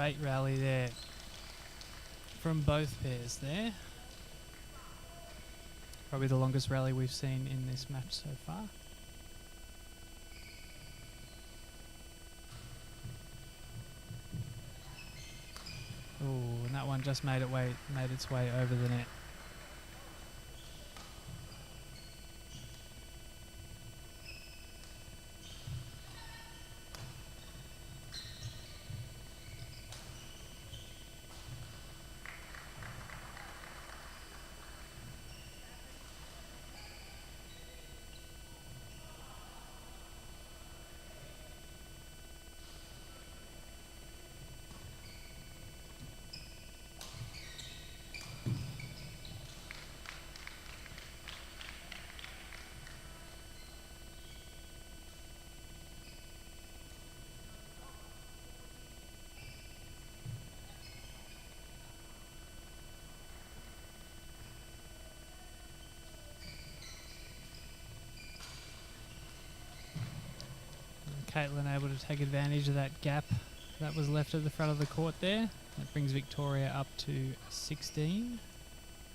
[SPEAKER 9] Great rally there from both pairs there. Probably the longest rally we've seen in this match so far. Oh, and that one just made its way over the net. Caitlin able to take advantage of that gap that was left at the front of the court there. That brings Victoria up to 16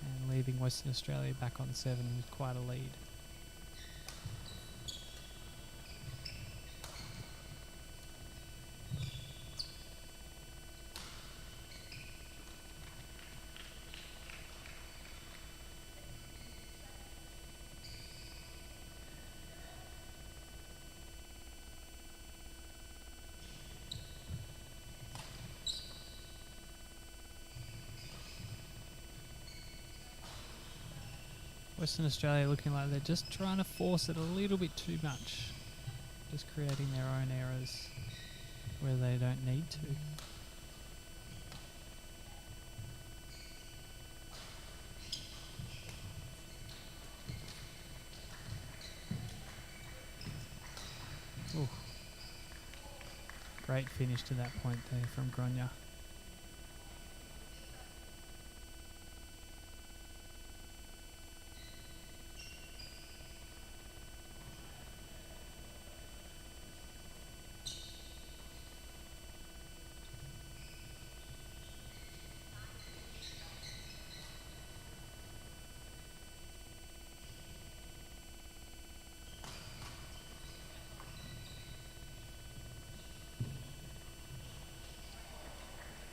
[SPEAKER 9] and leaving Western Australia back on 7 with quite a lead. Western Australia looking like they're just trying to force it a little bit too much. Just creating their own errors where they don't need to. Ooh. Great finish to that point there from Gronya.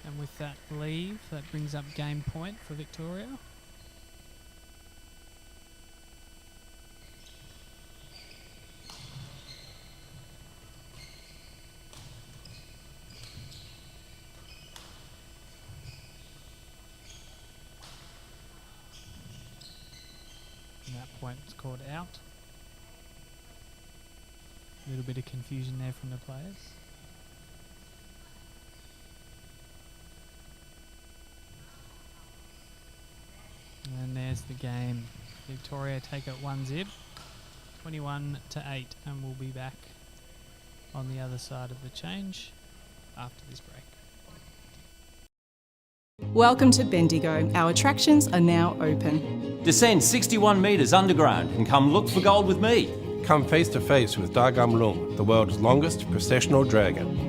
[SPEAKER 9] And with that leave, that brings up game point for Victoria. And that point is called out. A little bit of confusion there from the players. And there's the game. Victoria take it 1-0, 21-8, and we'll be back on the other side of the change after this break.
[SPEAKER 1] Welcome to Bendigo. Our attractions are now open.
[SPEAKER 2] Descend 61 metres underground and come look for gold with me.
[SPEAKER 3] Come face to face with Dagam Lung, the world's longest processional dragon.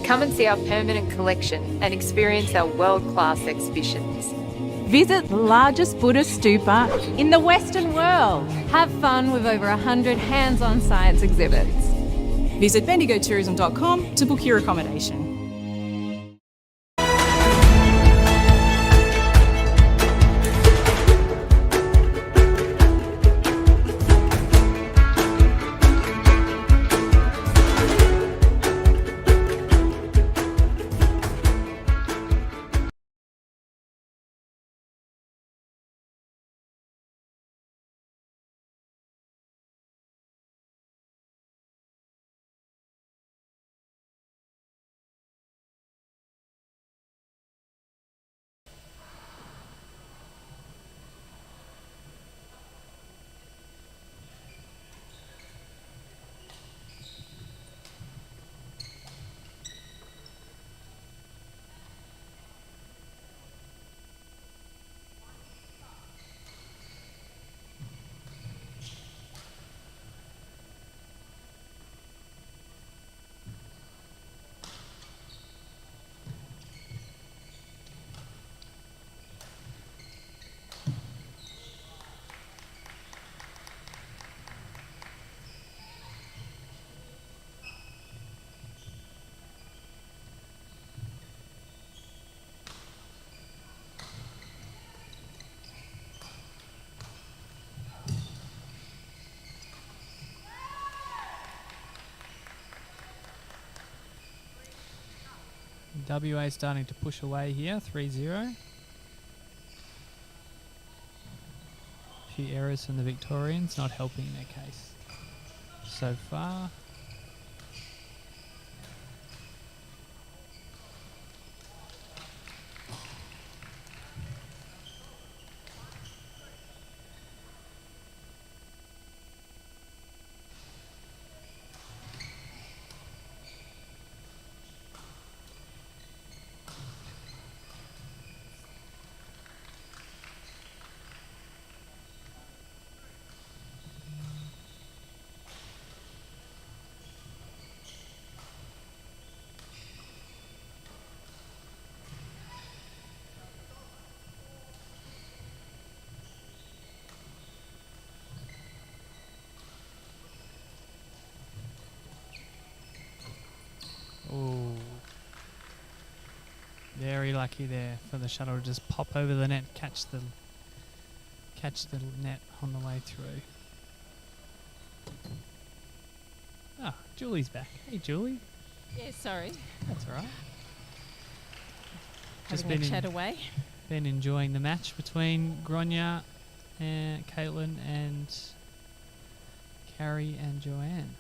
[SPEAKER 4] Come and see our permanent collection and experience our world-class exhibitions.
[SPEAKER 5] Visit the largest Buddhist stupa in the Western world.
[SPEAKER 6] Have fun with over 100 hands-on science exhibits.
[SPEAKER 1] Visit bendigotourism.com to book your accommodation.
[SPEAKER 9] WA starting to push away here, 3-0. A few errors from the Victorians, not helping their case so far. Oh, very lucky there for the shuttle to just pop over the net, catch the net on the way through. Ah, Julie's back. Hey, Julie.
[SPEAKER 8] Yeah, sorry.
[SPEAKER 9] That's all right.
[SPEAKER 8] Having a chat away.
[SPEAKER 9] Been enjoying the match between Gronya and Caitlin and Carrie and Joanne.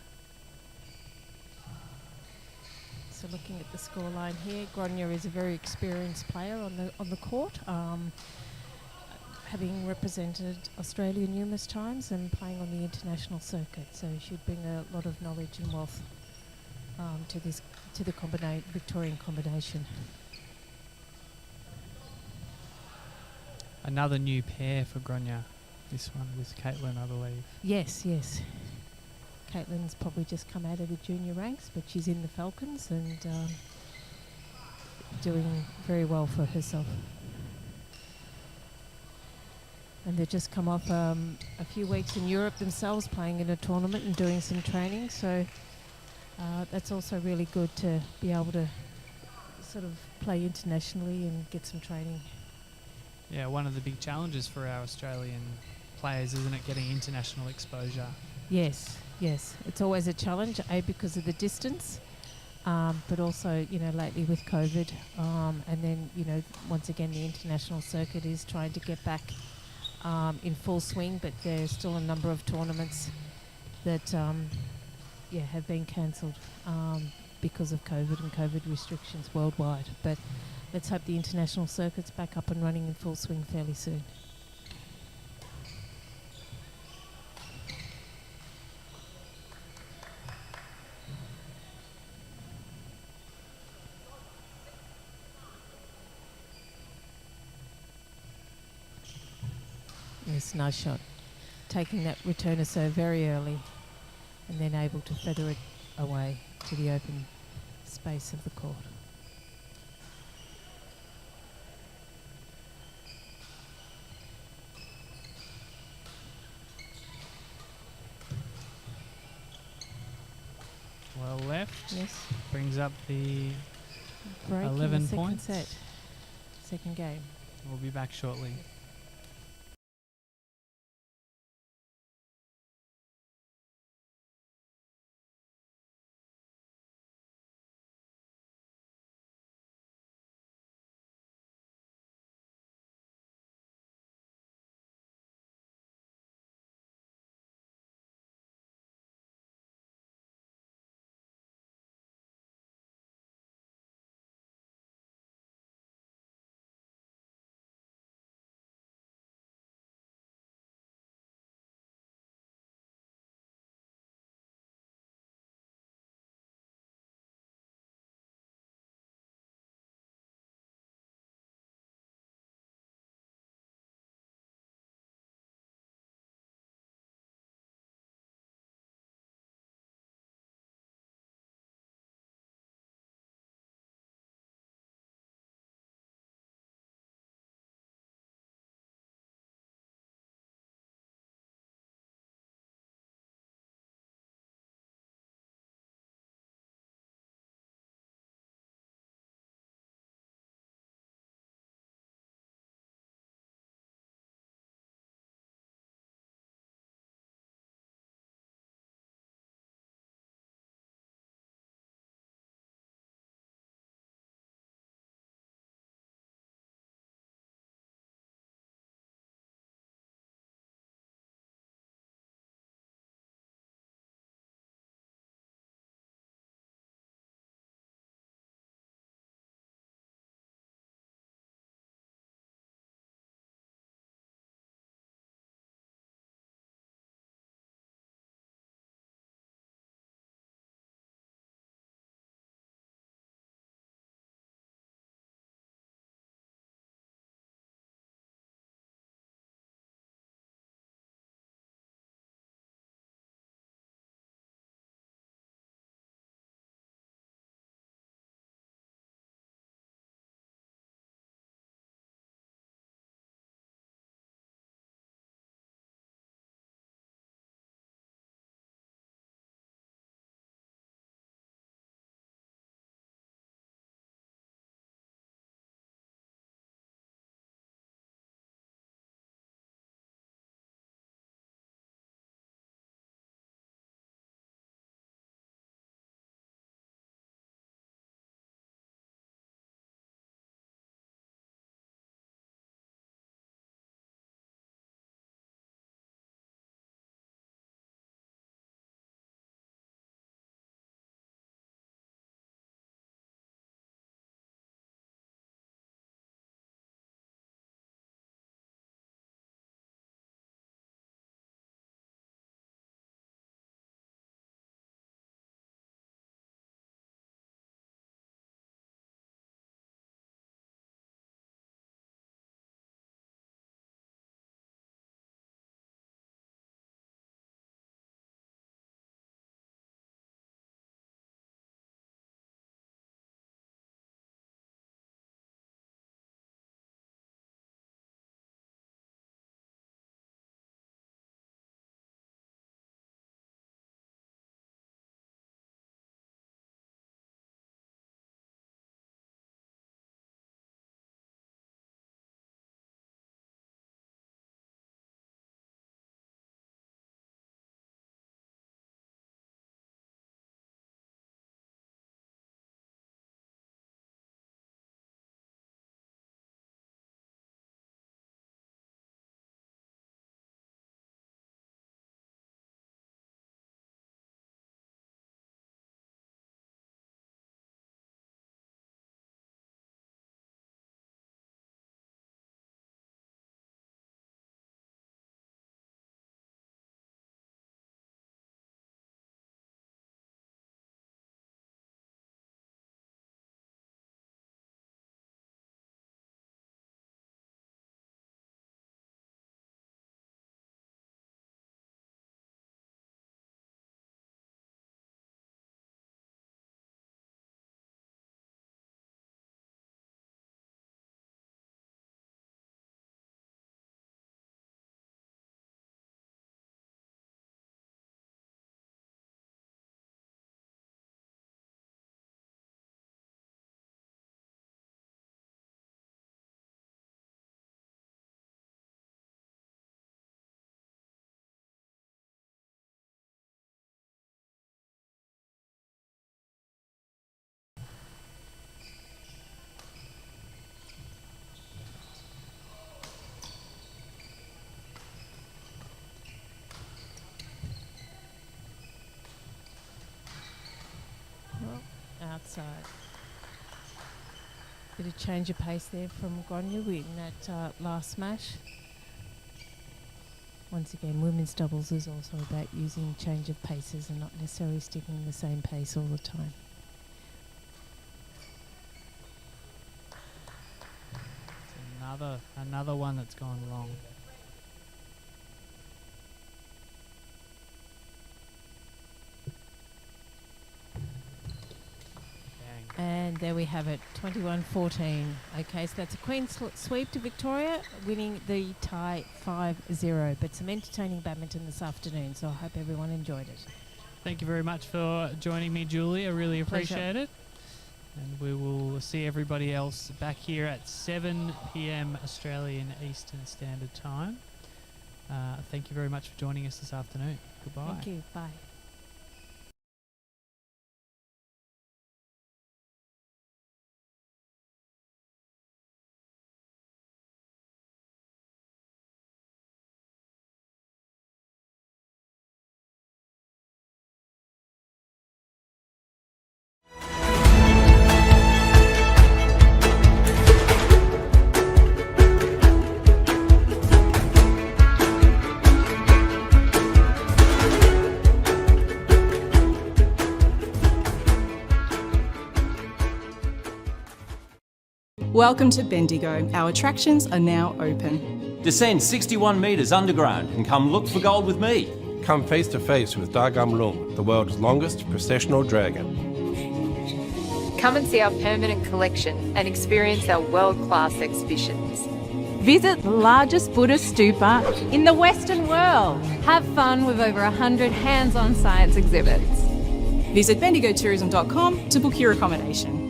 [SPEAKER 8] So looking at the scoreline here, Gronya is a very experienced player on the court, having represented Australia numerous times and playing on the international circuit. So she'd bring a lot of knowledge and wealth to the Victorian combination.
[SPEAKER 9] Another new pair for Gronya. This one with Caitlin, I believe.
[SPEAKER 8] Yes. Caitlin's probably just come out of the junior ranks, but she's in the Falcons and doing very well for herself. And they've just come off a few weeks in Europe themselves, playing in a tournament and doing some training. So that's also really good to be able to sort of play internationally and get some training.
[SPEAKER 9] Yeah, one of the big challenges for our Australian players, isn't it, getting international exposure?
[SPEAKER 8] Yes. It's always a challenge, because of the distance, but also, lately with COVID, and then, once again, the international circuit is trying to get back in full swing, but there's still a number of tournaments that, have been cancelled because of COVID and COVID restrictions worldwide. But let's hope the international circuit's back up and running in full swing fairly soon. Yes, nice shot. Taking that returner so very early and then able to feather it away to the open space of the court.
[SPEAKER 9] Well left.
[SPEAKER 8] Yes.
[SPEAKER 9] Brings up the
[SPEAKER 8] Break
[SPEAKER 9] 11
[SPEAKER 8] in the second
[SPEAKER 9] points.
[SPEAKER 8] set. Second game.
[SPEAKER 9] We'll be back shortly.
[SPEAKER 8] bit of change of pace there from Grania in that last smash. Once again, women's doubles is also about using change of paces and not necessarily sticking the same pace all the time.
[SPEAKER 9] Another one that's gone wrong.
[SPEAKER 8] And there we have it, 21-14. Okay, so that's a queen sweep to Victoria, winning the tie 5-0. But some entertaining badminton this afternoon, so I hope everyone enjoyed it.
[SPEAKER 9] Thank you very much for joining me, Julie. I really appreciate it. And we will see everybody else back here at 7 p.m. Australian Eastern Standard Time. Thank you very much for joining us this afternoon. Goodbye.
[SPEAKER 8] Thank you. Bye.
[SPEAKER 1] Welcome to Bendigo. Our attractions are now open.
[SPEAKER 2] Descend 61 metres underground and come look for gold with me.
[SPEAKER 3] Come face to face with Dagam Lung, the world's longest processional dragon.
[SPEAKER 4] Come and see our permanent collection and experience our world-class exhibitions.
[SPEAKER 5] Visit the largest Buddhist stupa in the Western world.
[SPEAKER 6] Have fun with over 100 hands-on science exhibits.
[SPEAKER 1] Visit bendigotourism.com to book your accommodation.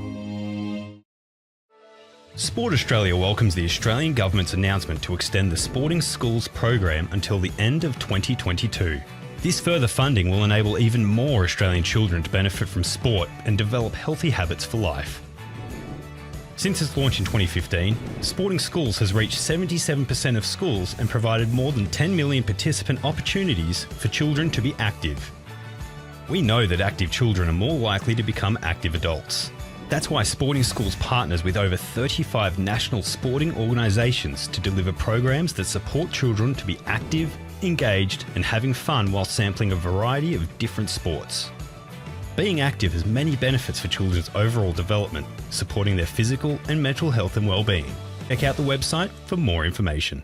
[SPEAKER 7] Sport Australia welcomes the Australian Government's announcement to extend the Sporting Schools program until the end of 2022. This further funding will enable even more Australian children to benefit from sport and develop healthy habits for life. Since its launch in 2015, Sporting Schools has reached 77% of schools and provided more than 10 million participant opportunities for children to be active. We know that active children are more likely to become active adults. That's why Sporting Schools partners with over 35 national sporting organisations to deliver programs that support children to be active, engaged and having fun while sampling a variety of different sports. Being active has many benefits for children's overall development, supporting their physical and mental health and well-being. Check out the website for more information.